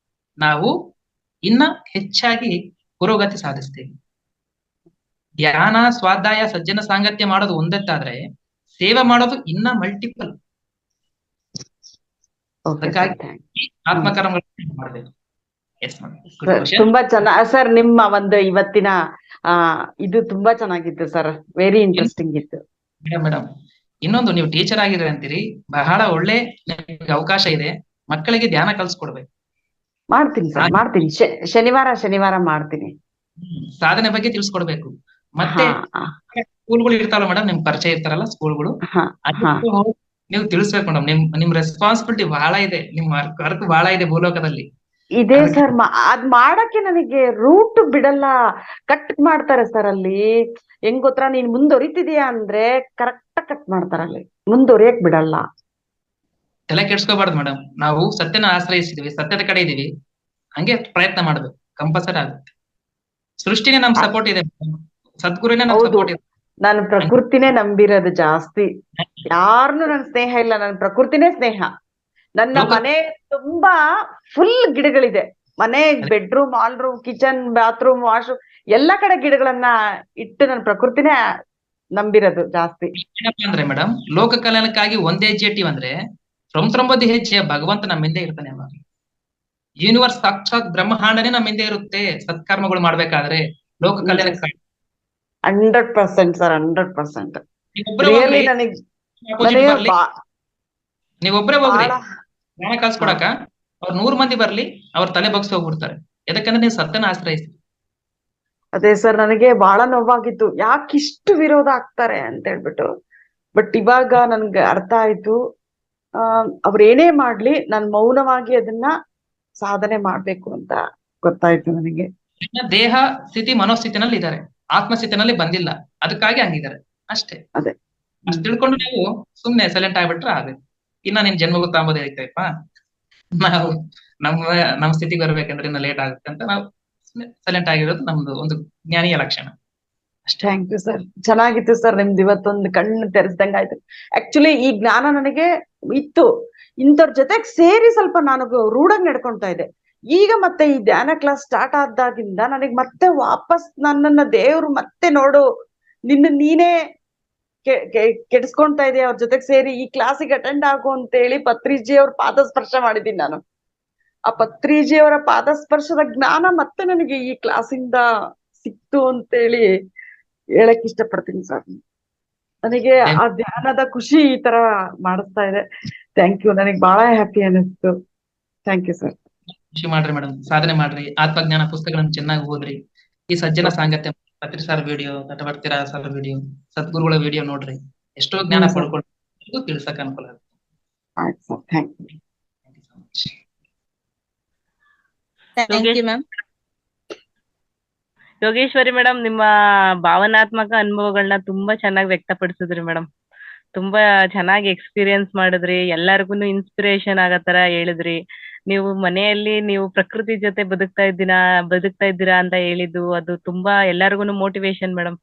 ನಾವು ಇನ್ನ ಹೆಚ್ಚಾಗಿ ಪುರೋಗತಿ ಸಾಧಿಸ್ತೇವೆ. ಧ್ಯಾನ, ಸ್ವಾಧ್ಯಾಯ, ಸಜ್ಜನ ಸಾಂಗತ್ಯ ಮಾಡೋದು ಒಂದೆತ್ತಾದ್ರೆ ಸೇವೆ ಮಾಡೋದು ಇನ್ನ ಮಲ್ಟಿಪಲ್. ಅದಕ್ಕಾಗಿ ಆತ್ಮಕರ್ಮಗಳನ್ನು ಮಾಡಬೇಕು. ತುಂಬಾ ಚೆನ್ನಾಗಿ ಸರ್, ನಿಮ್ಮ ಒಂದು ಇವತ್ತಿನ ಇದು ತುಂಬಾ ಚೆನ್ನಾಗಿತ್ತು ಸರ್, ವೆರಿ ಇಂಟ್ರೆಸ್ಟಿಂಗ್ ಇತ್ತು. ಮೇಡಮ್ ಇನ್ನೊಂದು, ನೀವು ಟೀಚರ್ ಆಗಿದ್ರೆ ಅಂತೀರಿ, ಬಹಳ ಒಳ್ಳೆ ಅವಕಾಶ ಇದೆ. ಮಕ್ಕಳಿಗೆ ಧ್ಯಾನ ಕಲ್ಸ್ಕೊಡ್ಬೇಕು. ಮಾಡ್ತೀನಿ ಸರ್, ಮಾಡ್ತೀನಿ. ಶನಿವಾರ ಮಾಡ್ತೀನಿ. ಸಾಧನೆ ಬಗ್ಗೆ ತಿಳ್ಸ್ಕೊಡ್ಬೇಕು. ಮತ್ತೆ ಸ್ಕೂಲ್ಗಳು ಇರ್ತಾವಲ್ಲ ಮೇಡಮ್, ನಿಮ್ ಪರಿಚಯ ಇರ್ತಾರಲ್ಲ ಸ್ಕೂಲ್ಗಳು, ನೀವು ತಿಳಿಸ್ಬೇಕು ಮೇಡಮ್. ನಿಮ್ ರೆಸ್ಪಾನ್ಸಿಬಿಲಿಟಿ ಬಹಳ ಇದೆ, ನಿಮ್ ವರ್ಕ್ ಬಹಳ ಇದೆ ಭೂಲೋಕದಲ್ಲಿ. ಇದೆ ಸರ್, ಅದ್ ಮಾಡಕ್ಕೆ ನನಗೆ ರೂಟ್ ಬಿಡಲ್ಲ, ಕಟ್ ಮಾಡ್ತಾರೆ ಸರ್ ಅಲ್ಲಿ. ಹೆಂಗ್ ಗೊತ್ತಾ, ನೀನ್ ಮುಂದುವರಿತಿದೀಯಾ ಅಂದ್ರೆ ಕರೆಕ್ಟ್ ಕಟ್ ಮಾಡ್ತಾರೆ ಅಲ್ಲಿ, ಮುಂದುವರಿಯಕ್ ಬಿಡಲ್ಲ. ತಲೆ ಕೆಡ್ಸ್ಕೋಬಾರ್ದು ಮೇಡಮ್. ನಾವು ಸತ್ಯನ ಆಶ್ರಯಿಸಿದೀವಿ, ಸತ್ಯದ ಕಡೆ ಇದೀವಿ, ಹಂಗೆ ಪ್ರಯತ್ನ ಮಾಡ್ಬೇಕು, ಕಂಪಲ್ಸರಿ ಆಗುತ್ತೆ. ಸೃಷ್ಟಿನೇ ನಮ್ ಸಪೋರ್ಟ್ ಇದೆ, ಸದ್ಗುರುನೇ ನಮ್ ಸಪೋರ್ಟ್ ಇದೆ. ನಾನು ಪ್ರಕೃತಿನೇ ನಂಬಿರೋದು ಜಾಸ್ತಿ, ಯಾರನ್ನು ನನ್ ಸ್ನೇಹ ಇಲ್ಲ, ನನ್ ಪ್ರಕೃತಿನೇ ಸ್ನೇಹ. ನನ್ನ ಮನೆ ತುಂಬಾ ಫುಲ್ ಗಿಡಗಳಿದೆ. ಮನೆ ಬೆಡ್ರೂಮ್, ಹಾಲ್ ರೂಮ್, ಕಿಚನ್, ಬಾತ್ರೂಮ್, ವಾಶ್ರೂಮ್ ಎಲ್ಲಾ ಕಡೆ ಗಿಡಗಳನ್ನ ಇಟ್ಟು ನನ್ನ ಪ್ರಕೃತಿನೇ ನಂಬಿರೋದು ಜಾಸ್ತಿ. ಏನಪ್ಪಾ ಅಂದ್ರೆ ಮೇಡಮ್, ಲೋಕ ಕಲ್ಯಾಣಕ್ಕಾಗಿ ಒಂದೇ ಹೆಜ್ಜೆ ಇಟ್ಟಿವಂದ್ರೆ 99 ಹೆಜ್ಜೆ ಭಗವಂತ ನಮ್ಮಿಂದ ಇರ್ತಾನೆ. ಯೂನಿವರ್ಸ್ ಸಾಕ್ಷಾತ್ ಬ್ರಹ್ಮಾಂಡನೇ ನಮ್ಮಿಂದ ಇರುತ್ತೆ ಸತ್ಕರ್ಮಗಳು ಮಾಡ್ಬೇಕಾದ್ರೆ, ಲೋಕ ಕಲ್ಯಾಣಕ್ಕಾಗಿ. 100% ಸರ್, 100%. ನೀವೊಬ್ರೇ ಹೋಗ್ರಿ ಜ್ಞಾನ ಕಲ್ಸ್ಕೊಡಕ, ಅವ್ರ 100 ಮಂದಿ ಬರ್ಲಿ, ಅವ್ರ ತಲೆ ಬಗ್ಸಿ ಹೋಗ್ಬಿಡ್ತಾರೆ. ಯಾಕಂದ್ರೆ ನೀವು ಸತ್ಯನ ಆಶ್ರಯಿಸಿ. ಅದೇ ಸರ್, ನನಗೆ ಬಹಳ ನೋವಾಗಿತ್ತು, ಯಾಕಿಷ್ಟು ವಿರೋಧ ಆಗ್ತಾರೆ ಅಂತ ಹೇಳ್ಬಿಟ್ಟು. ಬಟ್ ಇವಾಗ ನನ್ಗೆ ಅರ್ಥ ಆಯ್ತು, ಅವ್ರ ಏನೇ ಮಾಡ್ಲಿ, ನಾನ್ ಮೌನವಾಗಿ ಅದನ್ನ ಸಾಧನೆ ಮಾಡ್ಬೇಕು ಅಂತ ಗೊತ್ತಾಯ್ತು ನನಗೆ. ಇನ್ನ ದೇಹ ಸ್ಥಿತಿ ಮನೋಸ್ಥಿತಿನಲ್ಲಿ ಇದ್ದಾರೆ, ಆತ್ಮಸ್ಥಿತಿನಲ್ಲಿ ಬಂದಿಲ್ಲ, ಅದಕ್ಕಾಗಿ ಹಂಗಿದ್ದಾರೆ ಅಷ್ಟೇ. ಅದೇ. ಅಷ್ಟ್ ತಿಳ್ಕೊಂಡು ನೀವು ಸುಮ್ನೆ ಸೈಲೆಂಟ್ ಆಗ್ಬಿಟ್ರೆ ಆಗುತ್ತೆ. ಇನ್ನ ನಿನ್ ಜನ್ಮ ಗೊತ್ತಾಗೋದೇ ಐತಪ್ಪ, ನಾವು ನಮ್ಮ ಸ್ಥಿತಿಗೆ ಬರ್ಬೇಕಂದ್ರೆ ಇನ್ನ ಲೇಟ್ ಆಗುತ್ತೆ ಅಂತ ನಾವು ಸೈಲೆಂಟ್ ಆಗಿರೋದು ನಮ್ದು ಒಂದು ಜ್ಞಾನಿಯ ಲಕ್ಷಣ ಅಷ್ಟೇ. ಥ್ಯಾಂಕ್ ಯು ಸರ್, ಚೆನ್ನಾಗಿತ್ತು ಸರ್ ನಿಮ್ದು. ಇವತ್ತೊಂದು ಕಣ್ಣು ತೆರೆಸ್ದಂಗ ಆಯ್ತು. ಆಕ್ಚುಲಿ ಈ ಜ್ಞಾನ ನನಗೆ ಇತ್ತು, ಇಂಥವ್ರ ಜೊತೆಗೆ ಸೇರಿ ಸ್ವಲ್ಪ ನಾನು ರೂಢಾಗಿ ನಡ್ಕೊಂತಾ ಇದ್ದೆ. ಈಗ ಮತ್ತೆ ಈ ಧ್ಯಾನ ಕ್ಲಾಸ್ ಸ್ಟಾರ್ಟ್ ಆದಾಗಿಂದ ನನಗೆ ಮತ್ತೆ ವಾಪಸ್ ನನ್ನನ್ನ ದೇವ್ರು ಮತ್ತೆ ನೋಡು, ನೀನೇ ಕೆಡಿಸ್ಕೊಂತಾ ಇದೆ ಅವ್ರ ಜೊತೆಗೆ ಸೇರಿ ಈ ಕ್ಲಾಸಿಗೆ ಅಟೆಂಡ್ ಆಗು ಅಂತ ಹೇಳಿ ಪತ್ರಿಜಿ ಅವ್ರ ಪಾದ ಸ್ಪರ್ಶ ಮಾಡಿದ್ದೀನಿ ನಾನು. ಆ ಪತ್ರಿಜಿ ಅವರ ಪಾದ ಸ್ಪರ್ಶದ ಜ್ಞಾನ ಮತ್ತೆ ನನಗೆ ಈ ಕ್ಲಾಸಿಂದ ಸಿಕ್ತು ಅಂತೇಳಿ ಹೇಳಕ್ ಇಷ್ಟಪಡ್ತೀನಿ ಸರ್. ನನಗೆ ಆ ಧ್ಯಾನದ ಖುಷಿ ಈ ತರ ಮಾಡಿಸ್ತಾ ಇದೆ. ಥ್ಯಾಂಕ್ ಯು, ನನಗೆ ಬಹಳ ಹ್ಯಾಪಿ ಅನಿಸ್ತು. Thank you sir. ಖುಷಿ ಮಾಡ್ರಿ ಮೇಡಮ್, ಸಾಧನೆ ಮಾಡ್ರಿ, ಆತ್ಮಜ್ಞಾನ ಪುಸ್ತಕಗಳನ್ನು ಚೆನ್ನಾಗಿ ಓದ್ರಿ, ಈ ಸಜ್ಜನ ಸಾಂಗತ್ಯ ಪತ್ರಿ ಸರ್ ವಿಡಿಯೋ, ತಟವರ್ತಿರ ಸರ್ ವಿಡಿಯೋ, ಸದ್ಗುರುಗಳ ವಿಡಿಯೋ ನೋಡ್ರಿ, ಎಷ್ಟೋ ಜ್ಞಾನ ಪಡ್ಕೊಂಡು ತಿಳ್ಸಕ್ ಅನುಕೂಲ ಆಗುತ್ತೆ. ಆಯ್ತು sir, thank you. Thank you ma'am. Yogeshwari madam, ನಿಮ್ಮ ಭಾವನಾತ್ಮಕ ಅನುಭವಗಳನ್ನ ತುಂಬಾ ಚೆನ್ನಾಗಿ ವ್ಯಕ್ತಪಡಿಸಿದ್ರಿ ಮೇಡಮ್. ತುಂಬಾ ಚೆನ್ನಾಗಿ ಎಕ್ಸ್ಪೀರಿಯನ್ಸ್ ಮಾಡಿದ್ರಿ, ಎಲ್ಲರಿಗೂ ಇನ್ಸ್ಪಿರೇಷನ್ ಆಗೋ ತರ ಹೇಳಿದ್ರಿ. ನೀವು ಮನೆಯಲ್ಲಿ ನೀವು ಪ್ರಕೃತಿ ಜೊತೆ ಬದುಕ್ತಾ ಇದ್ದೀರಾ ಅಂತ ಹೇಳಿದ್ದು ಅದು ತುಂಬಾ ಎಲ್ಲರಿಗೂ ಮೋಟಿವೇಶನ್ ಮೇಡಮ್.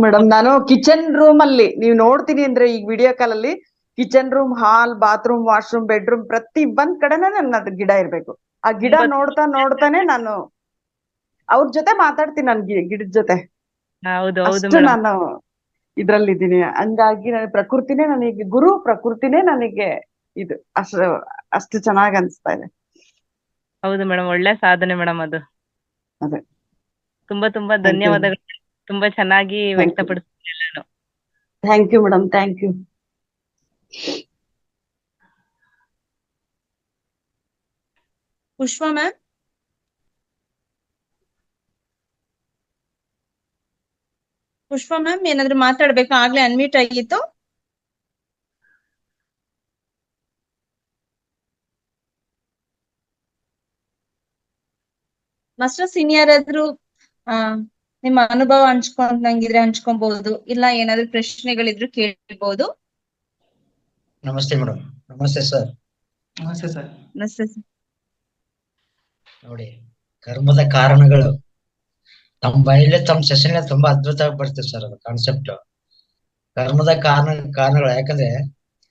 ಮೇಡಮ್, ನಾನು ಕಿಚನ್ ರೂಮ್ ಅಲ್ಲಿ ನೀವು ನೋಡ್ತೀನಿ ಅಂದ್ರೆ ಈಗ ವಿಡಿಯೋ ಕಾಲ್ ಅಲ್ಲಿ ಕಿಚನ್ ರೂಮ್, ಹಾಲ್, ಬಾತ್ರೂಮ್, ವಾಶ್ರೂಮ್, ಬೆಡ್ರೂಮ್ ಪ್ರತಿ ಒಂದ್ ಕಡೆನೇ ನನ್ನ ಗಿಡ ಇರ್ಬೇಕು. ಆ ಗಿಡ ನೋಡ್ತಾನೆ ನಾನು ಅವ್ರ ಜೊತೆ ಮಾತಾಡ್ತೀನಿ, ನನ್ ಗಿಡದ ಜೊತೆ. ಹೌದು ಹೌದು ಅಷ್ಟು ನಾನು ಇದ್ರಲ್ಲಿದ್ದೀನಿ. ಹಂಗಾಗಿ ಪ್ರಕೃತಿನೇ ನನಗೆ ಗುರು, ಪ್ರಕೃತಿನೇ ನನಗೆ ಇದು ಅಷ್ಟು ಚೆನ್ನಾಗಿ ಅನ್ಸ್ತಾ ಇದೆ. ಹೌದು ಮೇಡಮ್, ಒಳ್ಳೆ ಸಾಧನೆ ಮೇಡಮ್ ಅದು. ಅದೇ. ತುಂಬಾ ಧನ್ಯವಾದಗಳು. ತುಂಬಾ ಚೆನ್ನಾಗಿ ವ್ಯಕ್ತಪಡಿಸ್ತೀನಿ ಎಲ್ಲಾನು. Thank you madam, thank you. Pushpa ma'am, ಏನಾದ್ರು ಮಾತಾಡ್ಬೇಕಾ? ಆಗ್ಲೇ ಅನ್ಮ್ಯೂಟ್ ಆಗಿತ್ತು. ಮಾಸ್ಟರ್ಸ್ ಇನ್ಯಾರಾದ್ರೂ ನಿಮ್ಮ ಅನುಭವ ಹಂಚ್ಕೊಂಡಂಗಿದ್ರೆ ಹಂಚ್ಕೊಬಹುದು, ಇಲ್ಲ ಏನಾದ್ರು ಪ್ರಶ್ನೆಗಳಿದ್ರು ಕೇಳ್ಬಹುದು. ನಮಸ್ತೆ ಮೇಡಮ್. ನಮಸ್ತೆ ಸರ್. ನಮಸ್ತೆ ಸರ್. ನಮಸ್ತೆ ಸರ್. ನೋಡಿ, ಕರ್ಮದ ಕಾರಣಗಳು ತಮ್ಮ ಬಾಯಲ್ಲೇ ತಮ್ಮ ಸೆಷನ್ ತುಂಬಾ ಅದ್ಭುತವಾಗಿ ಬರ್ತದೆ ಸರ್ ಅದು ಕಾನ್ಸೆಪ್ಟ್. ಕರ್ಮದ ಕಾರಣಗಳು ಯಾಕಂದ್ರೆ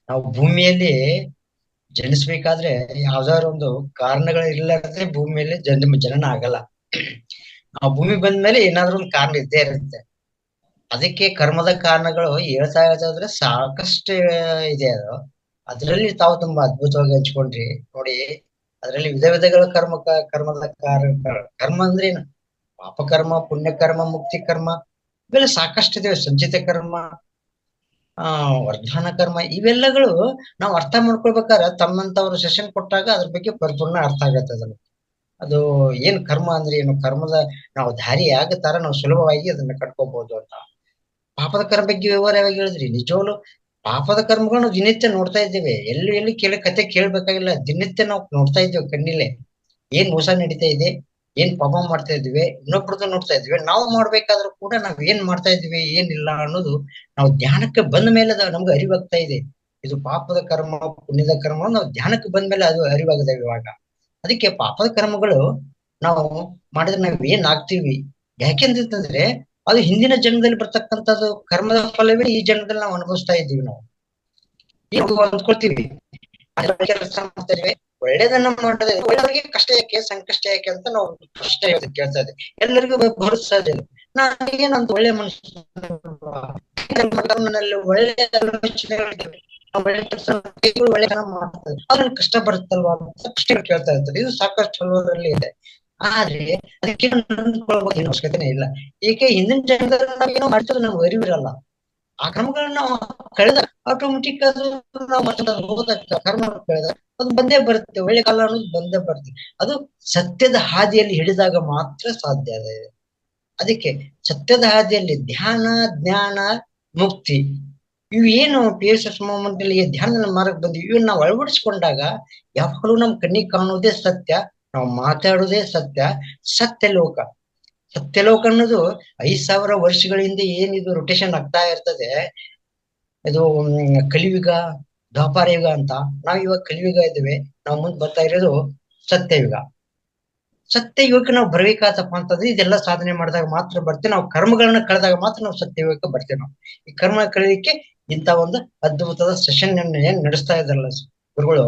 ನಾವು ಭೂಮಿಯಲ್ಲಿ ಜನಿಸ್ಬೇಕಾದ್ರೆ ಯಾವ್ದಾದ್ರು ಒಂದು ಕಾರಣಗಳು ಇರ್ಲಾರ್ದೆ ಭೂಮಿಯಲ್ಲಿ ಜನನ ಆಗಲ್ಲ. ನಾವು ಭೂಮಿ ಬಂದ್ಮೇಲೆ ಏನಾದ್ರು ಒಂದು ಕಾರಣ ಇದ್ದೇ ಇರುತ್ತೆ. ಅದಕ್ಕೆ ಕರ್ಮದ ಕಾರಣಗಳು ಹೇಳ್ತಾ ಇರೋದಾದ್ರೆ ಸಾಕಷ್ಟು ಇದೆ. ಅದು ಅದ್ರಲ್ಲಿ ತಾವು ತುಂಬಾ ಅದ್ಭುತವಾಗಿ ಹಂಚ್ಕೊಂಡ್ರಿ. ನೋಡಿ, ಅದ್ರಲ್ಲಿ ವಿಧಗಳ ಕರ್ಮದ ಕಾರಣಗಳು. ಕರ್ಮ ಅಂದ್ರೆ ಏನು? ಪಾಪಕರ್ಮ, ಪುಣ್ಯಕರ್ಮ, ಮುಕ್ತಿ ಕರ್ಮ, ಇವೆಲ್ಲ ಸಾಕಷ್ಟು ಇದಾವೆ. ಸಂಚಿತ ಕರ್ಮ, ವರ್ಧನ ಕರ್ಮ, ಇವೆಲ್ಲಗಳು ನಾವು ಅರ್ಥ ಮಾಡ್ಕೊಳ್ಬೇಕಾದ್ರೆ ತಮ್ಮಂತವ್ರು ಸೆಷನ್ ಕೊಟ್ಟಾಗ ಅದ್ರ ಬಗ್ಗೆ ಪರಿಪೂರ್ಣ ಅರ್ಥ ಆಗತ್ತೆ. ಅದನ್ನ ಅದು ಏನ್ ಕರ್ಮ ಅಂದ್ರೆ ಏನು, ಕರ್ಮದ ನಾವು ದಾರಿ ಯಾವ ತರ ನಾವು ಸುಲಭವಾಗಿ ಅದನ್ನ ಕಟ್ಕೋಬಹುದು ಅಂತ. ಪಾಪದ ಕರ್ಮ ಬಗ್ಗೆ ವಿವರವಾಗಿ ಹೇಳಿದ್ರಿ. ನಿಜವಾಗ್ಲು ಪಾಪದ ಕರ್ಮಗಳು ನಾವು ದಿನನಿತ್ಯ ನೋಡ್ತಾ ಇದ್ದೇವೆ. ಎಲ್ಲಿ ಕತೆ ಕೇಳ್ಬೇಕಾಗಿಲ್ಲ, ದಿನನಿತ್ಯ ನಾವು ನೋಡ್ತಾ ಇದ್ದೇವೆ. ಕಣ್ಣಿಲೆ ಏನ್ ಮೋಸ ನಡೀತಾ ಇದೆ, ಏನ್ ಪಾಪ ಮಾಡ್ತಾ ಇದ್ವಿ, ಇನ್ನೊಬ್ರದ್ದು ನೋಡ್ತಾ ಇದ್ವಿ. ನಾವು ಮಾಡ್ಬೇಕಾದ್ರೂ ಕೂಡ ನಾವ್ ಏನ್ ಮಾಡ್ತಾ ಇದ್ವಿ, ಏನಿಲ್ಲ ಅನ್ನೋದು ನಾವು ಧ್ಯಾನಕ್ಕೆ ಬಂದ ಮೇಲೆ ನಮ್ಗೆ ಅರಿವಾಗ್ತಾ ಇದೆ. ಇದು ಪಾಪದ ಕರ್ಮ, ಪುಣ್ಯದ ಕರ್ಮ ನಾವು ಧ್ಯಾನಕ್ಕೆ ಬಂದ ಮೇಲೆ ಅದು ಅರಿವಾಗಿದೆ ಇವಾಗ. ಅದಕ್ಕೆ ಪಾಪದ ಕರ್ಮಗಳು ನಾವು ಮಾಡಿದ್ರೆ ನಾವ್ ಏನ್ ಆಗ್ತೀವಿ, ಯಾಕೆಂತಂದ್ರೆ ಅದು ಹಿಂದಿನ ಜನ್ಮದಲ್ಲಿ ಬರ್ತಕ್ಕಂಥದ್ದು ಕರ್ಮದ ಫಲವೇ ಈ ಜನ್ಮದಲ್ಲಿ ನಾವು ಅನುಭವಿಸ್ತಾ ಇದ್ದೀವಿ. ನಾವು ಅಂದ್ಕೊಳ್ತೀವಿ ಕೆಲಸ ಮಾಡ್ತಾ ಇದ್ವಿ, ಒಳ್ಳೇದನ್ನ ಮಾಡಿದ್ರೆ ಒಳ್ಳೆಯವರಿಗೆ ಕಷ್ಟ ಯಾಕೆ, ಸಂಕಷ್ಟ ಯಾಕೆ ಅಂತ ನಾವು ಕಷ್ಟ ಕೇಳ್ತಾ ಇದ್ವಿ. ಎಲ್ಲರಿಗೂ ಭರೋಸಾ ಇದೆ. ನಾನೇನಂತ ಒಳ್ಳೆ ಮನುಷ್ಯನಲ್ಲಿ ಒಳ್ಳೆ ಆಲೋಚನೆಗಳಿವೆ, ಒಳ್ಳೆ ಕೆಲಸ ಒಳ್ಳೆ ಮಾಡ್ತಾರೆ, ಅದ್ರಲ್ಲಿ ಕಷ್ಟ ಬರುತ್ತಲ್ವಾ ಅಂತ ಕಷ್ಟಗಳು ಕೇಳ್ತಾ ಇರ್ತಾರೆ. ಇದು ಸಾಕಷ್ಟು ಹಲವರಲ್ಲಿ ಇದೆ. ಆದ್ರೆ ಅದಕ್ಕೆ ಅವಶ್ಯಕತೆನೇ ಇಲ್ಲ. ಏಕೆ ಹಿಂದಿನ ಜನ್ಮದಲ್ಲಿ ನಾವೇನೋ ಮಾಡ್ತಾರೆ ನಮ್ಗೆ ಅರಿವಿರಲ್ಲ. ಆ ಕ್ರಮಗಳನ್ನ ನಾವು ಕಳೆದ ಆಟೋಮೆಟಿಕ್ ಅದು ನಾವು ಕರ್ಮ ಕಳೆದ ಅದು ಬಂದೇ ಬರುತ್ತೆ. ಒಳ್ಳೆ ಕಾಲ ಅನ್ನೋದು ಬಂದೇ ಬರುತ್ತೆ. ಅದು ಸತ್ಯದ ಹಾದಿಯಲ್ಲಿ ಹಿಡಿದಾಗ ಮಾತ್ರ ಸಾಧ್ಯ ಇದೆ. ಅದಕ್ಕೆ ಸತ್ಯದ ಹಾದಿಯಲ್ಲಿ ಧ್ಯಾನ, ಜ್ಞಾನ, ಮುಕ್ತಿ ಇವು ಏನು PSS ಮೂಮೆಂಟ್ ಅಲ್ಲಿ ಧ್ಯಾನ ಮಾರ್ಗ ಬಂದಿವಿ, ಇವನ್ನ ನಾವು ಅಳವಡಿಸ್ಕೊಂಡಾಗ ಯಾವಾಗಲೂ ನಮ್ ಕಣ್ಣಿಗೆ ಕಾಣುವುದೇ ಸತ್ಯ, ನಾವು ಮಾತಾಡುವುದೇ ಸತ್ಯ. ಸತ್ಯಲೋಕ, ಸತ್ಯಲೋಕ ಅನ್ನೋದು 5,000 ವರ್ಷಗಳ ಹಿಂದೆ ಏನಿದು ರೊಟೇಷನ್ ಆಗ್ತಾ ಇರ್ತದೆ, ಇದು ಕಲಿಯುಗ ದ್ವಾಪಾರ ಯುಗ ಅಂತ. ನಾವ್ ಇವಾಗ ಕಲಿಯುಗ ಇದ್ದೇವೆ, ನಾವು ಮುಂದೆ ಬರ್ತಾ ಇರೋದು ಸತ್ಯಯುಗ. ಸತ್ಯಯುಗಕ್ಕೆ ನಾವು ಬರ್ಬೇಕಾತಪ್ಪ ಅಂತಂದ್ರೆ ಇದೆಲ್ಲ ಸಾಧನೆ ಮಾಡಿದಾಗ ಮಾತ್ರ ಬರ್ತೇವೆ. ನಾವು ಕರ್ಮಗಳನ್ನ ಕಳೆದಾಗ ಮಾತ್ರ ನಾವು ಸತ್ಯಯುಗಕ್ಕೆ ಬರ್ತೇವೆ. ನಾವು ಈ ಕರ್ಮ ಕಳೆಯಲಿಕ್ಕೆ ಇಂಥ ಒಂದು ಅದ್ಭುತದ ಸೆಷನ್ ಏನ್ ನಡೆಸ್ತಾ ಇದಾರಲ್ಲ ಗುರುಗಳು,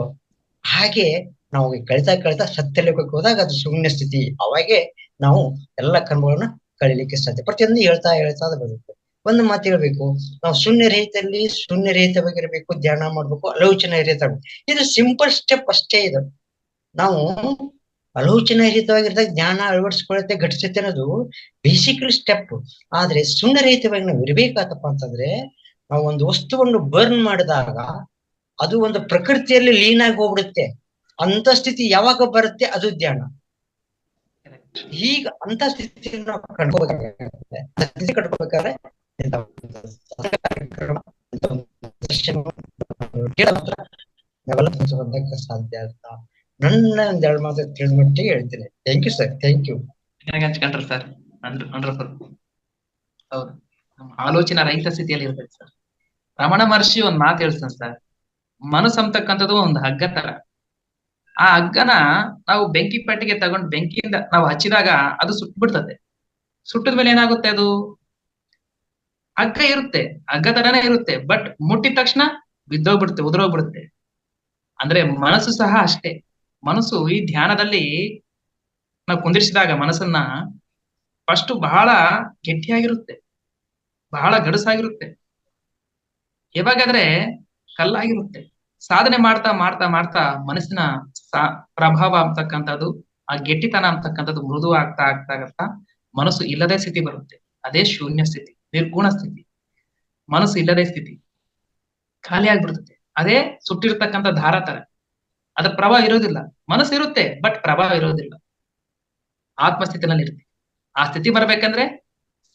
ಹಾಗೆ ನಾವು ಕಳಿತಾ ಸತ್ಯಲೋಕಕ್ಕೆ ಹೋದಾಗ ಅದು ಶೂನ್ಯ ಸ್ಥಿತಿ. ಅವಾಗೆ ನಾವು ಎಲ್ಲ ಕರ್ಮಗಳನ್ನ ಕಳೀಲಿಕ್ಕೆ ಸಾಧ್ಯ. ಪ್ರತಿಯೊಂದು ಹೇಳ್ತಾ ಅದು ಬರುತ್ತೆ. ಒಂದು ಮಾತು ಹೇಳ್ಬೇಕು, ನಾವು ಶೂನ್ಯರಹಿತವಾಗಿರ್ಬೇಕು, ಧ್ಯಾನ ಮಾಡ್ಬೇಕು, ಆಲೋಚನೆ ರಹಿತ. ಇದು ಸಿಂಪಲ್ ಸ್ಟೆಪ್ ಅಷ್ಟೇ. ಇದು ನಾವು ಆಲೋಚನೆ ರಹಿತವಾಗಿರ್ದಾಗ ಜ್ಞಾನ ಅಳವಡಿಸ್ಕೊಳ್ಳುತ್ತೆ, ಘಟಿಸುತ್ತೆ ಅನ್ನೋದು ಬೇಸಿಕಲಿ ಸ್ಟೆಪ್. ಆದ್ರೆ ಶೂನ್ಯರಹಿತವಾಗಿ ನಾವು ಇರ್ಬೇಕಾತಪ್ಪ ಅಂತಂದ್ರೆ, ನಾವು ಒಂದು ವಸ್ತುವನ್ನು ಬರ್ನ್ ಮಾಡಿದಾಗ ಅದು ಒಂದು ಪ್ರಕೃತಿಯಲ್ಲಿ ಲೀನ್ ಆಗಿ ಹೋಗ್ಬಿಡುತ್ತೆ. ಅಂತ ಸ್ಥಿತಿ ಯಾವಾಗ ಬರುತ್ತೆ ಅದು ಧ್ಯಾನ. ಈಗ ಅಂತ ಸ್ಥಿತಿ ನಾವು ಕಟ್ಕೋಬೇಕಾದ್ರೆ ಸಾಧ್ಯ ಅಂತ ನನ್ನ ಒಂದೆರಡು ಮಾತು ತಿಳಿದ ಮಟ್ಟಿಗೆ ಹೇಳ್ತೇನೆ. Thank you sir, thank you. ಹಂಚ್ಕೊಂಡ್ರಿ ಸರ್, ವಂಡರ್ಫುಲ್. ಹೌದು, ಆಲೋಚನಾ ರಹಿತ ಸ್ಥಿತಿಯಲ್ಲಿ ಇರ್ತದೆ ಸರ್. ರಮಣ ಮಹರ್ಷಿ ಒಂದ್ ಮಾತು ಹೇಳ್ತಾನೆ ಸರ್, ಮನಸ್ಸು ಅಂತಕ್ಕಂಥದ್ದು ಒಂದು ಹಗ್ಗ ತರ. ಆ ಹಗ್ಗನ ನಾವು ಬೆಂಕಿ ಪಟ್ಟಿಗೆ ತಗೊಂಡು ಬೆಂಕಿಯಿಂದ ನಾವು ಹಚ್ಚಿದಾಗ ಅದು ಸುಟ್ಬಿಡ್ತದೆ. ಸುಟ್ಟಿದ ಮೇಲೆ ಏನಾಗುತ್ತೆ, ಅದು ಹಗ್ಗ ಇರುತ್ತೆ, ಹಗ್ಗ ತರನೇ ಇರುತ್ತೆ, ಬಟ್ ಮುಟ್ಟಿದ ತಕ್ಷಣ ಬಿದ್ದೋಗ್ಬಿಡುತ್ತೆ, ಉದುರೋಗ್ಬಿಡುತ್ತೆ. ಅಂದ್ರೆ ಮನಸ್ಸು ಸಹ ಅಷ್ಟೇ. ಮನಸ್ಸು ಈ ಧ್ಯಾನದಲ್ಲಿ ನಾವು ಕುಂದಿರಿಸಿದಾಗ ಮನಸ್ಸನ್ನ ಫಸ್ಟ್ ಬಹಳ ಗಟ್ಟಿಯಾಗಿರುತ್ತೆ, ಬಹಳ ಗಡಸಾಗಿರುತ್ತೆ. ಯಾವಾಗಾದ್ರೆ ಕಲ್ಲಾಗಿರುತ್ತೆ. ಸಾಧನೆ ಮಾಡ್ತಾ ಮಾಡ್ತಾ ಮಾಡ್ತಾ ಮನಸ್ಸಿನ ಪ್ರಭಾವ ಅಂತಕ್ಕಂಥದ್ದು, ಆ ಗೆಟ್ಟಿತನ ಅಂತಕ್ಕಂಥದ್ದು ಮೃದು ಆಗ್ತಾ ಆಗ್ತಾ ಆಗ್ತಾ ಮನಸ್ಸು ಇಲ್ಲದೆ ಸ್ಥಿತಿ ಬರುತ್ತೆ. ಅದೇ ಶೂನ್ಯ ಸ್ಥಿತಿ, ನಿರ್ಗುಣ ಸ್ಥಿತಿ. ಮನಸ್ಸು ಇಲ್ಲದೆ ಸ್ಥಿತಿ, ಖಾಲಿ ಆಗ್ಬಿಡ್ತದೆ. ಅದೇ ಸುಟ್ಟಿರ್ತಕ್ಕಂಥ ದಾರ ತರ, ಅದ್ರ ಪ್ರಭಾವ ಇರೋದಿಲ್ಲ. ಮನಸ್ಸು ಇರುತ್ತೆ ಬಟ್ ಪ್ರಭಾವ ಇರೋದಿಲ್ಲ. ಆತ್ಮಸ್ಥಿತಿನಲ್ಲಿ ಇರುತ್ತೆ. ಆ ಸ್ಥಿತಿ ಬರ್ಬೇಕಂದ್ರೆ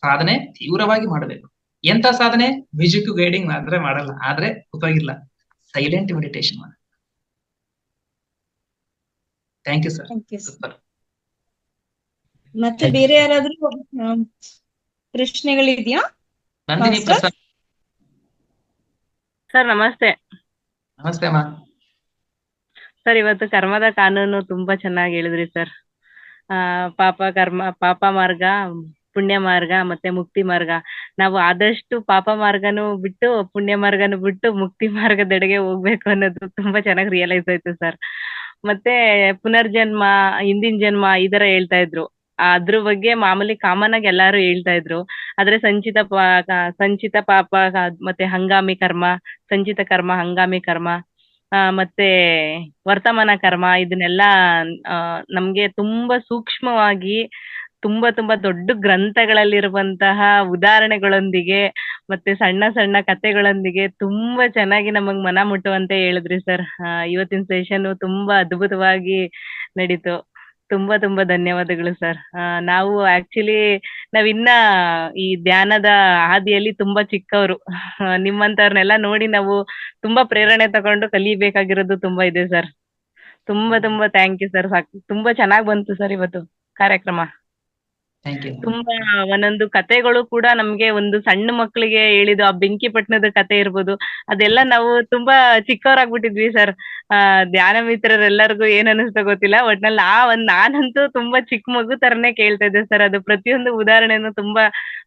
ಸಾಧನೆ ತೀವ್ರವಾಗಿ ಮಾಡಬೇಕು. ಎಂತ ಸಾಧನೆ? ಮ್ಯೂಸಿಕ್ ಗೈಡಿಂಗ್ ಆದ್ರೆ ಮಾಡಲ್ಲ, ಆದ್ರೆ ಉಪಯೋಗಿಲ್ಲ. ಸೈಲೆಂಟ್ ಮೆಡಿಟೇಷನ್ ಮಾಡ. Thank you sir. ಸೂಪರ್. ಮತ್ತೆ ಬೇರೆ ಯಾರಾದ್ರೂ ಪ್ರಶ್ನೆಗಳಿದ್ಯಾ? ನಂದಿನಿ ಪ್ರಸಾದ್ ಸರ್ ನಮಸ್ತೆ. ನಮಸ್ತೆ ಅಮ್ಮ. ಸರ್ ಇವತ್ತು ಕರ್ಮದ ಕಾನೂನು ತುಂಬಾ ಚೆನ್ನಾಗಿ ಹೇಳಿದ್ರಿ ಸರ್. ಪಾಪ ಮಾರ್ಗ, ಪುಣ್ಯ ಮಾರ್ಗ ಮತ್ತೆ ಮುಕ್ತಿ ಮಾರ್ಗ. ನಾವು ಆದಷ್ಟು ಪಾಪ ಮಾರ್ಗನು ಬಿಟ್ಟು ಪುಣ್ಯ ಮಾರ್ಗನು ಬಿಟ್ಟು ಮುಕ್ತಿ ಮಾರ್ಗದೆಡೆಗೆ ಹೋಗ್ಬೇಕು ಅನ್ನೋದು ತುಂಬಾ ಚೆನ್ನಾಗಿ ರಿಯಲೈಸ್ ಆಯ್ತು ಸರ್. ಮತ್ತೆ ಪುನರ್ಜನ್ಮ, ಹಿಂದಿನ ಜನ್ಮ ಈ ತರ ಹೇಳ್ತಾ ಇದ್ರು. ಅದ್ರ ಬಗ್ಗೆ ಮಾಮೂಲಿ ಕಾಮನ್ ಆಗಿ ಎಲ್ಲಾರು ಹೇಳ್ತಾ ಇದ್ರು. ಆದ್ರೆ ಸಂಚಿತ ಪಾಪ ಮತ್ತೆ ಹಂಗಾಮಿ ಕರ್ಮ, ಸಂಚಿತ ಕರ್ಮ, ಹಂಗಾಮಿ ಕರ್ಮ, ಮತ್ತೆ ವರ್ತಮಾನ ಕರ್ಮ, ಇದನ್ನೆಲ್ಲ ನಮ್ಗೆ ತುಂಬಾ ಸೂಕ್ಷ್ಮವಾಗಿ ತುಂಬಾ ದೊಡ್ಡ ಗ್ರಂಥಗಳಲ್ಲಿರುವಂತಹ ಉದಾಹರಣೆಗಳೊಂದಿಗೆ ಮತ್ತೆ ಸಣ್ಣ ಸಣ್ಣ ಕಥೆಗಳೊಂದಿಗೆ ತುಂಬಾ ಚೆನ್ನಾಗಿ ನಮಗ್ ಮನ ಮುಟ್ಟುವಂತೆ ಹೇಳಿದ್ರಿ ಸರ್. ಇವತ್ತಿನ ಸೆಷನ್ ತುಂಬಾ ಅದ್ಭುತವಾಗಿ ನಡೀತು. ತುಂಬಾ ಧನ್ಯವಾದಗಳು ಸರ್. ನಾವು ಆಕ್ಚುಲಿ ನಾವಿನ್ನ ಈ ಧ್ಯಾನದ ಹಾದಿಯಲ್ಲಿ ತುಂಬಾ ಚಿಕ್ಕವರು. ನಿಮ್ಮಂತವ್ರನ್ನೆಲ್ಲ ನೋಡಿ ನಾವು ತುಂಬಾ ಪ್ರೇರಣೆ ತಗೊಂಡು ಕಲಿಬೇಕಾಗಿರೋದು ತುಂಬಾ ಇದೆ ಸರ್. ತುಂಬಾ ಥ್ಯಾಂಕ್ ಯು ಸರ್. ತುಂಬಾ ಚೆನ್ನಾಗ್ ಬಂತು ಸರ್ ಇವತ್ತು ಕಾರ್ಯಕ್ರಮ. ತುಂಬಾ ಒಂದೊಂದು ಕಥೆಗಳು ಕೂಡ ನಮ್ಗೆ ಒಂದು ಸಣ್ಣ ಮಕ್ಕಳಿಗೆ ಹೇಳಿದ್ದು ಆ ಬೆಂಕಿ ಪಟ್ಟಣದ ಕತೆ ಇರ್ಬೋದು, ಅದೆಲ್ಲ ನಾವು ತುಂಬಾ ಚಿಕ್ಕವರಾಗ್ಬಿಟ್ಟಿದ್ವಿ ಸರ್. ಧ್ಯಾನ ಮಿತ್ರರೆಲ್ಲರಿಗೂ ಏನ್ ಅನಿಸ್ತಾ ಗೊತ್ತಿಲ್ಲ, ಒಟ್ನಲ್ಲಿ ನಾನಂತೂ ತುಂಬಾ ಚಿಕ್ಕ ಮಗು ತರನೇ ಕೇಳ್ತಾ ಇದ್ದೆ ಸರ್. ಅದು ಪ್ರತಿಯೊಂದು ಉದಾಹರಣೆನು ತುಂಬಾ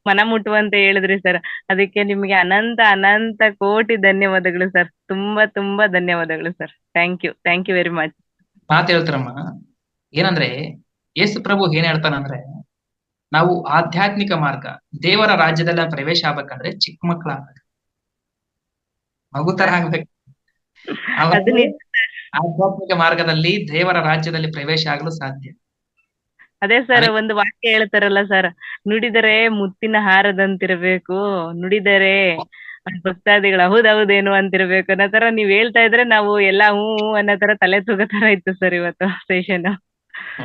ಮನ ಮುಟ್ಟುವಂತೆ ಹೇಳಿದ್ರಿ ಸರ್. ಅದಕ್ಕೆ ನಿಮ್ಗೆ ಅನಂತ ಕೋಟಿ ಧನ್ಯವಾದಗಳು ಸರ್. ತುಂಬಾ ಧನ್ಯವಾದಗಳು sir. Thank you very much. ಮಾತು ಹೇಳ್ತಾರಮ್ಮ, ಏನಂದ್ರೆ ಯೇಸು ಪ್ರಭು ಏನ್ ಹೇಳ್ತಾನಂದ್ರೆ, ನಾವು ಆಧ್ಯಾತ್ಮಿಕ ಮಾರ್ಗ ದೇವರ ರಾಜ್ಯದಲ್ಲಿ ಪ್ರವೇಶ ಆಗ್ಬೇಕಂದ್ರೆ ಚಿಕ್ಕ ಮಕ್ಕಳ ಆಗ್ಬೇಕು, ಮಗು ತರ ಆಗ್ಬೇಕು. ಆಧ್ಯಾತ್ಮಿಕ ಮಾರ್ಗದಲ್ಲಿ ದೇವರ ರಾಜ್ಯದಲ್ಲಿ ಪ್ರವೇಶ ಆಗಲು ಸಾಧ್ಯ. ಅದೇ ಸರ್, ಒಂದು ವಾಕ್ಯ ಹೇಳ್ತಾರಲ್ಲ ಸರ್, ನುಡಿದರೆ ಮುತ್ತಿನ ಹಾರದಂತಿರ್ಬೇಕು, ನುಡಿದರೆ ಭಕ್ತಾದಿಗಳ ಹೌದೌದೇನು ಅಂತಿರ್ಬೇಕು ಅನ್ನೋ ತರ ನೀವ್ ಹೇಳ್ತಾ ಇದ್ರೆ ನಾವು ಎಲ್ಲಾ ಹೂ ಅನ್ನೋ ತರ ತಲೆ ತೂಗೋ ತರ ಇತ್ತು ಸರ್ ಇವತ್ತು ಸೆಷನ್.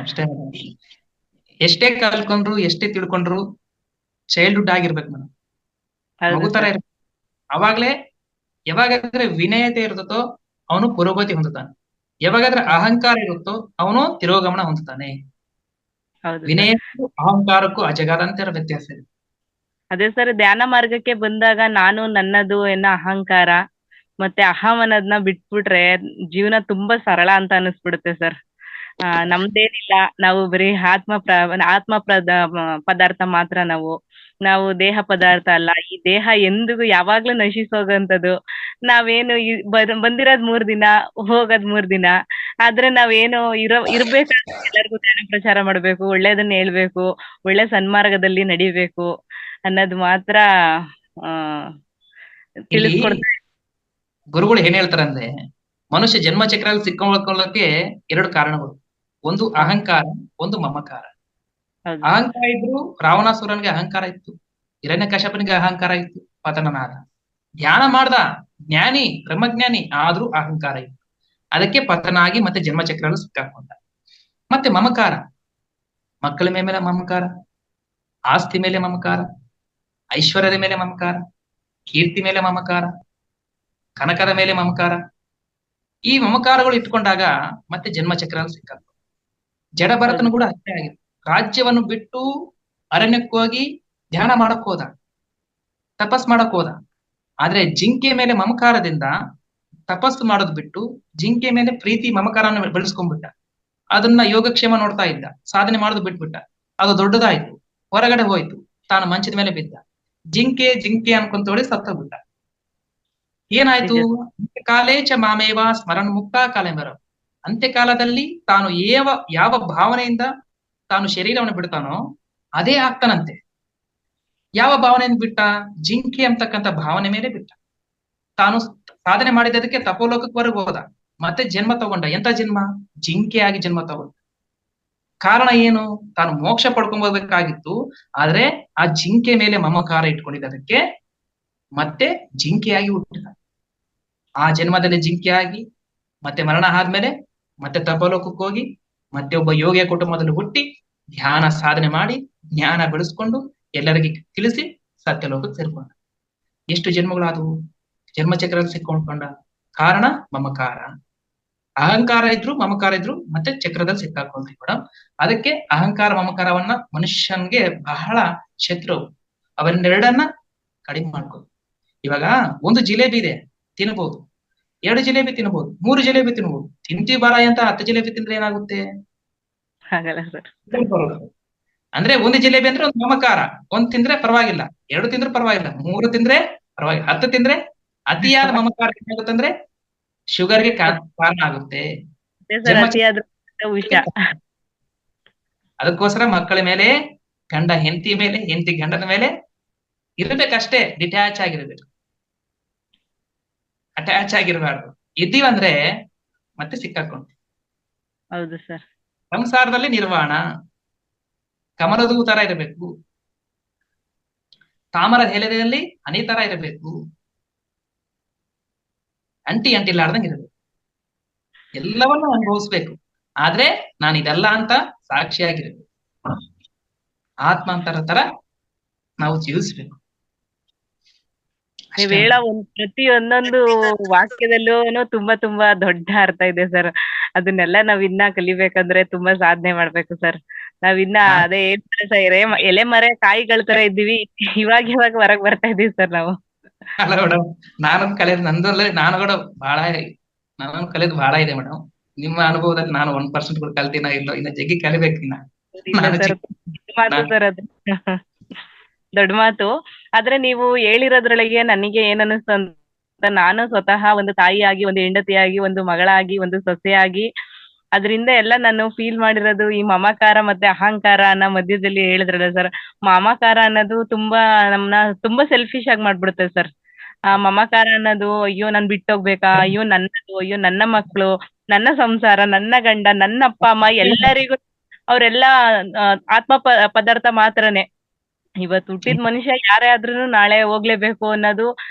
ಅಷ್ಟೇ, ಎಷ್ಟೇ ಕಲ್ಕೊಂಡ್ರು ಎಷ್ಟೇ ತಿಳ್ಕೊಂಡ್ರು ಚೈಲ್ಡ್ಹುಡ್ ಆಗಿರ್ಬೇಕು ಮೇಡಮ್, ಮಗು ತರ ಇರ್ಬೇಕು. ಅವಾಗ್ಲೇ ಯಾವಾಗಾದ್ರೆ ವಿನಯತೆ ಇರುತ್ತೋ ಅವನು ಪುರೋಗತಿ ಹೊಂದುತ್ತಾನೆ. ಯಾವಾಗಾದ್ರೆ ಅಹಂಕಾರ ಇರುತ್ತೋ ಅವನು ತಿರೋಗಮನ ಹೊಂದುತ್ತಾನೆ. ಹೌದು ಸರ್. ವಿನಯಕ್ಕೂ ಅಹಂಕಾರಕ್ಕೂ ಅಜಗದಂತರ ವ್ಯತ್ಯಾಸ ಇದೆ. ಅದೇ ಸರ್, ಧ್ಯಾನ ಮಾರ್ಗಕ್ಕೆ ಬಂದಾಗ ನಾನು ನನ್ನದು ಎನ್ನೋ ಅಹಂಕಾರ ಮತ್ತೆ ಅಹಂ ಅನ್ನೋದನ್ನ ಬಿಟ್ಬಿಟ್ರೆ ಜೀವನ ತುಂಬಾ ಸರಳ ಅಂತ ಅನಿಸ್ಬಿಡುತ್ತೆ ಸರ್. ನಮ್ದೇನಿಲ್ಲ, ನಾವು ಬರೀ ಪದಾರ್ಥ ಮಾತ್ರ. ನಾವು ದೇಹ ಪದಾರ್ಥ ಅಲ್ಲ. ಈ ದೇಹ ಎಂದಿಗೂ ಯಾವಾಗ್ಲೂ ನಶಿಸೋಗಂತದ್ದು. ನಾವೇನು ಬಂದಿರೋದ್ 3 ದಿನ, ಹೋಗೋದ್ 3 ದಿನ. ಆದ್ರೆ ನಾವೇನು ಇರ್ಬೇಕಾದ್ರೆ ಎಲ್ಲರಿಗೂ ಧ್ಯಾನ ಪ್ರಚಾರ ಮಾಡ್ಬೇಕು, ಒಳ್ಳೇದನ್ನ ಹೇಳ್ಬೇಕು, ಒಳ್ಳೆ ಸನ್ಮಾರ್ಗದಲ್ಲಿ ನಡಿಬೇಕು ಅನ್ನೋದು ಮಾತ್ರ ಆ ಇಲ್ಲಿ ತಿಳಿಸ್ಕೊಡ್ತಾ. ಗುರುಗಳು ಏನ್ ಹೇಳ್ತಾರಂದ್ರೆ, ಮನುಷ್ಯ ಜನ್ಮ ಚಕ್ರಲ್ಲಿ ಸಿಕ್ಕೊಳ್ಳಕ್ಕೆ 2 ಕಾರಣಗಳು. ಒಂದು ಅಹಂಕಾರ, ಒಂದು ಮಮಕಾರ. ಹೌದು. ಅಹಂಕಾರ ಇದ್ರು ರಾವಣಾಸುರನಿಗೆ ಅಹಂಕಾರ ಇತ್ತು, ಹಿರಣ್ಯಕಶ್ಯಪನಿಗೆ ಅಹಂಕಾರ ಇತ್ತು, ಪತನನಾದ. ಧ್ಯಾನ ಮಾಡ್ದ, ಜ್ಞಾನಿ, ಬ್ರಹ್ಮಜ್ಞಾನಿ, ಆದ್ರೂ ಅಹಂಕಾರ ಇತ್ತು. ಅದಕ್ಕೆ ಪತನ ಆಗಿ ಮತ್ತೆ ಜನ್ಮಚಕ್ರಲ್ಲೂ ಸಿಕ್ಕಾಕೊಂಡ. ಮತ್ತೆ ಮಮಕಾರ, ಮಕ್ಕಳ ಮೇಲೆ ಮಮಕಾರ, ಆಸ್ತಿ ಮೇಲೆ ಮಮಕಾರ, ಐಶ್ವರ್ಯದ ಮೇಲೆ ಮಮಕಾರ, ಕೀರ್ತಿ ಮೇಲೆ ಮಮಕಾರ, ಕನಕದ ಮೇಲೆ ಮಮಕಾರ. ಈ ಮಮಕಾರಗಳು ಇಟ್ಕೊಂಡಾಗ ಮತ್ತೆ ಜನ್ಮಚಕ್ರಲ್ಲಿ ಸಿಕ್ಕಾಕೊಂಡ. ಜಡಭರತನು ಕೂಡ ಅಷ್ಟೇ ಆಗಿದೆ. ರಾಜ್ಯವನ್ನು ಬಿಟ್ಟು ಅರಣ್ಯಕ್ಕೆ ಹೋಗಿ ಧ್ಯಾನ ಮಾಡಕ್ ಹೋದ, ತಪಸ್ ಮಾಡಕ್ ಹೋದ. ಆದ್ರೆ ಜಿಂಕೆ ಮೇಲೆ ಮಮಕಾರದಿಂದ ತಪಸ್ಸು ಮಾಡೋದ್ ಬಿಟ್ಟು ಜಿಂಕೆ ಮೇಲೆ ಪ್ರೀತಿ ಮಮಕಾರನ ಬೆಳೆಸ್ಕೊಂಡ್ಬಿಟ್ಟ. ಅದನ್ನ ಯೋಗಕ್ಷೇಮ ನೋಡ್ತಾ ಇದ್ದ, ಸಾಧನೆ ಮಾಡೋದು ಬಿಟ್ಬಿಟ್ಟ. ಅದು ದೊಡ್ಡದಾಯ್ತು, ಹೊರಗಡೆ ಹೋಯ್ತು, ತಾನು ಮಂಚದ ಮೇಲೆ ಬಿದ್ದ. ಜಿಂಕೆ ಜಿಂಕೆ ಅನ್ಕೊಂತೋಡಿ ಸತ್ತೋಗ್ಬಿಟ್ಟ. ಏನಾಯ್ತು? ಕಾಲೇಚ ಮಾಮೇವ ಸ್ಮರಣ ಮುಕ್ತ ಕಾಲೇಂಬರ. ಅಂತ್ಯಕಾಲದಲ್ಲಿ ತಾನು ಯಾವ ಭಾವನೆಯಿಂದ ತಾನು ಶರೀರವನ್ನು ಬಿಡ್ತಾನೋ ಅದೇ ಆಗ್ತಾನಂತೆ. ಯಾವ ಭಾವನೆಯಿಂದ ಬಿಟ್ಟ? ಜಿಂಕೆ ಅಂತಕ್ಕಂಥ ಭಾವನೆ ಮೇಲೆ ಬಿಟ್ಟ. ತಾನು ಸಾಧನೆ ಮಾಡಿದ್ದಕ್ಕೆ ತಪೋಲೋಕಕ್ಕೆ ಹೋದ, ಮತ್ತೆ ಜನ್ಮ ತಗೊಂಡ. ಎಂತ ಜನ್ಮ? ಜಿಂಕೆಯಾಗಿ ಜನ್ಮ ತಗೊಂಡ. ಕಾರಣ ಏನು? ತಾನು ಮೋಕ್ಷ ಪಡ್ಕೊಂಡ್ಬೇಕಾಗಿತ್ತು, ಆದ್ರೆ ಆ ಜಿಂಕೆ ಮೇಲೆ ಮಮಕಾರ ಇಟ್ಕೊಂಡಿದ್ದಕ್ಕೆ ಮತ್ತೆ ಜಿಂಕೆಯಾಗಿ ಹುಟ್ಟಿದ. ಆ ಜನ್ಮದಲ್ಲಿ ಜಿಂಕೆಯಾಗಿ ಮತ್ತೆ ಮರಣ ಆದ್ಮೇಲೆ ಮತ್ತೆ ತಪೋಲೋಕಕ್ಕೆ ಹೋಗಿ ಮತ್ತೆ ಒಬ್ಬ ಯೋಗಿಯ ಕುಟುಂಬದಲ್ಲಿ ಹುಟ್ಟಿ ಧ್ಯಾನ ಸಾಧನೆ ಮಾಡಿ ಜ್ಞಾನ ಬೆಳೆಸ್ಕೊಂಡು ಎಲ್ಲರಿಗೆ ತಿಳಿಸಿ ಸತ್ಯಲೋಕಕ್ಕೆ ಸೇರ್ಕೊಂಡ. ಎಷ್ಟು ಜನ್ಮಗಳಾದವು? ಜನ್ಮಚಕ್ರಲ್ಲಿ ಸಿಕ್ಕೊಂಡ್ಕೊಂಡ. ಕಾರಣ ಮಮಕಾರ. ಅಹಂಕಾರ ಇದ್ರು ಮಮಕಾರ ಇದ್ರು ಮತ್ತೆ ಚಕ್ರದಲ್ಲಿ ಸಿಕ್ಕಾಕೊಂಡ್ರಿ ಮೇಡಮ್. ಅದಕ್ಕೆ ಅಹಂಕಾರ ಮಮಕಾರವನ್ನ ಮನುಷ್ಯನ್ಗೆ ಬಹಳ ಶತ್ರು. ಅವನ್ನೆರಡನ್ನ ಕಡಿಮೆ ಮಾಡ್ಕೋದು. ಇವಾಗ ಒಂದು ಜಿಲೇಬಿ ಇದೆ, ತಿನ್ಬಹುದು. 2 ಜಿಲೇಬಿ ತಿನ್ಬಹುದು, 3 ಜಿಲೇಬಿ ತಿನ್ಬಹುದು. ತಿಂತೀವಿ ಬಾರ ಅಂತ 10 ಜಿಲೇಬಿ ತಿಂದ್ರೆ ಏನಾಗುತ್ತೆ? ಹಾಗಲ್ಲ ಸರ್. ಅಂದ್ರೆ 1 ಜಿಲೇಬಿ ಅಂದ್ರೆ ಒಂದು ಮಮಕಾರ. 1 ತಿಂದ್ರೆ ಪರವಾಗಿಲ್ಲ, 2 ತಿಂದ್ರೆ ಪರವಾಗಿಲ್ಲ, 3 ತಿಂದ್ರೆ ಪರವಾಗಿಲ್ಲ, 10 ತಿಂದ್ರೆ ಅತಿಯಾದ ಮಮಕಾರ ಏನಾಗುತ್ತಂದ್ರೆ ಶುಗರ್ಗೆ ಕಾರಣ ಆಗುತ್ತೆ. ಅದಕ್ಕೋಸ್ಕರ ಮಕ್ಕಳ ಮೇಲೆ, ಗಂಡ ಹೆಂಡತಿ ಮೇಲೆ, ಹೆಂಡತಿ ಗಂಡನ ಮೇಲೆ ಇರ್ಬೇಕಷ್ಟೇ. ಡಿಟ್ಯಾಚ್ ಆಗಿರ್ಬೇಕು, ಅಟ್ಯಾಚ್ ಆಗಿರ್ಬಾರ್ದು. ಇದ್ದೀವಂದ್ರೆ ಮತ್ತೆ ಸಿಕ್ಕಾಕೊಂಡು. ಹೌದು ಸರ್. ಸಂಸಾರದಲ್ಲಿ ನಿರ್ವಾಣ. ಕಮಲದ ತರ ಇರಬೇಕು, ತಾಮರ ಎಲೆಯಲ್ಲಿ ಹನಿ ತರ ಇರಬೇಕು, ಅಂಟಿಲಾರ್ದಂಗೆ ಇರಬೇಕು. ಎಲ್ಲವನ್ನೂ ಅನುಭವಿಸ್ಬೇಕು. ಆದ್ರೆ ನಾನು ಇದೆಲ್ಲ ಅಂತ ಸಾಕ್ಷಿಯಾಗಿರ್ಬೇಕು. ಆತ್ಮ ಅಂತರ ತರ ನಾವು ಜೀವಿಸ್ಬೇಕು. ನೀವ್ ಹೇಳೋ ಪ್ರತಿಯೊಂದೊಂದು ವಾಕ್ಯದಲ್ಲೂ ತುಂಬಾ ದೊಡ್ಡ ಅರ್ಥ ಇದೆ ಸರ್. ಅದನ್ನೆಲ್ಲ ನಾವ್ ಇನ್ನ ಕಲಿಬೇಕಂದ್ರೆ ತುಂಬಾ ಸಾಧನೆ ಮಾಡ್ಬೇಕು ಸರ್. ನಾವಿನ್ನ ಅದೇ ಎಲೆ ಮರೆ ಕಾಯಿಗಳ ತರ ಇದ್ದೀವಿ. ಇವಾಗ ಹೊರಗ್ ಬರ್ತಾ ಇದೀವಿ ಸರ್ ನಾವು. ಅಲ್ಲ ಮೇಡಮ್, ನಾನು ಕಲಿಯೋದು ಬಹಳ ಇದೆ ಮೇಡಮ್. ನಿಮ್ಮ ಅನುಭವದಲ್ಲಿ ನಾನು 1% ಕೂಡ ಕಲ್ತಿನ ಇಲ್ಲ, ಇನ್ನ ಜಗ್ಗಿ ಕಲಿಬೇಕಿನ್ನ. ದೊಡ್ಡ ಮಾತು. ಆದ್ರೆ ನೀವು ಹೇಳಿರೋದ್ರೊಳಗೆ ನನಗೆ ಏನ್ ಅನಿಸ್ತು ಅಂತ, ನಾನು ಸ್ವತಃ ಒಂದು ತಾಯಿಯಾಗಿ, ಒಂದು ಹೆಂಡತಿಯಾಗಿ, ಒಂದು ಮಗಳಾಗಿ, ಒಂದು ಸೊಸೆಯಾಗಿ ಅದರಿಂದ ಎಲ್ಲ ನಾನು ಫೀಲ್ ಮಾಡಿರೋದು ಈ ಮಮಕಾರ ಮತ್ತೆ ಅಹಂಕಾರ ಅನ್ನೋ ಮಧ್ಯದಲ್ಲಿ ಹೇಳಿದ್ರಲ್ಲ ಸರ್. ಮಮಕಾರ ಅನ್ನೋದು ನಮ್ನ ತುಂಬಾ ಸೆಲ್ಫಿಶ್ ಆಗಿ ಮಾಡ್ಬಿಡುತ್ತೆ ಸರ್. ಆ ಮಮಕಾರ ಅನ್ನೋದು, ಅಯ್ಯೋ ನಾನ್ ಬಿಟ್ಟೋಗ್ಬೇಕಾ, ಅಯ್ಯೋ ನನ್ನದು, ಅಯ್ಯೋ ನನ್ನ ಮಕ್ಕಳು, ನನ್ನ ಸಂಸಾರ, ನನ್ನ ಗಂಡ, ನನ್ನ ಅಪ್ಪ ಅಮ್ಮ ಎಲ್ಲರಿಗೂ ಅವರೆಲ್ಲ ಆತ್ಮ ಪದಾರ್ಥ ಮಾತ್ರನೇ. ಇವತ್ತು ಹುಟ್ಟಿದ ಮನುಷ್ಯ ಯಾರೇ ಆದ್ರೂ ನಾಳೆ ಹೋಗ್ಲೇಬೇಕು ಅನ್ನೋದು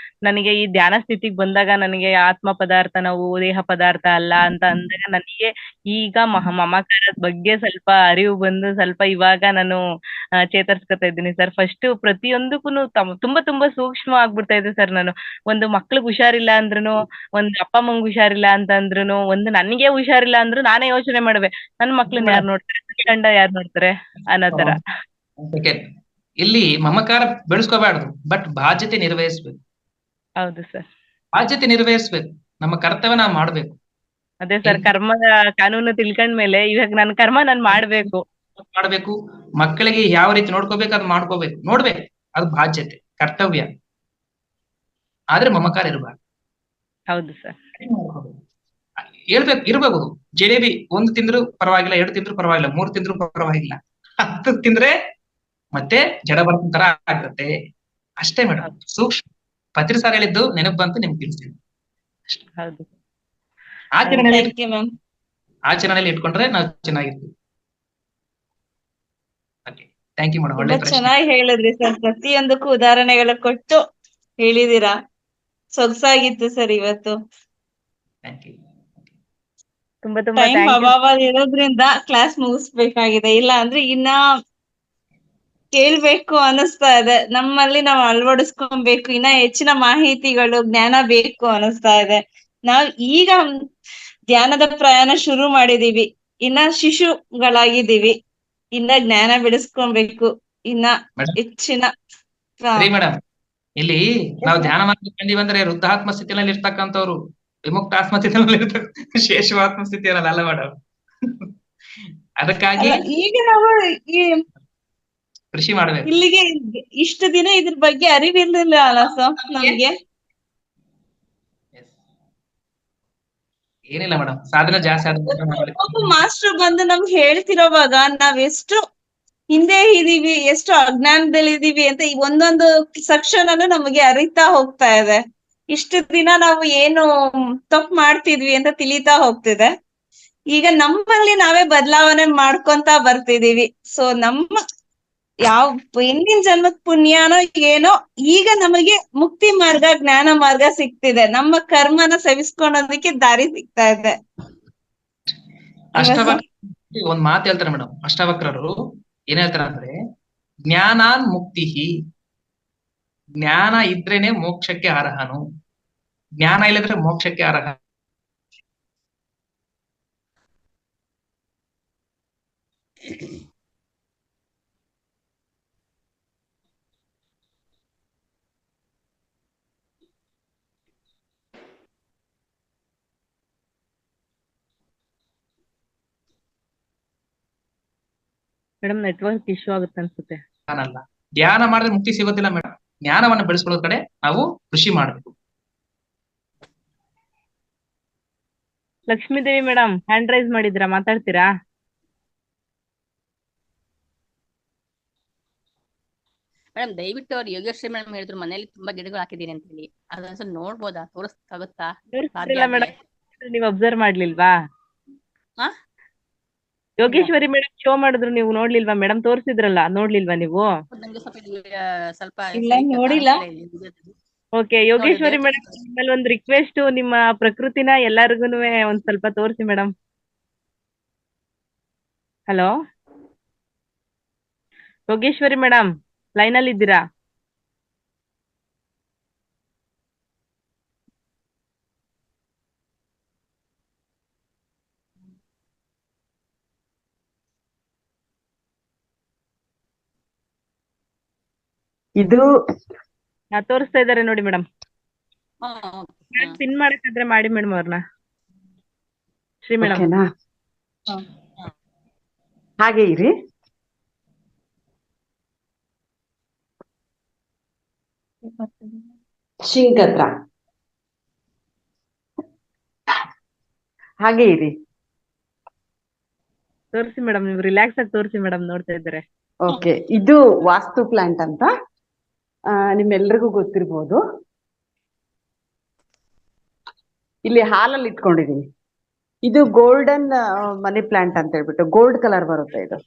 ನನಗೆ ಈ ಧ್ಯಾನ ಸ್ಥಿತಿಗೆ ಬಂದಾಗ ನನಗೆ ಆತ್ಮ ಪದಾರ್ಥ ನಾವು ದೇಹ ಪದಾರ್ಥ ಅಲ್ಲ ಅಂತ ಅಂದಾಗ ನನಗೆ ಈಗ ಮಮಕಾರದ ಬಗ್ಗೆ ಸ್ವಲ್ಪ ಅರಿವು ಬಂದು ಸ್ವಲ್ಪ ಇವಾಗ ನಾನು ಚೇತರಿಸ್ಕೊತಾ ಇದ್ದೀನಿ ಸರ್. ಫಸ್ಟ್ ಪ್ರತಿಯೊಂದಕ್ಕೂ ತುಂಬಾ ತುಂಬಾ ಸೂಕ್ಷ್ಮ ಆಗ್ಬಿಡ್ತಾ ಇದೆ ಸರ್. ನಾನು ಒಂದು ಮಕ್ಳಿಗೆ ಹುಷಾರಿಲ್ಲ ಅಂದ್ರೂ, ಒಂದು ಅಪ್ಪ ಅಮ್ಮಂಗ್ ಹುಷಾರಿಲ್ಲ ಅಂತ ಅಂದ್ರೂ, ಒಂದು ನನಗೆ ಹುಷಾರಿಲ್ಲ ಅಂದ್ರೂ ನಾನೇ ಯೋಚನೆ ಮಾಡ್ಬೇಕು, ನನ್ ಮಕ್ಳನ್ನ ಯಾರು ನೋಡ್ತಾರೆ, ಗಂಡ ಯಾರು ನೋಡ್ತಾರೆ ಅನ್ನೋ ತರ. Second, ಇಲ್ಲಿ ಮಮಕಾರ ಬೆಳೆಸ್ಕೋಬಾರ್ದು, ಬಟ್ ಬಾಧ್ಯತೆ ನಿರ್ವಹಿಸ್ಬೇಕು. ಹೌದು ಸರ್. ಬಾಧ್ಯತೆ ನಿರ್ವಹಿಸ್ಬೇಕು, ನಮ್ಮ ಕರ್ತವ್ಯ ನಾವು ಮಾಡ್ಬೇಕು. ಅದೇ ಸರ್, ಕರ್ಮದ ಕಾನೂನು ತಿಳ್ಕೊಂಡ್ಮೇಲೆ ಇವಾಗ ನನ್ನ ಕರ್ಮ ನಾನ್ ಮಾಡ್ಬೇಕು. ಮಕ್ಕಳಿಗೆ ಯಾವ ರೀತಿ ನೋಡ್ಕೋಬೇಕು ಅದು ಮಾಡ್ಕೋಬೇಕು, ನೋಡ್ಬೇಕು, ಅದು ಬಾಧ್ಯತೆ, ಕರ್ತವ್ಯ. ಆದ್ರೆ ಮಮಕಾರ ಇರಬಾರ್ದು. ಹೌದು ಸರ್. ಇರ್ಬೇಕು. ಜಿಲೇಬಿ 1 ತಿಂದ್ರು ಪರವಾಗಿಲ್ಲ, 2 ತಿಂದ್ರು ಪರವಾಗಿಲ್ಲ, 3 ತಿಂದ್ರು ಪರವಾಗಿಲ್ಲ, 10 ತಿಂದ್ರೆ ಮತ್ತೆ ಜಡ ಬರ್ತ ತರ ಆಗತ್ತೆ ಅಷ್ಟೇ ಮೇಡಮ್. ಸೂಕ್ಷ್ಮ ಪತ್ರಿ ಸಾರ್ ಹೇಳಿದ್ದು ನೆನಪು ಬಂತು, ನಿಮ್ಗೆ ತಿಳಿಸ್ತೀನಿ. ಹೌದು. ಆಚರಣೆಯಲ್ಲಿ ಇಟ್ಕೊಂಡ್ರೆ ನಾವು ಚೆನ್ನಾಗಿರ್ತೀವಿ. Thank you madam. ಒಳ್ಳೆ ಪ್ರಶ್ನೆ. ಚೆನ್ನಾಗಿ ಹೇಳಿದ್ರಿ ಸರ್, ಪ್ರತಿಯೊಂದಕ್ಕೂ ಉದಾಹರಣೆಗಳ ಕೊಟ್ಟು ಹೇಳಿದೀರಾ. ಸೊಗಸಾಗಿತ್ತು ಸರ್ ಇವತ್ತು. Thank you. ತುಂಬಾ ತುಂಬಾ ಟೈಮ್ ಅಭಾವ ಇರೋದ್ರಿಂದ ಕ್ಲಾಸ್ ಮುಗಿಸ್ಬೇಕಾಗಿದೆ, ಇಲ್ಲ ಅಂದ್ರೆ ಇನ್ನ ಕೇಳ್ಬೇಕು ಅನಿಸ್ತಾ ಇದೆ. ನಮ್ಮಲ್ಲಿ ನಾವು ಅಳವಡಿಸ್ಕೊಬೇಕು, ಇನ್ನ ಹೆಚ್ಚಿನ ಮಾಹಿತಿಗಳು, ಜ್ಞಾನ ಬೇಕು ಅನಿಸ್ತಾ ಇದೆ. ನಾವ್ ಈಗ ಧ್ಯಾನದ ಪ್ರಯಾಣ ಶುರು ಮಾಡಿದೀವಿ, ಇನ್ನ ಶಿಶುಗಳಾಗಿದ್ದೀವಿ, ಇನ್ನ ಜ್ಞಾನ ಬೆಳೆಸ್ಕೊಬೇಕು, ಇನ್ನ ಹೆಚ್ಚಿನ. ಮೇಡಮ್, ಇಲ್ಲಿ ನಾವು ಧ್ಯಾನ ಮಾಡ್ಕೊಂಡೀವಿ ಅಂದ್ರೆ ವೃದ್ಧಾತ್ಮ ಸ್ಥಿತಿಯಲ್ಲಿ ಇರ್ತಕ್ಕಂಥವ್ರು, ವಿಮುಕ್ತ ಆತ್ಮ ಸ್ಥಿತಿಯಲ್ಲಿ ಇರ್ತಕ್ಕ ಶೇಷವಾತ್ಮ ಸ್ಥಿತಿಯಲ್ಲಿ ಅಲ್ಲ ಮೇಡಮ್. ಅದಕ್ಕಾಗಿ ಈಗ ನಾವು ಕೃಷಿ ಮಾಡ್ಬೇಕು. ಇಲ್ಲಿಗೆ ಇಷ್ಟು ದಿನ ಇದ್ರ ಬಗ್ಗೆ ಅರಿವಿರ್ಲಿಲ್ಲ ಅಲ್ಲ ಸರ್ ನಮ್ಗೆ. ಏನಿಲ್ಲ ಮೇಡಮ್, ಸಾಧನೆ ಜಾಸ್ತಿ ಒಬ್ಬ ಮಾಸ್ಟರ್ ಬಂದು ನಮ್ಗೆ ಹೇಳ್ತಿರೋವಾಗ ನಾವ್ ಎಷ್ಟು ಹಿಂದೆ ಇದೀವಿ, ಎಷ್ಟು ಅಜ್ಞಾನದಲ್ಲಿ ಇದೀವಿ ಅಂತ ಈ ಒಂದೊಂದು ಸೆಕ್ಷನ್ ಅನ್ನು ನಮಗೆ ಅರಿತಾ ಹೋಗ್ತಾ ಇದೆ. ಇಷ್ಟು ದಿನ ನಾವು ಏನು ತಪ್ಪು ಮಾಡ್ತಿದ್ವಿ ಅಂತ ತಿಳಿತಾ ಹೋಗ್ತಿದೆ. ಈಗ ನಮ್ಮಲ್ಲಿ ನಾವೇ ಬದಲಾವಣೆ ಮಾಡ್ಕೊಂತ ಬರ್ತಿದೀವಿ. ಸೊ ನಮ್ಮ ಹಿಂದಿನ ಜನ್ಮದ ಪುಣ್ಯನೋ ಏನೋ ಈಗ ನಮಗೆ ಮುಕ್ತಿ ಮಾರ್ಗ, ಜ್ಞಾನ ಮಾರ್ಗ ಸಿಗ್ತಿದೆ. ನಮ್ಮ ಕರ್ಮನ ಸವಿಸ್ಕೊಳೋದಕ್ಕೆ ದಾರಿ ಸಿಗ್ತಾ ಇದೆ. ಒಂದ್ ಮಾತು ಹೇಳ್ತಾರೆ ಮೇಡಮ್, ಅಷ್ಟವಕ್ರರು ಏನ್ ಹೇಳ್ತಾರೆ ಅಂದ್ರೆ, ಜ್ಞಾನಾನ್ ಮುಕ್ತಿ, ಜ್ಞಾನ ಇದ್ರೇನೆ ಮೋಕ್ಷಕ್ಕೆ ಅರ್ಹನು, ಜ್ಞಾನ ಇಲ್ಲದ್ರೆ ಮೋಕ್ಷಕ್ಕೆ ಅರ್ಹ. ಮೇಡಮ್ ನೆಟ್ವರ್ಕ್ ಇಶ್ಯೂ ಆಗುತ್ತೆ ಅನ್ಸುತ್ತೆ. ನಾನಲ್ಲ, ಧ್ಯಾನ ಮಾಡಿದ್ರೆ ಮುಕ್ತಿ ಸಿಗೋದಿಲ್ಲ ಮೇಡಮ್. ಜ್ಞಾನವನ್ನ ಬೆಳೆಸ್ಕೊಳ್ಳೋ ಕಡೆ ನಾವು ಕೃಷಿ ಮಾಡ್ಬೇಕು. ಲಕ್ಷ್ಮೀದೇವಿ ಮೇಡಮ್ ಹ್ಯಾಂಡ್ ರೈಸ್ ಮಾಡಿದ್ರಾ, ಮಾತಾಡ್ತೀರಾ? ಮೇಡಮ್ ದಯವಿಟ್ಟು ಅವ್ರು ಯೋಗೇಶ್ವರಿ ಮೇಡಮ್ ಹೇಳಿದ್ರು ಮನೇಲಿ ತುಂಬಾ ಗಿಡಗಳು ಹಾಕಿದೀನಿ ಅಂತ ಹೇಳಿ, ಅದೊಂದ್ಸಲ ನೋಡ್ಬೋದಾ, ತೋರಿಸ್ತಾಗುತ್ತಾ? ನೀವು ಅಬ್ಸರ್ವ್ ಮಾಡ್ಲಿಲ್ವಾ? ಯೋಗೇಶ್ವರಿ ಮೇಡಮ್ ಶೋ ಮಾಡಿದ್ರು, ನೀವು ನೋಡ್ಲಿಲ್ವಾ? ಮೇಡಮ್ ತೋರಿಸಿದ್ರಲ್ಲ, ನೋಡ್ಲಿಲ್ವಾ ನೀವು? ನಂಗೆ ಸ್ವಲ್ಪ ನೋಡಿಲ್ಲ. ಓಕೆ, ಯೋಗೇಶ್ವರಿ ಮೇಡಮ್ ನಿಮ್ಮಲ್ಲಿ ಒಂದು ರಿಕ್ವೆಸ್ಟ್, ನಿಮ್ಮ ಪ್ರಕೃತಿನ ಎಲ್ಲರಿಗೂ ಒಂದ್ ಸ್ವಲ್ಪ ತೋರಿಸಿ madam. Hello Yogeshwari madam, line ಅಲ್ಲಿ ಇದ್ದೀರಾ? ಇದು ತೋರಿಸ್ತಾ ಇದಾರೆ ನೋಡಿ ಮೇಡಮ್. ಪಿನ್ ಮಾಡಕ್ಕಾದ್ರೆ ಮಾಡಿ ಮೇಡಮ್ ಅವ್ರನ್ನ. ಶ್ರೀ ಮೇಡಮ್ ಹಾಗೆ ಇರಿ. ಶಿಂಕ್ ಹತ್ರ ಹಾಗೆ ಇರಿ. ತೋರಿಸಿ ಮೇಡಮ್, ನೀವು ರಿಲ್ಯಾಕ್ಸ್ ಆಗಿ ತೋರಿಸಿ ಮೇಡಮ್, ನೋಡ್ತಾ ಇದ್ದಾರೆ. ಓಕೆ, ಇದು ವಾಸ್ತು ಪ್ಲಾಂಟ್ ಅಂತ ನಿಮ್ಮೆಲ್ರಿಗೂ ಗೊತ್ತಿರ್ಬೋದು. ಇಲ್ಲಿ ಹಾಲಲ್ಲಿ ಇಟ್ಕೊಂಡಿದೀನಿ. ಇದು ಗೋಲ್ಡನ್ ಮನಿ ಪ್ಲಾಂಟ್ ಅಂತ ಹೇಳ್ಬಿಟ್ಟು ಗೋಲ್ಡ್ ಕಲರ್ ಬರುತ್ತೆ ಇದು.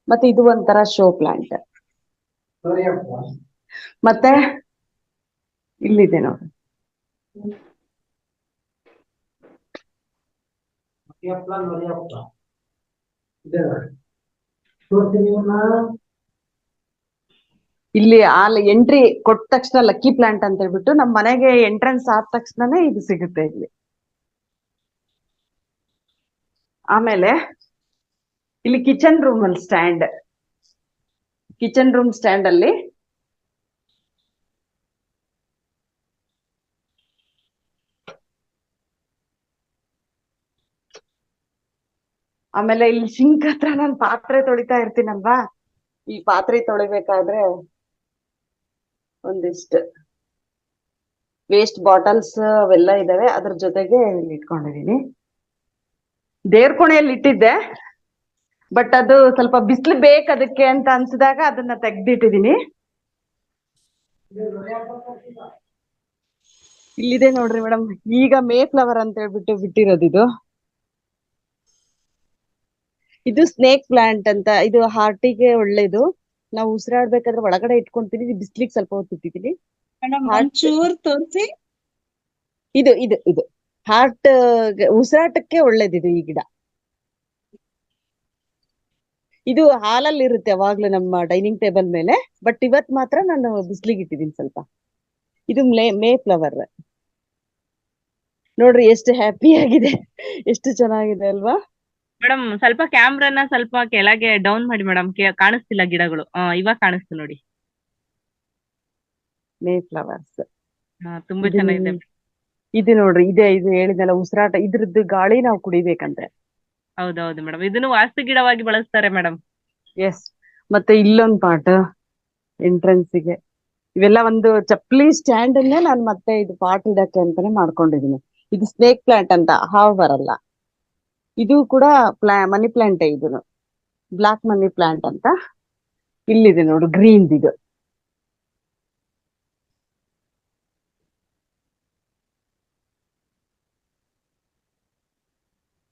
ಮತ್ತೆ ಇದು ಒಂಥರ ಶೋ ಪ್ಲಾಂಟ್. ಮತ್ತೆ ಇಲ್ಲಿದೆ ನೋಡಿ. ಇಲ್ಲಿ ಎಂಟ್ರಿ ಕೊಟ್ಟ ತಕ್ಷಣ ಲಕ್ಕಿ ಪ್ಲಾಂಟ್ ಅಂತ ಹೇಳ್ಬಿಟ್ಟು ನಮ್ ಮನೆಗೆ ಎಂಟ್ರೆನ್ಸ್ ಆದ ತಕ್ಷಣನೇ ಇದು ಸಿಗುತ್ತೆ ಇಲ್ಲಿ. ಆಮೇಲೆ ಇಲ್ಲಿ ಕಿಚನ್ ರೂಮ್ ಅಲ್ಲಿ ಕಿಚನ್ ರೂಮ್ ಸ್ಟ್ಯಾಂಡ್ ಅಲ್ಲಿ ಆಮೇಲೆ ಇಲ್ಲಿ ಸಿಂಕ್ ಹತ್ರ ನಾನು ಪಾತ್ರೆ ತೊಳಿತಾ ಇರ್ತೀನಲ್ವಾ, ಈ ಪಾತ್ರೆ ತೊಳಿಬೇಕಾದ್ರೆ ಒಂದಿಷ್ಟು ವೇಸ್ಟ್ ಬಾಟಲ್ಸ್ ಅವೆಲ್ಲ ಇದಾವೆ, ಅದ್ರ ಜೊತೆಗೆ ಇಲ್ಲಿ ಇಟ್ಕೊಂಡಿದೀನಿ. ದೇವ್ರ ಕೋಣೆಯಲ್ಲಿ ಇಟ್ಟಿದ್ದೆ, ಬಟ್ ಅದು ಸ್ವಲ್ಪ ಬಿಸಿಲು ಬೇಕು ಅದಕ್ಕೆ ಅಂತ ಅನ್ಸಿದಾಗ ಅದನ್ನ ತೆಗ್ದಿಟ್ಟಿದೀನಿ. ಇಲ್ಲಿದೆ ನೋಡ್ರಿ ಮೇಡಮ್, ಈಗ ಮೇ ಫ್ಲವರ್ ಅಂತ ಹೇಳ್ಬಿಟ್ಟು ಬಿಟ್ಟಿರೋದು ಇದು ಸ್ನೇಕ್ ಪ್ಲಾಂಟ್ ಅಂತ. ಇದು ಹಾರ್ಟಿಗೆ ಒಳ್ಳೇದು. ನಾವು ಉಸಿರಾಡ್ಬೇಕಾದ್ರೆ ಒಳಗಡೆ ಇಟ್ಕೊಂತೀವಿ, ಬಿಸ್ಲಿಗೆ ಸ್ವಲ್ಪ ಹೊತ್ತು ಇಟ್ಟಿದೀವಿ. ಒಂಚೂರ್ ತೋರಿಸಿ. ಇದು ಇದು ಇದು ಹಾರ್ಟ್ ಉಸಿರಾಟಕ್ಕೆ ಒಳ್ಳೇದಿದು ಈ ಗಿಡ. ಇದು ಹಾಲಲ್ಲಿ ಇರುತ್ತೆ ಯಾವಾಗ್ಲೂ ನಮ್ಮ ಡೈನಿಂಗ್ ಟೇಬಲ್ ಮೇಲೆ, ಬಟ್ ಇವತ್ ಮಾತ್ರ ನಾನು ಬಿಸ್ಲಿಗೆ ಇಟ್ಟಿದ್ದೀನಿ ಸ್ವಲ್ಪ. ಇದು ಮೇ ಫ್ಲವರ್ ನೋಡ್ರಿ, ಎಷ್ಟು ಹ್ಯಾಪಿ ಆಗಿದೆ, ಎಷ್ಟು ಚೆನ್ನಾಗಿದೆ ಅಲ್ವಾ ಮೇಡಮ್? ಸ್ವಲ್ಪ ಕ್ಯಾಮ್ರಾನ ಸ್ವಲ್ಪ ಕೆಳಗೆ ಡೌನ್ ಮಾಡಿ ಮೇಡಮ್, ಕಾಣಿಸ್ತಿಲ್ಲ ಗಿಡಗಳು. ಇವಾಗ ಕಾಣಿಸ್ತು ನೋಡಿ. ಮೇ ಫ್ಲವರ್ಸ್ ತುಂಬಾ ಚೆನ್ನಾಗಿದೆ. ಇದು ನೋಡ್ರಿ, ಇದು ಹೇಳಿದ್ನಲ್ಲ ಉಸಿರಾಟ, ಇದ್ರದ್ದು ಗಾಳಿ ನಾವು ಕುಡಿಬೇಕಂತೆ. ಹೌದೌದು ಮೇಡಮ್, ಇದನ್ನು ವಾಸ್ತು ಗಿಡವಾಗಿ ಬಳಸ್ತಾರೆ ಮೇಡಮ್. ಎಸ್. ಮತ್ತೆ ಇಲ್ಲೊಂದು ಪಾಟ್ ಎಂಟ್ರೆನ್ಸಿಗೆ, ಇವೆಲ್ಲ ಒಂದು ಚಪ್ಪಲಿ ಸ್ಟ್ಯಾಂಡ್ ಅನ್ನೇ ನಾನು ಮತ್ತೆ ಇದು ಪಾಟ್ ಇಡಕ್ಕೆ ಅಂತಾನೆ ಮಾಡ್ಕೊಂಡಿದೀನಿ. ಇದು ಸ್ನೇಕ್ ಪ್ಲಾಂಟ್ ಅಂತ, ಹಾವು ಬರಲ್ಲ. ಇದು ಕೂಡ ಮನಿ ಪ್ಲಾಂಟ್, ಇದು ಬ್ಲಾಕ್ ಮನಿ ಪ್ಲಾಂಟ್ ಅಂತ. ಇಲ್ಲಿದೆ ನೋಡು ಗ್ರೀನ್ ಇದು.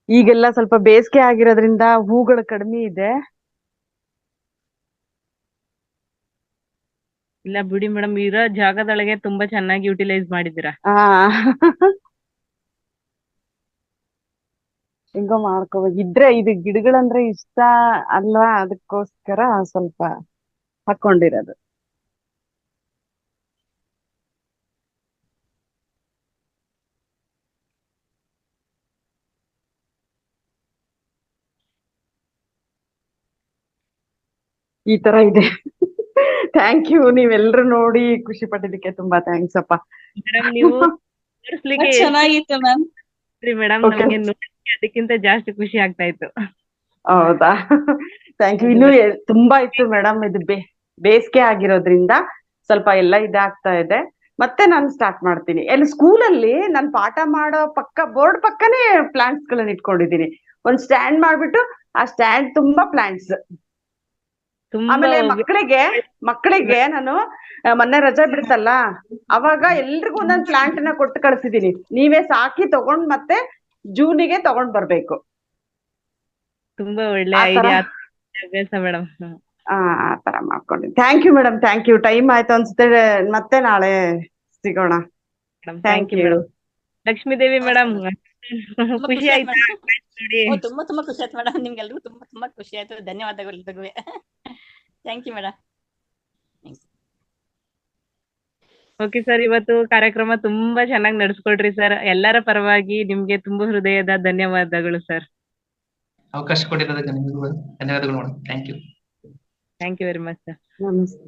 ಈಗೆಲ್ಲ ಸ್ವಲ್ಪ ಬೇಸಿಗೆ ಆಗಿರೋದ್ರಿಂದ ಹೂಗಳು ಕಡಿಮೆ ಇದೆ. ಇಲ್ಲ ಬಿಡಿ ಮೇಡಮ್, ಇರೋ ಜಾಗದೊಳಗೆ ತುಂಬಾ ಚೆನ್ನಾಗಿ ಯುಟಿಲೈಸ್ ಮಾಡಿದ್ದೀರಾ. ಹೆಂಗೋ ಮಾಡ್ಕೋಬೇಕು. ಇದು ಗಿಡಗಳಂದ್ರೆ ಇಷ್ಟ ಅಲ್ವಾ, ಅದಕ್ಕೋಸ್ಕರ ಸ್ವಲ್ಪ ಹಾಕೊಂಡಿರೋದು. ಈ ತರ ಇದೆ. ಥ್ಯಾಂಕ್ ಯು, ನೀವೆಲ್ಲರೂ ನೋಡಿ ಖುಷಿ ಪಟ್ಟಿದ್ದಕ್ಕೆ ತುಂಬಾ ಥ್ಯಾಂಕ್ಸ್ ಅಪ್ಪ. ಮೇಡಮ್ ನೀವು ತೋರಿಸ್ಲಿಕ್ಕೆ ಚೆನ್ನಾಗಿತ್ತು ಮ್ಯಾಮ್. ಮೇಡಮ್, ನಮಗೆ ನೋಡ್ಲಿಕ್ಕೆ ಅದಕ್ಕಿಂತ ಜಾಸ್ತಿ ಖುಷಿ ಆಗ್ತಾ ಇತ್ತು. ಹೌದಾ? Thank you. ಇನ್ನು ತುಂಬಾ ಇತ್ತು ಮೇಡಮ್, ಇದು ಬೇಸಿಗೆ ಆಗಿರೋದ್ರಿಂದ ಸ್ವಲ್ಪ ಎಲ್ಲ ಇದಾಗ್ತಾ ಇದೆ. ಮತ್ತೆ ನಾನು ಸ್ಟಾರ್ಟ್ ಮಾಡ್ತೀನಿ. ಸ್ಕೂಲಲ್ಲಿ ನಾನು ಪಾಠ ಮಾಡೋ ಬೋರ್ಡ್ ಪಕ್ಕನೇ ಪ್ಲಾಂಟ್ಸ್ ಗಳನ್ನ ಇಟ್ಕೊಂಡಿದ್ದೀನಿ. ಒಂದ್ ಸ್ಟ್ಯಾಂಡ್ ಮಾಡ್ಬಿಟ್ಟು ಆ ಸ್ಟ್ಯಾಂಡ್ ತುಂಬಾ ಪ್ಲಾಂಟ್ಸ್. ಆಮೇಲೆ ಮಕ್ಕಳಿಗೆ ನಾನು ಮೊನ್ನೆ ರಜೆ ಬಿಡ್ತಲ್ಲ, ಅವಾಗ ಎಲ್ರಿಗೂ ಒಂದೊಂದು ಪ್ಲಾಂಟ್ ನ ಕೊಟ್ಟು ಕಳ್ಸಿದೀನಿ. ನೀವೇ ಸಾಕಿ ತಗೊಂಡ್ ಮತ್ತೆ ಜೂನಿಗೆ ತಗೊಂಡ್ ಬರ್ಬೇಕು. ತುಂಬಾ ಒಳ್ಳೆ ಐಡಿಯಾ ಅಭ್ಯಾಸ ಮೇಡಮ್. ಆ ತರ ಮಾಡ್ಕೊಂಡಿದ್ದೀನಿ. Thank you madam, thank you. Time ಆಯ್ತು ಅನ್ಸುತ್ತೆ, ಮತ್ತೆ ನಾಳೆ ಸಿಗೋಣ. Thank you. Lakshmi Devi madam, ಖುಷಿ ಆಯ್ತಾ? ತುಂಬಾ ತುಂಬಾ ಖುಷಿ ಆಯ್ತು ಮೇಡಮ್, ನಿಮ್ಗೆಲ್ರಿಗೂ ತುಂಬಾ ತುಂಬಾ ಖುಷಿ ಆಯ್ತು. ಧನ್ಯವಾದಗಳು ಎಲ್ರಿಗೂ. Thank you madam. Okay sir, ಇವತ್ತು ಕಾರ್ಯಕ್ರಮ ತುಂಬಾ ಚೆನ್ನಾಗಿ ನಡೆಸ್ಕೊಡ್ರಿ ಸರ್. ಎಲ್ಲರ ಪರವಾಗಿ ನಿಮ್ಗೆ ತುಂಬಾ ಹೃದಯದ ಧನ್ಯವಾದಗಳು ಸರ್. ಅವಕಾಶ ಕೊಟ್ಟಿರೋದಕ್ಕೆ ನಿಮಗೂ ಧನ್ಯವಾದಗಳು madam. Thank you. Thank you very much sir. ನಮಸ್ತೆ.